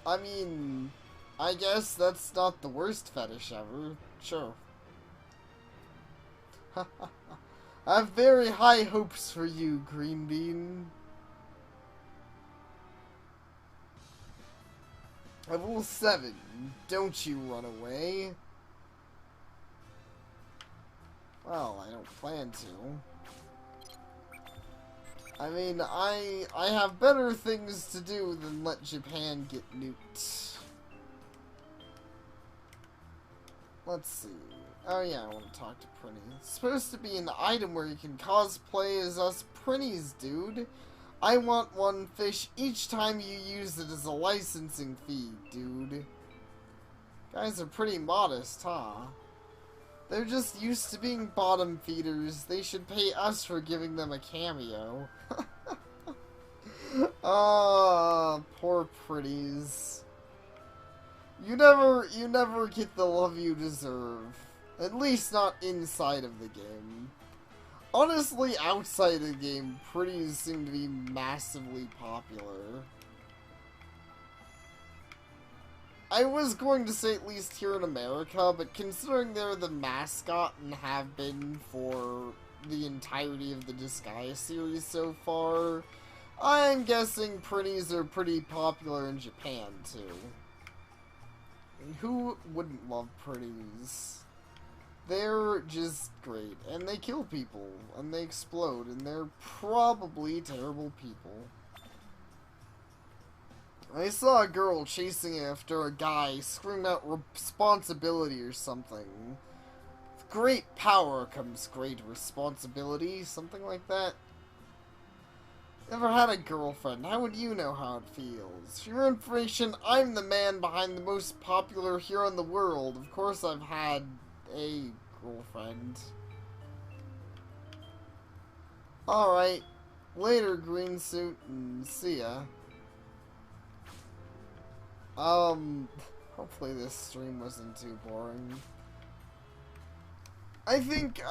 I mean, I guess that's not the worst fetish ever. Sure. I have very high hopes for you, Green Bean. Level 7. Don't you run away. Well, I don't plan to. I mean, I have better things to do than let Japan get nuked. Let's see. Oh yeah, I want to talk to Prinny. It's supposed to be an item where you can cosplay as us Prinnies, dude. I want one fish each time you use it as a licensing fee, dude. Guys are pretty modest, huh? They're just used to being bottom feeders. They should pay us for giving them a cameo. Ah, poor pretties. You never get the love you deserve. At least not inside of the game. Honestly, outside of the game, pretties seem to be massively popular. I was going to say at least here in America, but considering they're the mascot and have been for the entirety of the Disgaea series so far, I'm guessing pretties are pretty popular in Japan too. And who wouldn't love pretties? They're just great, and they kill people, and they explode, and they're probably terrible people. I saw a girl chasing after a guy, screaming out responsibility or something. With great power comes great responsibility, something like that. Never had a girlfriend, how would you know how it feels? For your information, I'm the man behind the most popular hero in the world. Of course I've had a girlfriend. Alright, later green suit, and see ya. Hopefully this stream wasn't too boring. I think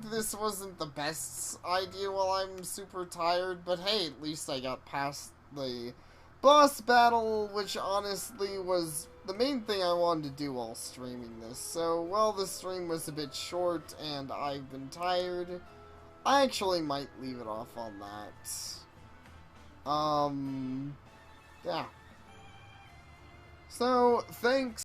this wasn't the best idea while I'm super tired, but hey, at least I got past the boss battle, which honestly was the main thing I wanted to do while streaming this. So, while the stream was a bit short and I've been tired, I actually might leave it off on that. Yeah. So, thanks